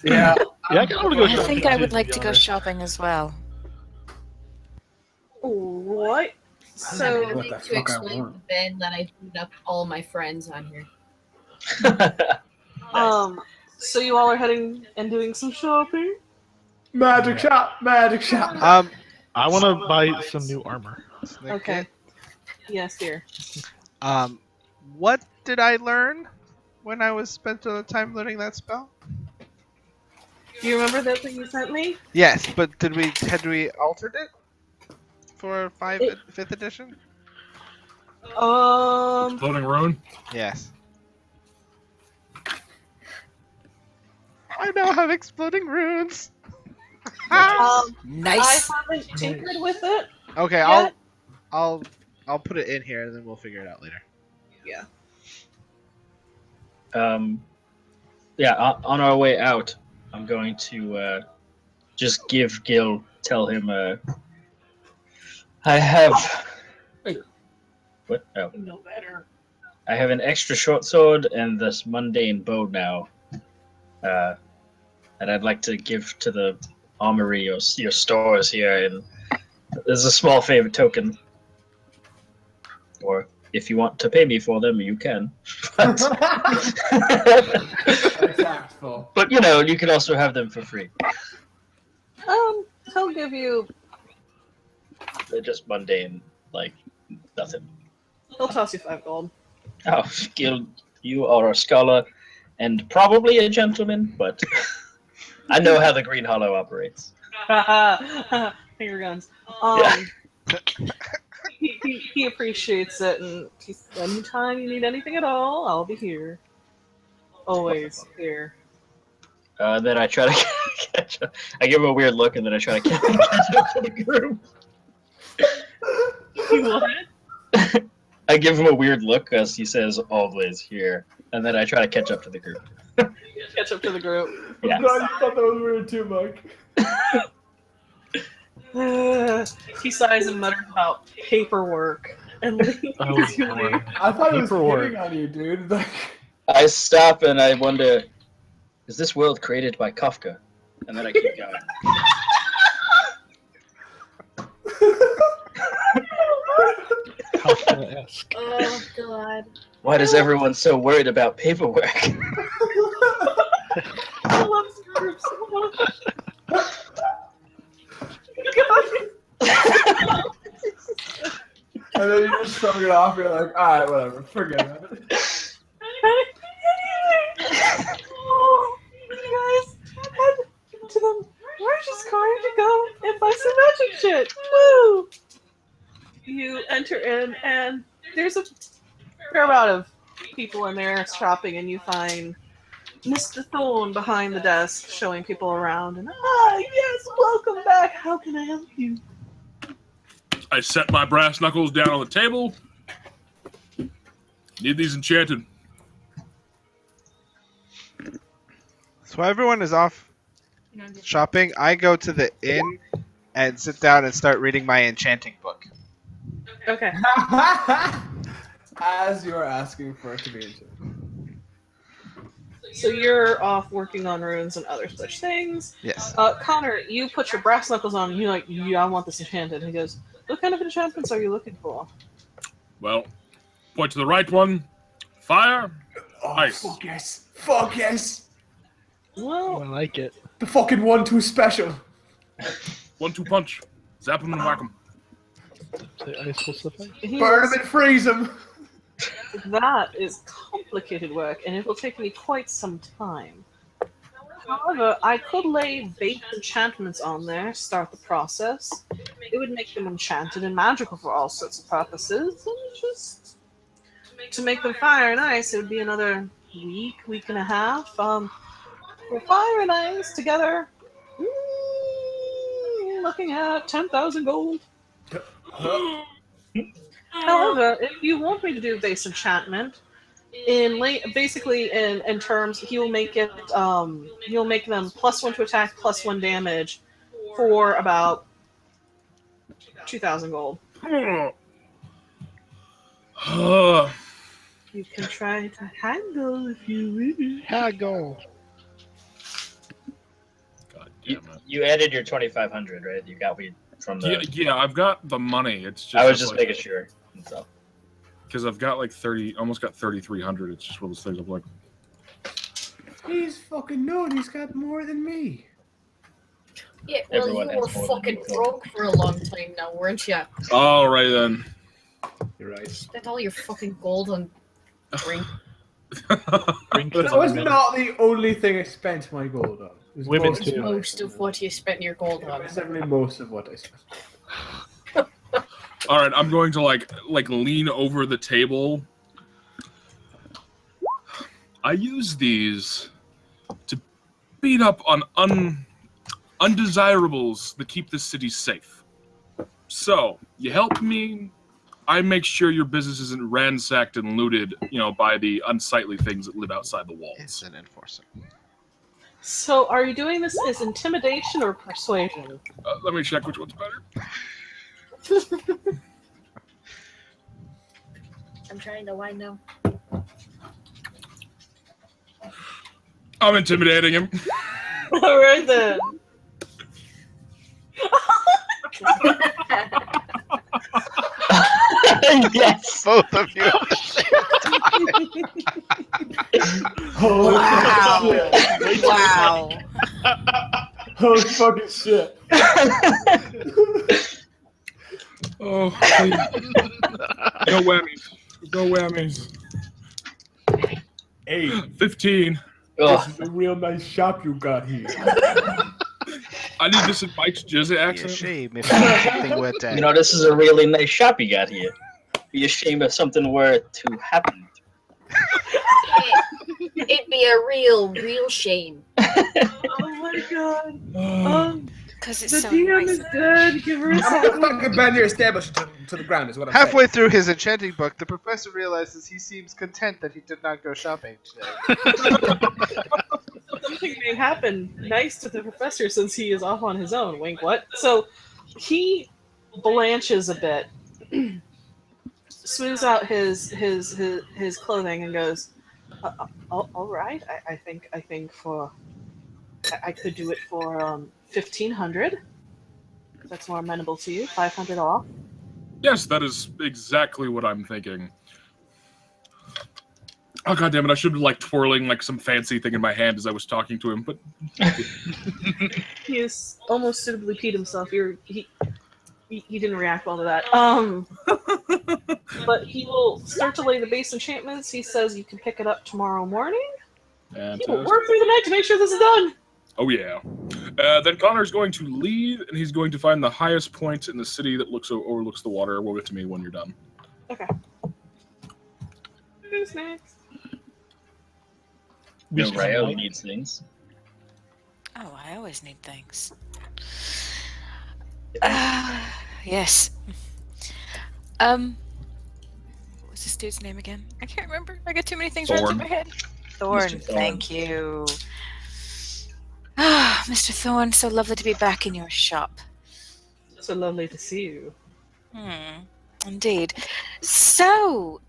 Yeah. Yeah, I kind of want to go I shopping think I too, would to like be to go honest. shopping as well. What? I'm So, What going the to fuck I explain want? to Ben that I beat up all my friends on here. so you all are heading and doing some shopping? Magic shop, magic shop. I want to buy some new armor. Okay. Yes, dear. What did I learn when I was spent all the time learning that spell? Do you remember that thing you sent me? Yes, but had we altered it for 5th edition? Floating rune. Yes. I now have exploding runes. Nice. I haven't tinkered with it. Okay, yet. I'll put it in here and then we'll figure it out later. Yeah, on our way out, I'm going to just tell him I have. What? Oh. You know better. I have an extra short sword and this mundane bow now. And I'd like to give to the armory your stores here, and there's a small favor token. Or if you want to pay me for them, you can. But, Tactful. but you know, you can also have them for free. He'll give you. They're just mundane, like nothing. He'll toss you 5 gold. Oh, Gil, you are a scholar and probably a gentleman, but I know how the Green Hollow operates. Finger guns. Yeah. He appreciates it, and anytime you need anything at all, I'll be here. Always here. Then I try to catch up. I give him a weird look, and then I try to catch up to the group. What? I give him a weird look as he says, "Always here," and then I try to catch up to the group. Catch up to the group. Yeah. No, you thought that was weird too, Mike. He sighs and mutters about paperwork and leaves Oh, you boy. leave. I thought it was Paperwork. hitting on you, dude. Like, I stop and I wonder, is this world created by Kafka? And then I keep going. Kafka-esque. Oh god. Why is everyone so worried about paperwork? I love this group so much. and then you just shrug it off. You're like, all right, whatever, forget about it. Oh, you guys, just going to go and buy some magic shit. Woo! You enter in, and there's a fair amount of people in there shopping, and you find Mr. Thorne behind the desk showing people around. And yes, welcome back. How can I help you? I set my brass knuckles down on the table. Need these enchanted. So everyone is off shopping. I go to the inn and sit down and start reading my enchanting book. Okay. As you're asking for it to be enchanted. So you're off working on runes and other such things. Yes. Connor, you put your brass knuckles on, and you're like, yeah, I want this enchanted. He goes, what kind of enchantments are you looking for? Well, point to the right one. Fire. Oh, Ice. fuck yes. Fuck yes. Well, I like it. The fucking 1-2 special. 1-2 punch. Zap him and whack him. Say ice will slip ice. Burn him and freeze him. that is complicated work, and it will take me quite some time. However, I could lay base enchantments on there, start the process. It would make them enchanted and magical for all sorts of purposes, and just to make them fire and ice, it would be another week and a half. For fire and ice together, looking at 10,000 gold. However, if you want me to do base enchantment, basically in terms, he'll make it you'll make them +1 to attack, +1 damage for about 2,000 gold. You can try to haggle if you wish. Haggle. God damn it. You added your 2,500, right? You got me from the. Yeah, I've got the money. It's just I was just like, making sure. So. because I've got like 30, almost got 3,300. It's just one of those things. I'm like, He's fucking known. He's got more than me. Yeah, well, Everyone you were has more than fucking you. broke for a long time now, weren't you? all right then. You're right. Spent all your fucking gold on drink. Drink But is that was unlimited. not the only thing I spent my gold on. It was Women most too. of what I Most spent. of what you spent your gold on. Definitely most of what I spent. All right, I'm going to like lean over the table. I use these to beat up on undesirables that keep this city safe. So you help me, I make sure your business isn't ransacked and looted, by the unsightly things that live outside the walls. It's an enforcer. So, are you doing this as intimidation or persuasion? Let me check which one's better. I'm trying to wind now. I'm intimidating him. All right then. Yes. Both of you. Holy Wow. Holy fucking shit. Oh, please. No whammies. No whammies. Hey, 15. Ugh. this is a real nice shop you got here. I need this in Mike's Jizzy Be a accent. shame if something were to. You know, this is a really nice shop you got here. Be a shame if something were to happen. It'd be a real shame. Oh my god. Because it's The so DM nice. is good. Give her a I'm second. gonna fucking bend your establishment to the ground, is what I'm Halfway through his enchanting book, the professor realizes he seems content that he did not go shopping today. Something may happen nice to the professor since he is off on his own. Wink, what? So he blanches a bit, smooths out his clothing, and goes, "All right. I think for I could do it for 1,500. That's more amenable to you. 500 off." Yes, that is exactly what I'm thinking. Oh god damn it! I should be like twirling like some fancy thing in my hand as I was talking to him, but He is almost suitably peed himself. He didn't react well to that. But he will start to lay the base enchantments. He says you can pick it up tomorrow morning. He will work through the night to make sure this is done. Oh yeah, Then Connor's going to lead, and he's going to find the highest point in the city that overlooks the water. We'll get to me when you're done. Okay. Who's next? No, Ryo needs things. Oh, I always need things. Yeah. Yes. What was this dude's name again? I can't remember. I got too many things running through my head. Thorn, Mr. Thorn. thank you. Ah, Mr. Thorn, so lovely to be back in your shop. So lovely to see you. Indeed. So,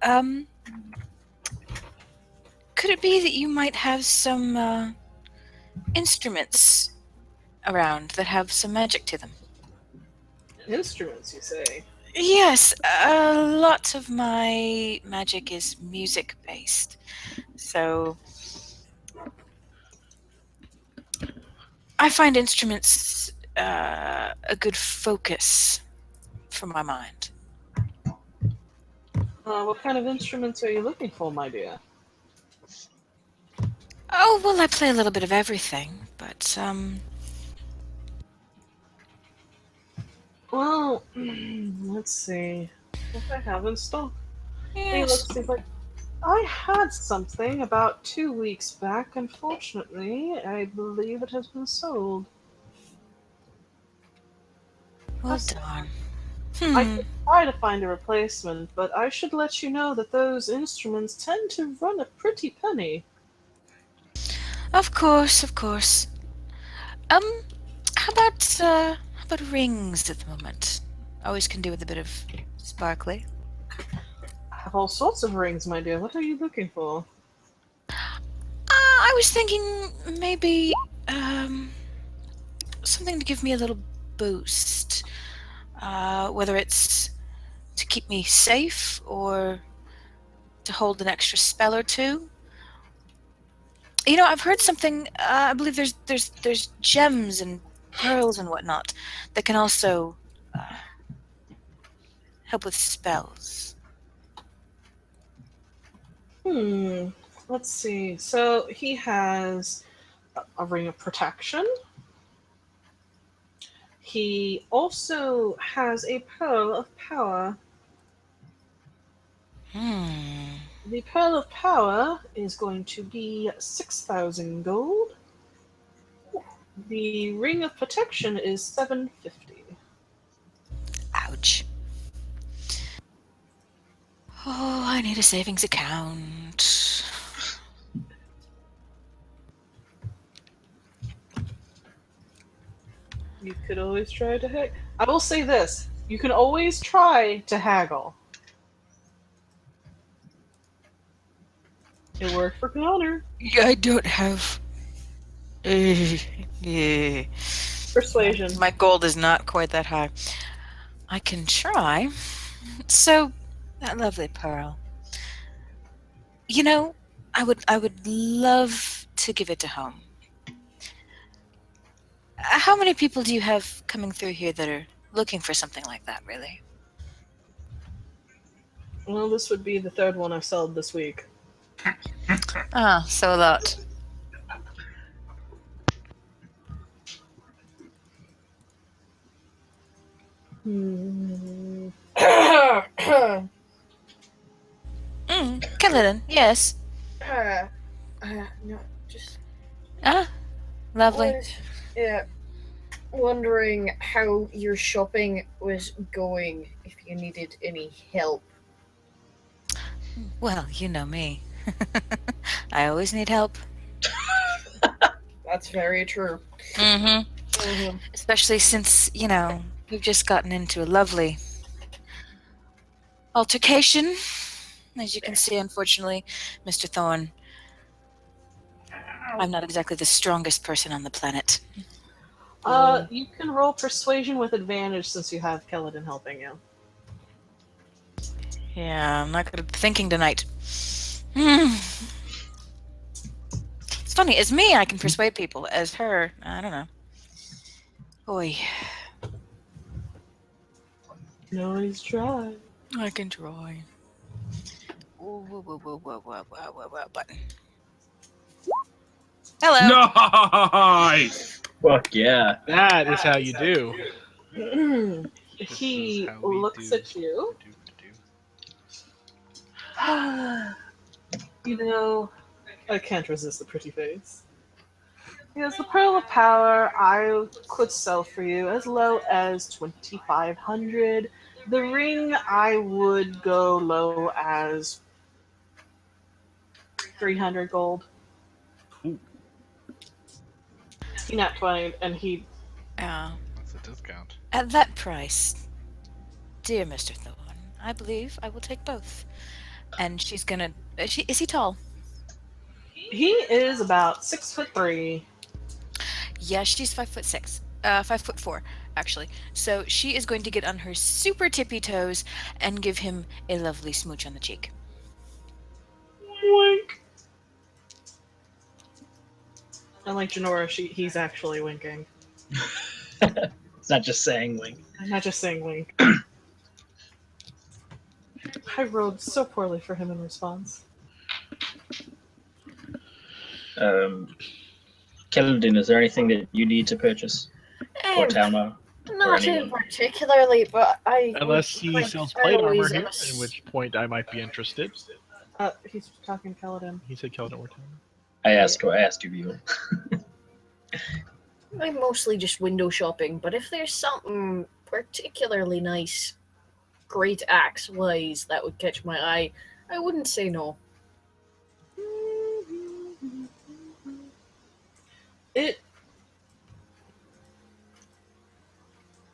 could it be that you might have some instruments around that have some magic to them? Instruments, you say? Yes, a lot of my magic is music based. So I find instruments a good focus for my mind. What kind of instruments are you looking for, my dear? Oh, well, I play a little bit of everything, but Well, let's see what I have in stock. Hey, yes. let's see, but I had something about 2 weeks back. Unfortunately, I believe it has been sold. Well, darn. I could try to find a replacement, but I should let you know that those instruments tend to run a pretty penny. Of course, of course. How about rings at the moment? Always can do with a bit of sparkly. I have all sorts of rings, my dear. What are you looking for? I was thinking maybe something to give me a little boost. Whether it's to keep me safe or to hold an extra spell or two. You know, I've heard something. I believe there's gems and pearls and whatnot that can also help with spells. Let's see. So he has a ring of protection. He also has a pearl of power. The pearl of power is going to be 6,000 gold. The ring of protection is 750. Ouch. Oh, I need a savings account. You could always try to haggle. I will say this. You can always try to haggle. It worked for Connor. I don't have... Persuasion. My gold is not quite that high. I can try. So, that lovely pearl. You know, I would love to give it to home. How many people do you have coming through here that are looking for something like that, really? Well, this would be the third one I've sold this week. Ah, so a lot. Kaladin, yes. No, just Ah, lovely. was, wondering how your shopping was going, if you needed any help. Well, you know me. I always need help. That's very true. Especially since, you know, we've just gotten into a lovely altercation. As you can see, unfortunately, Mr. Thorn, I'm not exactly the strongest person on the planet. You can roll persuasion with advantage since you have Kaladin helping you. Yeah, I'm not good at thinking tonight. It's funny, as me, I can persuade people. As her, I don't know. Boy. Nice try. I can try. Whoa, button. Hello. Nice! Fuck yeah. That is how you do. This He is how we looks do. at you. Do. You know, I can't resist the pretty face. Yes, the Pearl of Power I could sell for you as low as 2,500. The ring I would go low as 300 gold. Ooh. He nat 20 and he That's a discount. At that price, dear Mr. Thorne, I believe I will take both. And she's gonna. Is he tall? he is about 6'3". Yeah, she's 5'6". 5'4", actually. So she is going to get on her super tippy toes and give him a lovely smooch on the cheek. Wink. Unlike Janora, he's actually winking. It's not just saying wink. I'm not just saying wink. I rolled so poorly for him in response. Keldin, is there anything that you need to purchase? Or Talma? Not in anyone. particularly, but I. Unless he like, sells I plate armor always here, am in which point I might be interested. He's talking to Kaladin. He said Keldon or Talma. I asked you, Viewer. I'm mostly just window shopping, but if there's something particularly nice, great axe wise, that would catch my eye, I wouldn't say no. It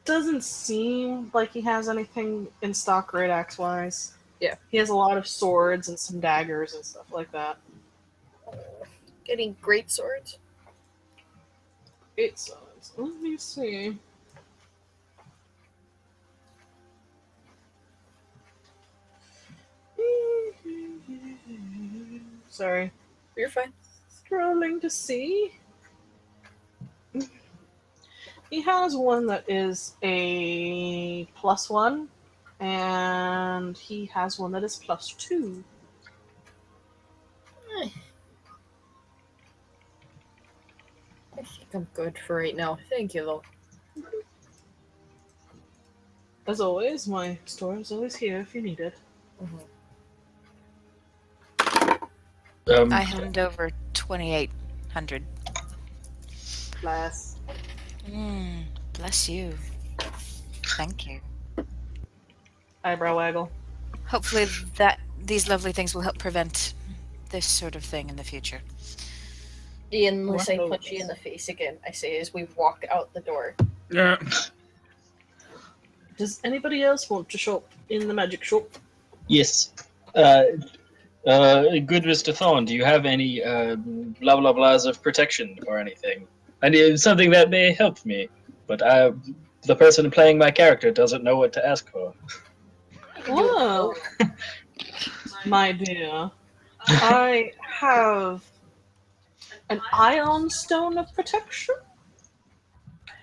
doesn't seem like he has anything in stock great axe wise. Yeah. He has a lot of swords and some daggers and stuff like that. Getting great swords? It sounds. Let me see. Sorry. You're fine. Scrolling to see. He has one that is a +1, and he has one that is +2. I think I'm good for right now. Thank you, though. As always, my store is always here if you need it. I hand over 2,800. Bless. Bless you. Thank you. Eyebrow waggle. Hopefully these lovely things will help prevent this sort of thing in the future. Unless I punch you in the face again, I say as we walk out the door. Yeah. Does anybody else want to shop in the magic shop? Yes. Good Mr. Thorne, do you have any blah blah blahs of protection or anything? I need something that may help me, but the person playing my character doesn't know what to ask for. Whoa. My dear, I have an ion stone of protection.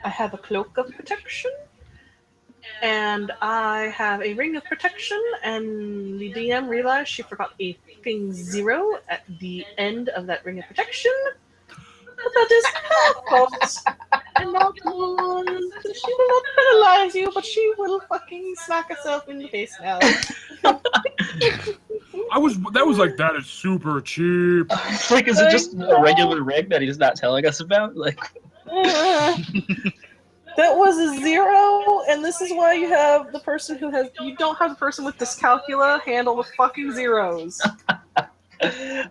I have a cloak of protection. And I have a ring of protection, and the DM realized she forgot a fucking 0 at the end of that ring of protection. But that is her fault, and not yours. She will not penalize you, but she will fucking smack herself in the face now. That is super cheap. Like, is it just a regular rig that he's not telling us about? Like, that was a 0, and this is why you have the person who has. You don't have the person with dyscalculia handle the fucking zeros. I'm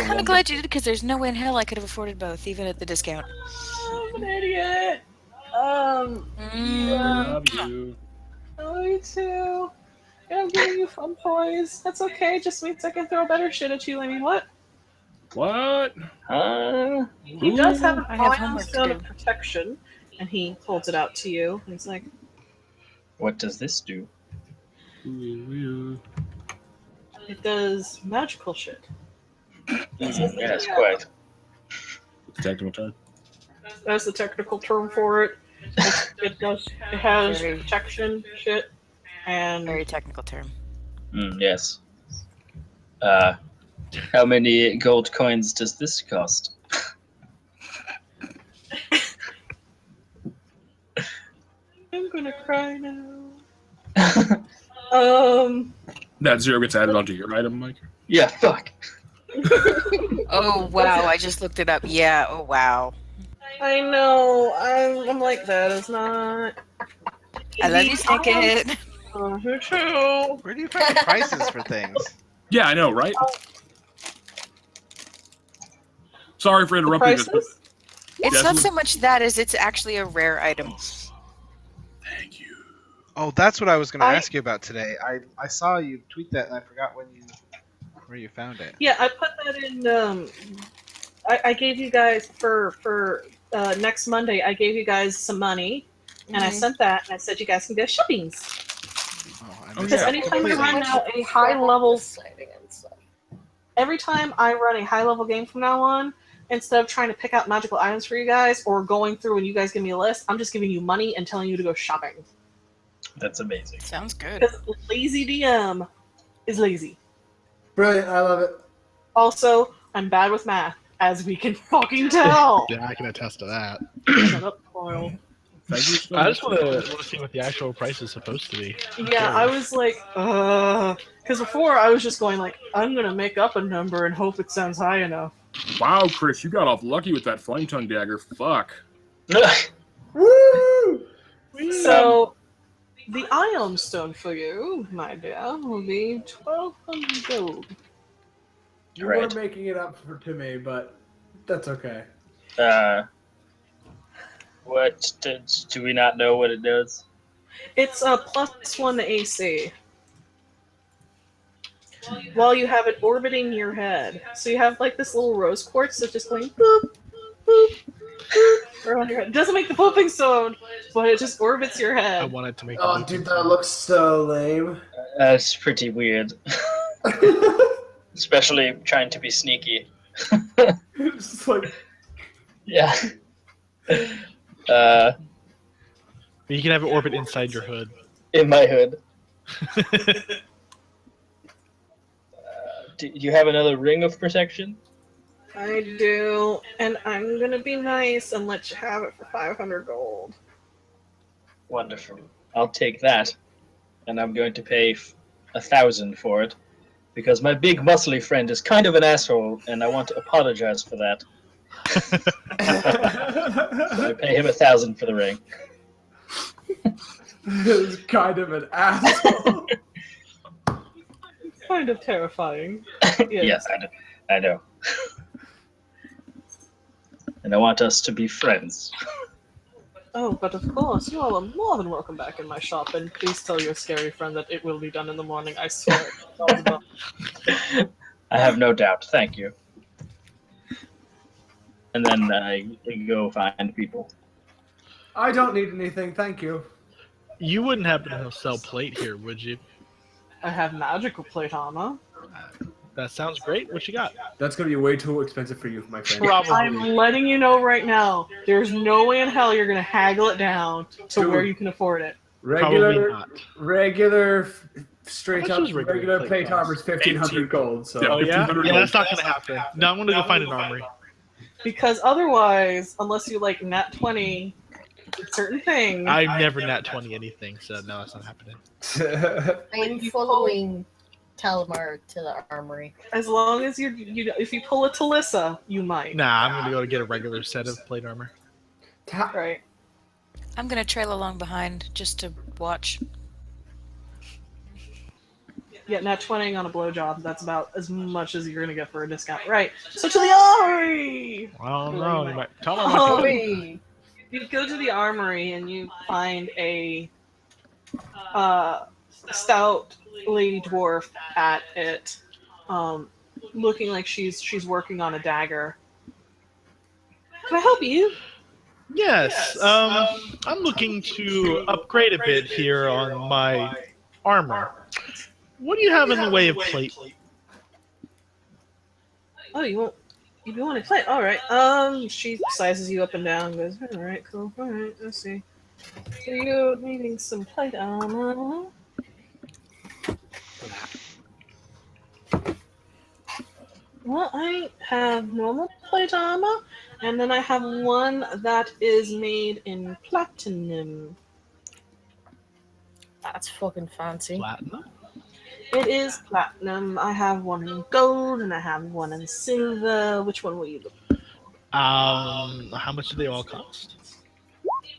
kind of glad you did, because there's no way in hell I could have afforded both, even at the discount. I'm an idiot. Love you. Oh, you too. And I'm giving you fun toys. That's okay. Just means I can throw better shit at you. I mean, what? What? He does have an I have ion homework to stone do. of protection, and he holds it out to you. And he's like, What does this do? it does magical shit. Yes, quite. Technical term. That's the technical term for it. It does. It has Very- protection shit, and Very technical term. Yes. How many gold coins does this cost? cry now. That 0 gets added onto your item, Mike. Yeah, fuck. Oh wow! I just looked it up. Yeah. Oh wow. I know. I'm like that. It's not. I love you, Snicket. Who too? Where do you find the prices for things? Yeah, I know, right? Sorry for interrupting us. Prices? It's Yes, not we- so much that as it's actually a rare item. Thank you. Oh, that's what I was going to I- ask you about today. I saw you tweet that and I forgot where you found it. Yeah, I put that in. I gave you guys for next Monday. I gave you guys some money, and I Mhm. sent that, and I said you guys can get shippings. Oh, I Oh, missed Because yeah. that anytime you completely. run out a high level, Exciting and stuff. every time I run a high level game from now on, instead of trying to pick out magical items for you guys or going through and you guys give me a list, I'm just giving you money and telling you to go shopping. That's amazing. Sounds good. Because lazy DM is lazy. Brilliant. I love it. Also, I'm bad with math, as we can fucking tell. Yeah, I can attest to that. Shut up, Coil. Thank you so I much. just want to see what the actual price is supposed to be. Yeah, I was like, because before I was just going like, I'm gonna make up a number and hope it sounds high enough. Wow, Chris, you got off lucky with that flame tongue dagger. Fuck. Woo! So, the ion stone for you, my dear, will be 1,200 gold. You Right. were making it up to me, but that's okay. What do we not know what it does? It's a +1 to AC. While you have it orbiting your head. So you have like this little rose quartz that's just going boop, boop, boop around your head. It doesn't make the booping sound, but it just orbits your I head. wanted to make. Oh, the dude, that looks so lame. That's pretty weird. Especially trying to be sneaky. It's just like, Yeah. You can have it orbit inside your hood. In my hood. Do you have another ring of protection? I do, and I'm gonna be nice and let you have it for 500 gold. Wonderful. I'll take that, and I'm going to pay 1,000 for it, because my big muscly friend is kind of an asshole, and I want to apologize for that. So I pay him 1,000 for the ring. it's kind of an asshole. Kind of terrifying. Yes, I know. And I want us to be friends. Oh, but of course, you all are more than welcome back in my shop, and please tell your scary friend that it will be done in the morning, I swear. I have no doubt. Thank you. And then I go find people. I don't need anything, thank you. You wouldn't happen to sell plate here, would you? I have magical plate armor. That sounds great. What you got? That's gonna be way too expensive for you, my friend. Probably. I'm letting you know right now, there's no way in hell you're gonna haggle it down to Dude. where you can afford it. Probably Regular, not. straight How up, much is regular regular plate plate armor is 1,500 gold. So Yeah. Oh yeah? 1,500 Yeah, gold. that's not gonna happen. No, I'm gonna go find an armory. Because otherwise, unless you like nat 20 certain things, I've never nat 20 anything, so no, that's not happening. I'm following Talamar to the armory. as long as you if you pull a Talissa, you might. Nah, I'm gonna go to get a regular set of plate armor. Right. I'm gonna trail along behind just to watch. Yeah, nat 20 on a blowjob, that's about as much as you're gonna get for a discount. Right. So to the armory! I don't know. You might tell them Oh, I could. Wait. You go to the armory and you find a stout lady dwarf at it, looking like she's working on a dagger. Can I help you? Yes. I'm looking to upgrade a bit here on my armor. What do you have in the way of plate? Oh, you want to play? All right. She sizes you up and down. And goes, all right, cool. All right, let's see. So you're needing some plate armor. Well, I have normal plate armor, and then I have one that is made in platinum. That's fucking fancy. Platinum? It is platinum. I have one in gold and I have one in silver. Which one will you look? How much do they all cost?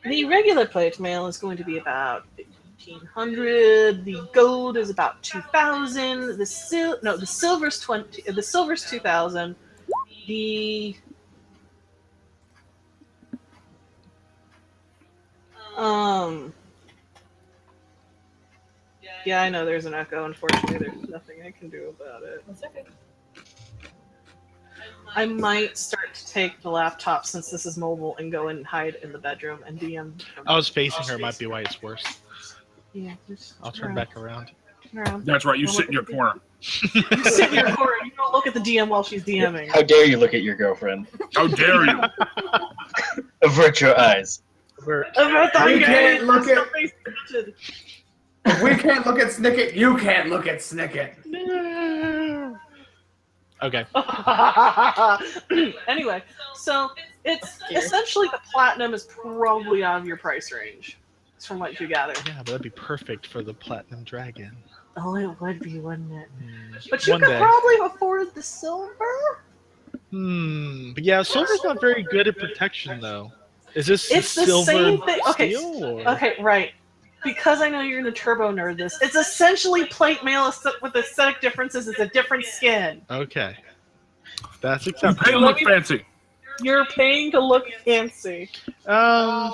The regular plate mail is going to be about 1,500. The gold is about 2,000. The silver's 20. The silver's 2,000. The Yeah, I know there's an echo. Unfortunately, there's nothing I can do about it. That's okay. I might start to take the laptop since this is mobile and go and hide in the bedroom and DM. I was facing her, might be why it's worse. Yeah, just I'll turn back around. turn around. That's right. You sit in your corner. You sit in your corner. You don't look at the DM while she's DMing. How dare you look at your girlfriend? How dare you? Avert your eyes. About that We game. can't look That's at- the face touching. If we can't look at Snicket, you can't look at Snicket. Okay. Anyway, so it's essentially the platinum is probably out of your price range. It's from what you gather. Yeah, but that'd be perfect for the platinum dragon. Oh, it would be, wouldn't it? Hmm. But you One could day. probably afford the silver. But yeah, silver's not very good at protection, though. Is this It's the silver same thing. Okay, steel? Or? okay, right. Because I know you're gonna turbo nerd this. It's essentially plate mail with aesthetic differences. It's a different skin. Okay. That's Hey, acceptable. look fancy. You're paying to look fancy. Yeah.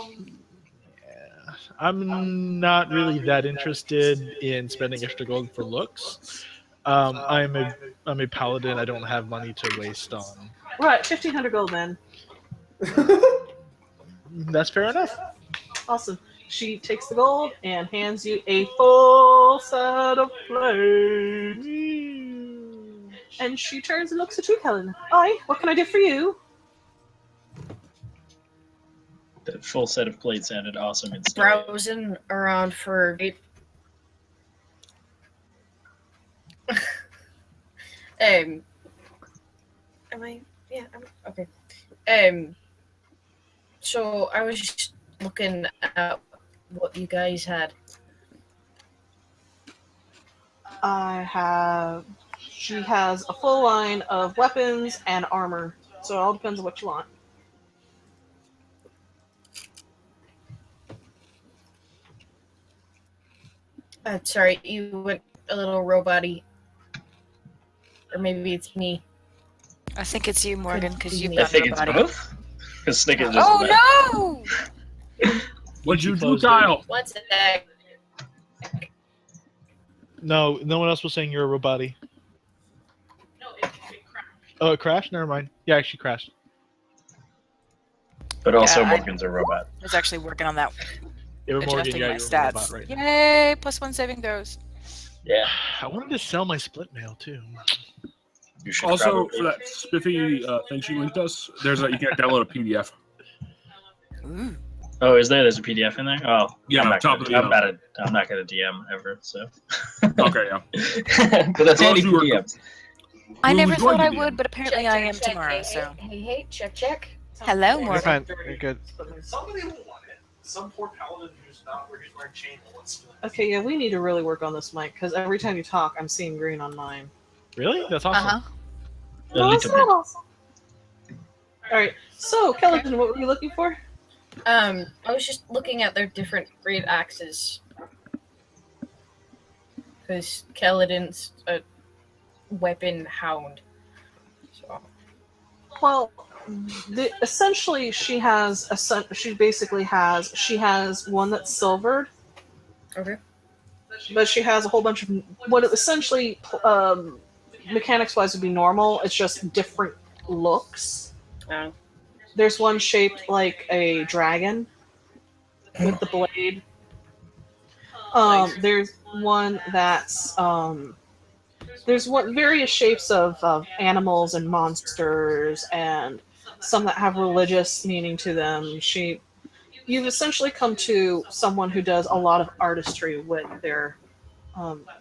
I'm not really that interested in spending extra gold for looks. I'm a paladin. I don't have money to waste on. Right, 1,500 gold then. That's fair enough. Awesome. She takes the gold and hands you a full set of plates. And she turns and looks at you, Helen. Hi, what can I do for you? The full set of plates sounded awesome and stuff. Browsing around for am I? Yeah, I'm okay. So I was just looking at what you guys had. She has a full line of weapons and armor. So it all depends on what you want. Sorry, you went a little robot-y. Or maybe it's me. I think it's you, Morgan, because you've I I got think your it's body. both. Because Snicket just. Oh no! What'd you do, Closed it. Kyle? One sec. No, no one else was saying you're a robot. Oh, it crashed? Never mind. Yeah, it actually crashed. But also, Yeah, I- Morgan's a robot. I was actually working on that, Yeah, but Morgan, adjusting yeah, my you're a stats. robot right now. Yay! +1 saving throws. Yeah. I wanted to sell my split mail too. You should Also, probably. for that spiffy thing she linked us, you can download a PDF. Ooh. Oh, is there? There's a PDF in there. Oh, Yeah, I'm not top gonna, of the email. I'm not gonna DM ever. So. Okay, yeah. But that's Well, handy you for were- DMs. I Who never was going thought to I be? would, but apparently I am tomorrow. Hey, So hey, check. hello, You're Morgan. fine. You're good. Somebody will want it. Some poor paladin who's not wearing chain wants to. Okay, yeah, we need to really work on this mic because every time you talk, I'm seeing green on mine. Really? That's awesome. Uh huh. A No, it's little not bit. awesome. All right, so Kelly, what were you looking for? I was just looking at their different great axes. Because Kaladin's a weapon hound. So Well, essentially, she has she has one that's silvered, okay. but she has a whole bunch of what essentially mechanics wise would be normal. It's just different looks. There's one shaped like a dragon with the blade. Nice. There's one that's there's various shapes of animals and monsters, and some that have religious meaning to them. You've essentially come to someone who does a lot of artistry with their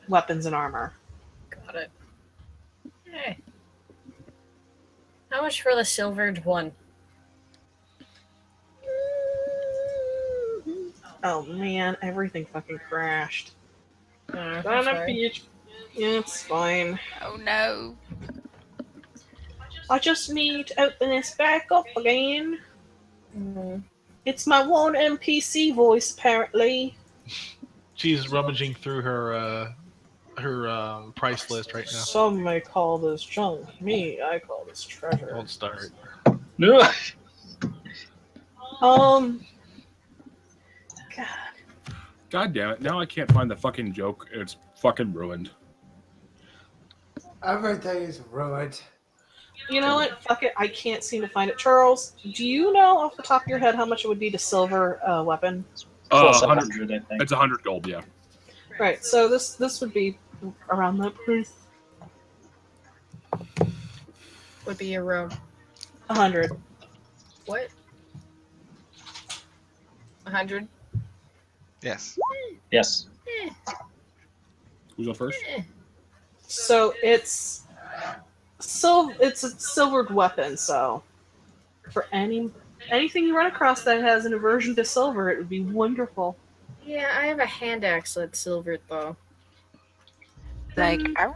weapons and armor. Got it. Hey. How much for the silvered one? Oh man, everything fucking crashed. I'm Son of a sorry. bitch. It's fine. Oh no. I just need to open this back up again. Mm. It's my one NPC voice, apparently. She's rummaging through her price list right now. Some may call this junk. Me, I call this treasure. Don't start. No. God. God damn it! Now I can't find the fucking joke. It's fucking ruined. Everything is ruined. You know what? Fuck it. I can't seem to find it. Charles, do you know off the top of your head how much it would be to silver a weapon? Plus 100. 100, I think. It's 100 gold. Yeah. Right. So this would be around that price. Would be around 100. what? 100. Yes. Yes. Who's on first? So it's a silvered weapon. So for anything you run across that has an aversion to silver, it would be wonderful. Yeah, I have a hand axe that's silvered though. Like, All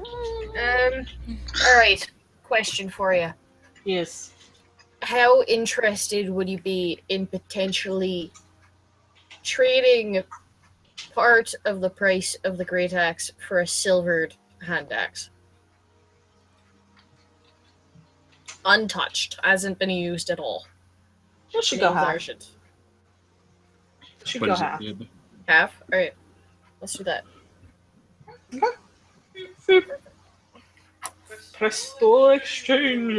right. Question for you. Yes. How interested would you be in potentially trading part of the price of the great axe for a silvered hand axe? Untouched, hasn't been used at all. It should go No half. versions. Should What go is it? half. Half? Alright. Let's do that. Presto exchange.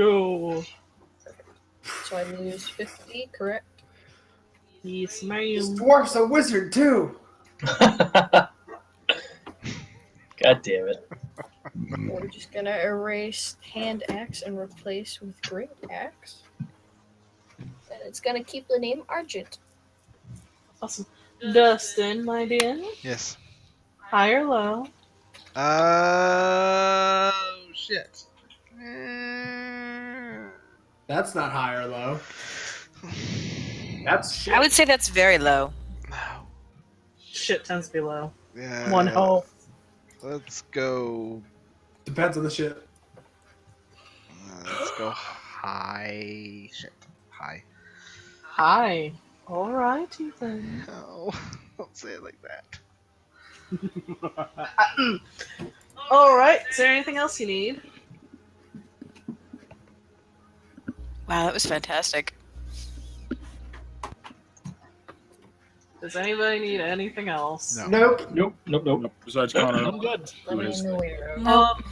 So I lose 50, correct? Yes, This ma'am. dwarf's a wizard too. God damn it. We're just gonna erase hand axe and replace with great axe. And it's gonna keep the name Argent. Awesome. Dustin, my dear, Yes. high or low? Shit. That's not high or low. That's shit. I would say that's very low. No. Shit tends to be low. Yeah. One hole. Let's go. Depends on the shit. Let's go high. Shit. High. Hi. Alrighty then. No. Don't say it like that. Alright, is there anything else you need? Wow, that was fantastic. Does anybody need anything else? No. Nope. Nope. Besides Connor. I'm good. Let me is- know where. Um,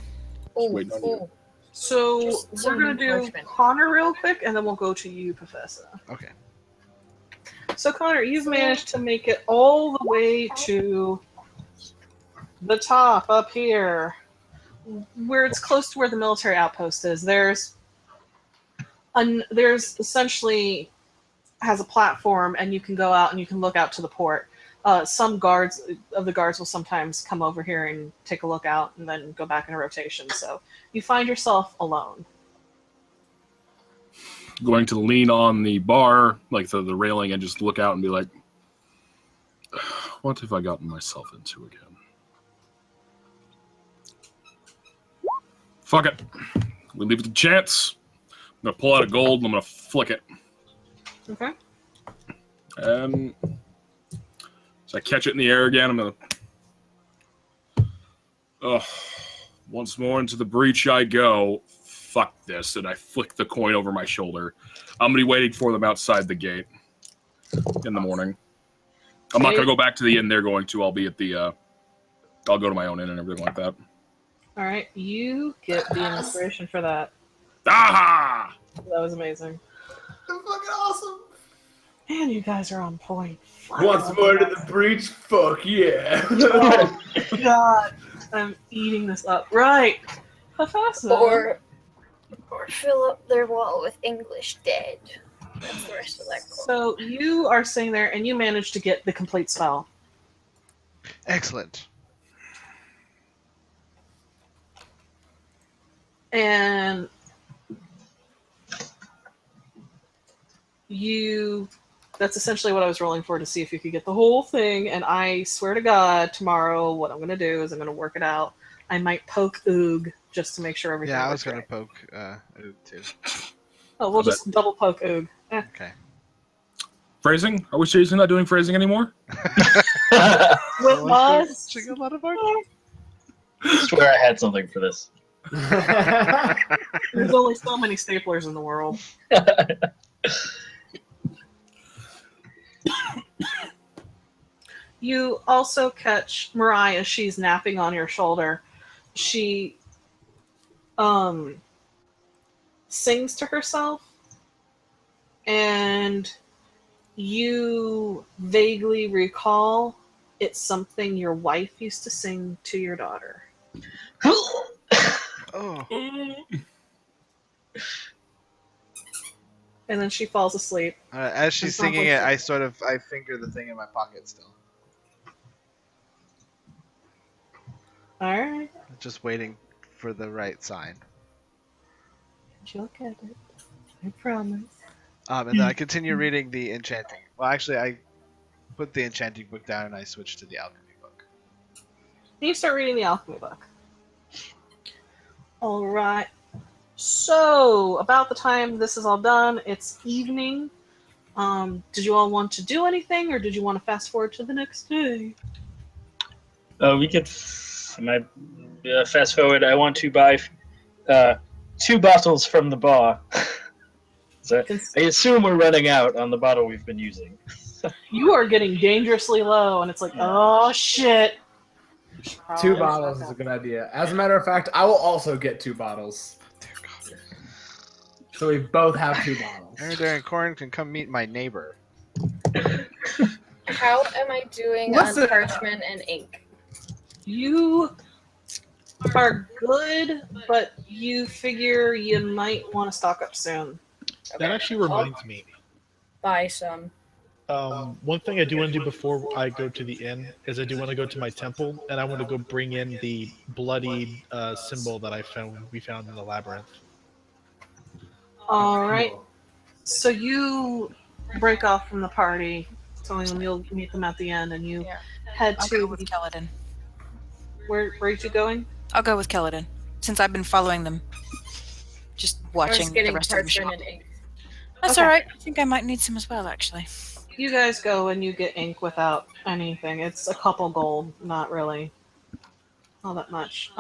Waiting on you. so Just we're some gonna do encouragement. Connor real quick and then we'll go to you, Professor. Okay. So Connor, you've managed to make it all the way to the top up here, where it's close to where the military outpost is. There's essentially has a platform, and you can go out and you can look out to the port. Some guards will sometimes come over here and take a look out, and then go back in a rotation. So you find yourself alone. Going to lean on the bar, like the railing, and just look out and be like, what have I gotten myself into again? Fuck it. We leave it to chance. I'm going to pull out a gold and I'm going to flick it. Okay. And so I catch it in the air again. I'm going to... once more into the breach I go. Fuck this. And I flick the coin over my shoulder. I'm going to be waiting for them outside the gate in the morning. I'm not going to go back to the inn they're going to. I'll be at the... I'll go to my own inn and everything like that. All right, you get the inspiration for that. Aha! That was amazing. That's fucking awesome. Man, you guys are on point. Once more to the breach. Fuck yeah. Oh, God, I'm eating this up. Right, Professor. Or fill up their wall with English dead. That's the rest of that quote. So you are sitting there, and you manage to get the complete spell. Excellent. And you That's essentially what I was rolling for, to see if you could get the whole thing. And I swear to God, tomorrow, what I'm going to do is I'm going to work it out. I might poke Oog just to make sure everything Yeah, I works was gonna right. poke Oog too. Oh, we'll I bet. just double poke Oog. Okay. Phrasing? Are we seriously not doing phrasing anymore? With us. Watching a lot of our. I swear I had something for this. There's only so many staplers in the world. You also catch Mariah. She's napping on your shoulder. She sings to herself, and you vaguely recall it's something your wife used to sing to your daughter. Oh. And then she falls asleep. As she's It's not singing it, bullshit. I finger the thing in my pocket still, All right, just waiting for the right sign. she'll get it. I promise. And then I continue reading the enchanting. Well, actually, I put the enchanting book down and I switch to the alchemy book. You start reading the alchemy book. All right. So, about the time this is all done, it's evening. Did you all want to do anything, or did you want to fast forward to the next day? We could fast forward. I want to buy 2 bottles from the bar. So I assume we're running out on the bottle we've been using. You are getting dangerously low, and it's like, oh shit. 2 bottles is a good idea. As a matter of fact, I will also get 2 bottles. So we both have 2 bottles. Aaron and Corin can come meet my neighbor. How am I doing Listen. on parchment and ink? You are good, but you figure you might want to stock up soon. That actually reminds me. Buy some. One thing I do want to do before I go to the inn is I do want to go to my temple, and I want to go bring in the bloodied symbol that we found in the labyrinth. All right. So you break off from the party, telling them you'll meet them at the end, and you Yeah. head I'll to go with Keladin. where are you going? I'll go with Keladin, since I've been following them. Just I was watching the getting rest of them parchment shop. and ink. That's Okay. alright. I think I might need some as well, actually. You guys go and you get ink without anything. It's a couple gold, not really all that much.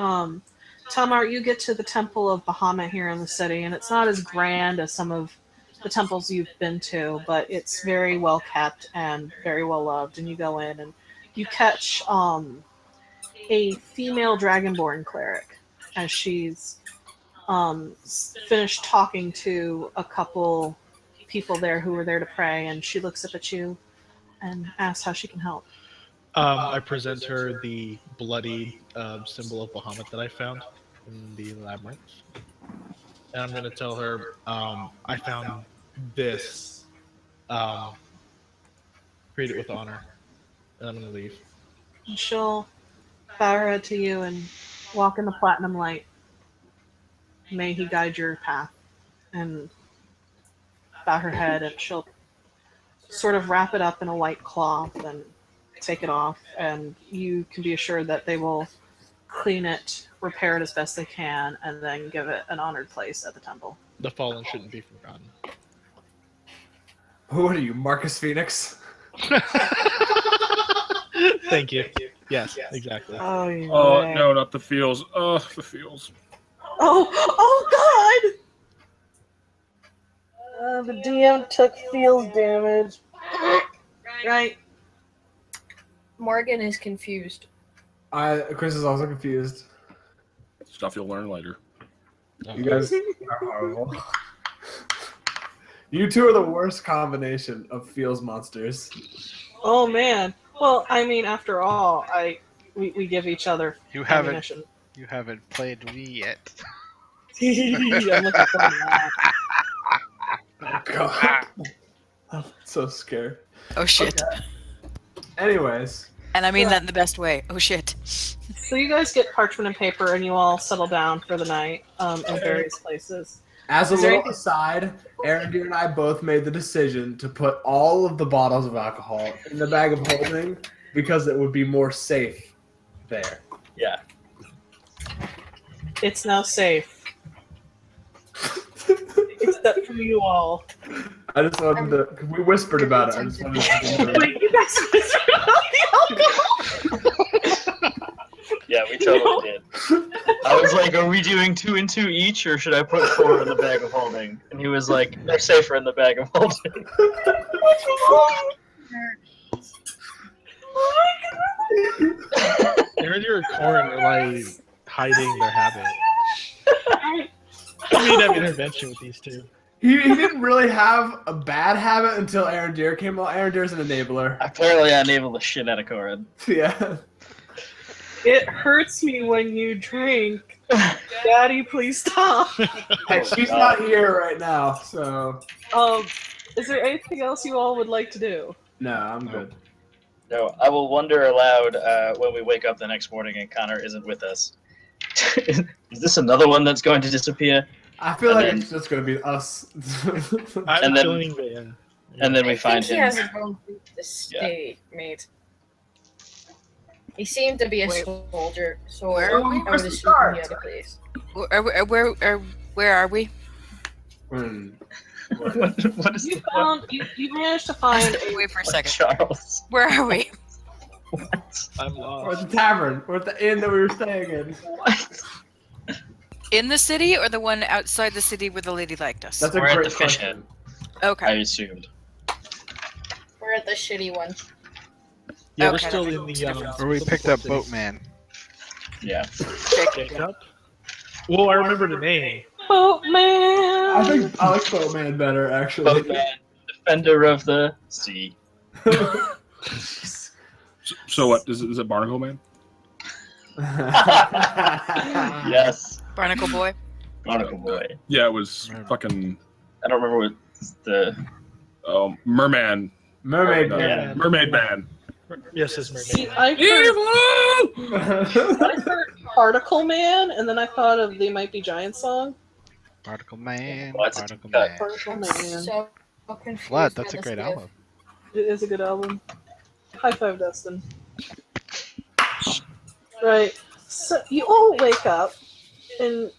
Tamar, you get to the Temple of Bahamut here in the city, and it's not as grand as some of the temples you've been to, but it's very well kept and very well loved. And you go in and you catch a female dragonborn cleric as she's finished talking to a couple people there who were there to pray, and she looks up at you and asks how she can help. I present her the bloody symbol of Bahamut that I found in the labyrinth. And I'm going to tell her, I found this. Treat it with honor. And I'm going to leave. And she'll bow her head to you and walk in the platinum light. May he guide your path. And bow her head, and she'll sort of wrap it up in a white cloth and take it off, and you can be assured that they will clean it, repair it as best they can, and then give it an honored place at the temple. The fallen shouldn't be forgotten. What are you, Marcus Phoenix? Thank you. Yes, exactly. Oh, yeah. Oh no, not the feels. Oh, the feels. Oh God! The DM took feels damage. Right. Morgan is confused. Chris is also confused. Stuff you'll learn later. You guys are horrible. You two are the worst combination of feels monsters. Oh man. Well, I mean, after all, we give each other You haven't ammunition. you haven't played Wii yet. I'm looking for that. Oh god. I'm so scared. Oh shit. Okay. Anyways, And I mean that in the best way. Oh shit. So you guys get parchment and paper, and you all settle down for the night in various places. As a Is there little anything- aside, Aaron and I both made the decision to put all of the bottles of alcohol in the bag of holding because it would be more safe there. Yeah. It's now safe. Except for you all. I just wanted to. We whispered about it. I just wanted to. Wait, you guys whispered about the alcohol? Yeah, we totally did. I was like, are we doing 2 and 2 each, or should I put 4 in the bag of holding? And he was like, they're safer in the bag of holding. Aaron and Corin are like hiding their habit. We need to have intervention with these two. He didn't really have a bad habit until Aaron Deere came along. Aaron Deere's an enabler. Apparently, I enabled the shit out of Corin. Yeah. It hurts me when you drink. Daddy, please stop. Hey, she's not here right now, so. Is there anything else you all would like to do? No, I'm good. No, I will wonder aloud when we wake up the next morning and Connor isn't with us. Is this another one that's going to disappear? I feel And like then- it's just gonna be us. I'm And then- feeling that, yeah. And then we I find think he him. has his own estate, mate. He seemed to be a soldier, so Where are we? I would assume he had a place. Where are we? What is You found you managed to find a Wait for a second. Charles? Where are we? I'm We're lost. at the tavern. We're at the inn that we were staying in. What? In the city or the one outside the city where the lady liked us? That's a We're at great the fish question. I Okay. assumed. We're at the shitty one. Yeah, we're Okay, still that in makes the difference. Where we picked up Boatman. Yeah. Jacob. Well, I remember the name. boat man. I think I like Boatman better, actually. Boatman, defender of the sea. So what? Is it Barnacle Man? Yes. Barnacle boy. Barnacle boy. Yeah, it was fucking I don't remember what the. Merman. Mermaid No, Man. Mermaid Man. Yes, it's See, mermaid. I heard Particle Man, and then I thought of the Might Be Giant song. Particle Man. Well, that's a Particle cut. Man. Particle I'm Man. so confused Flood, by that's a this great gift. album. It is a good album. High five, Dustin. Right. So you all wake up and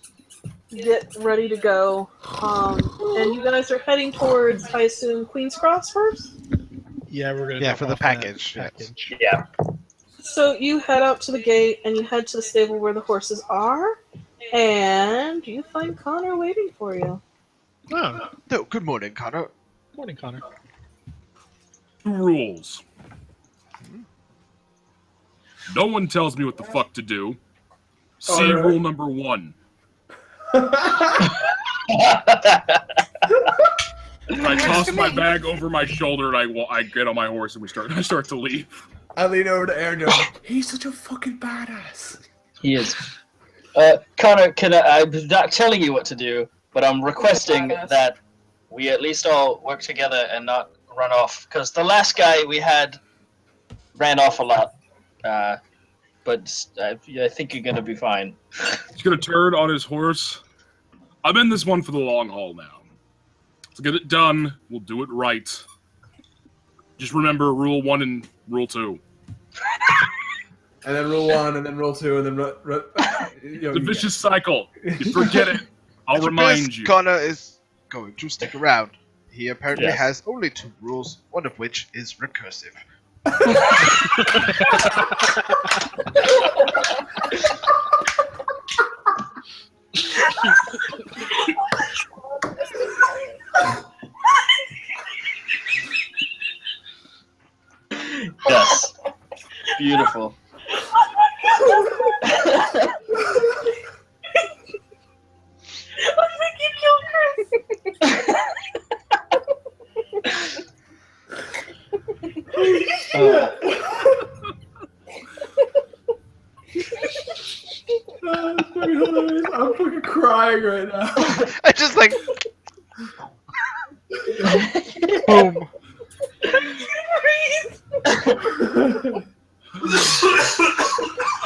get ready to go. And you guys are heading towards, I assume, Queen's Cross first? Yeah, we're gonna. Yeah, drop for the off that package, yes. package. Yeah. So you head out to the gate and you head to the stable where the horses are. And you find Connor waiting for you. Oh, No, good morning, Connor. morning, Connor. Rules. No one tells me what the fuck to do. See Alright. rule number 1. I toss my bag over my shoulder and I get on my horse and I start to leave. I lean over to Aaron. He's such a fucking badass. He is. Connor, I'm not telling you what to do, but I'm requesting that we at least all work together and not run off. Because the last guy we had ran off a lot. But I think you're going to be fine. He's gonna turn on his horse. I'm in this one for the long haul now. Let's get it done. We'll do it right. Just remember rule 1 and rule 2. And then rule 1, and then rule 2, and then The vicious cycle. You forget it. I'll Mr. remind Pierce, you. Connor is going to stick around. He apparently Yes. has only 2 rules, one of which is recursive. Yes. Beautiful. I'm fucking crying right now. I just like boom.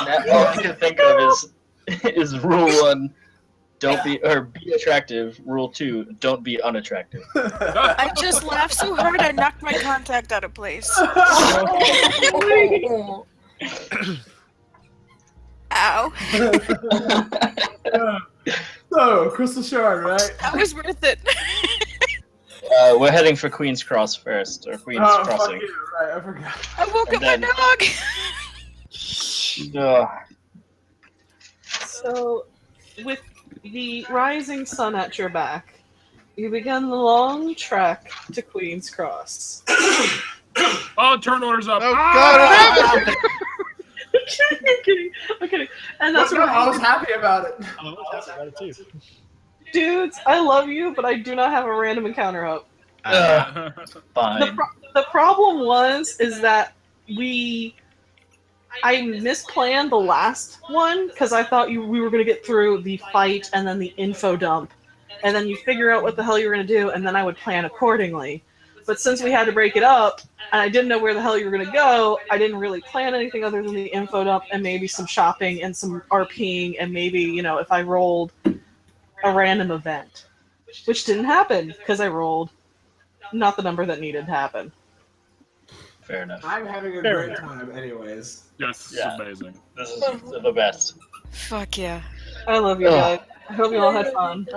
Now, all I can think of is rule 1. don't be attractive. Rule 2, don't be unattractive. I just laughed so hard I knocked my contact out of place. Ow. So, Crystal Shard, right? That was worth it. We're heading for Queen's Cross first, or Queen's Oh, Crossing. fuck you, right, I forgot. I woke up And my then- dog. So, with the rising sun at your back, you begin the long trek to Queen's Cross. Oh, turn orders up. Oh Ah! God! I'm kidding. And that's No, what I was happy about it. Oh, that's about it too. dudes, I love you, but I do not have a random encounter up. Fine. The problem is that I misplanned the last one because I thought we were going to get through the fight and then the info dump, and then you figure out what the hell you were going to do, and then I would plan accordingly. But since we had to break it up, and I didn't know where the hell you were going to go, I didn't really plan anything other than the info dump and maybe some shopping and some RPing and maybe, if I rolled a random event. Which didn't happen because I rolled not the number that needed to happen. Fair enough. I'm having a Fair great enough. time, anyways. Yes, this Yeah. is amazing. This is the best. Fuck yeah. I love you Ugh. guys. I hope you all had fun.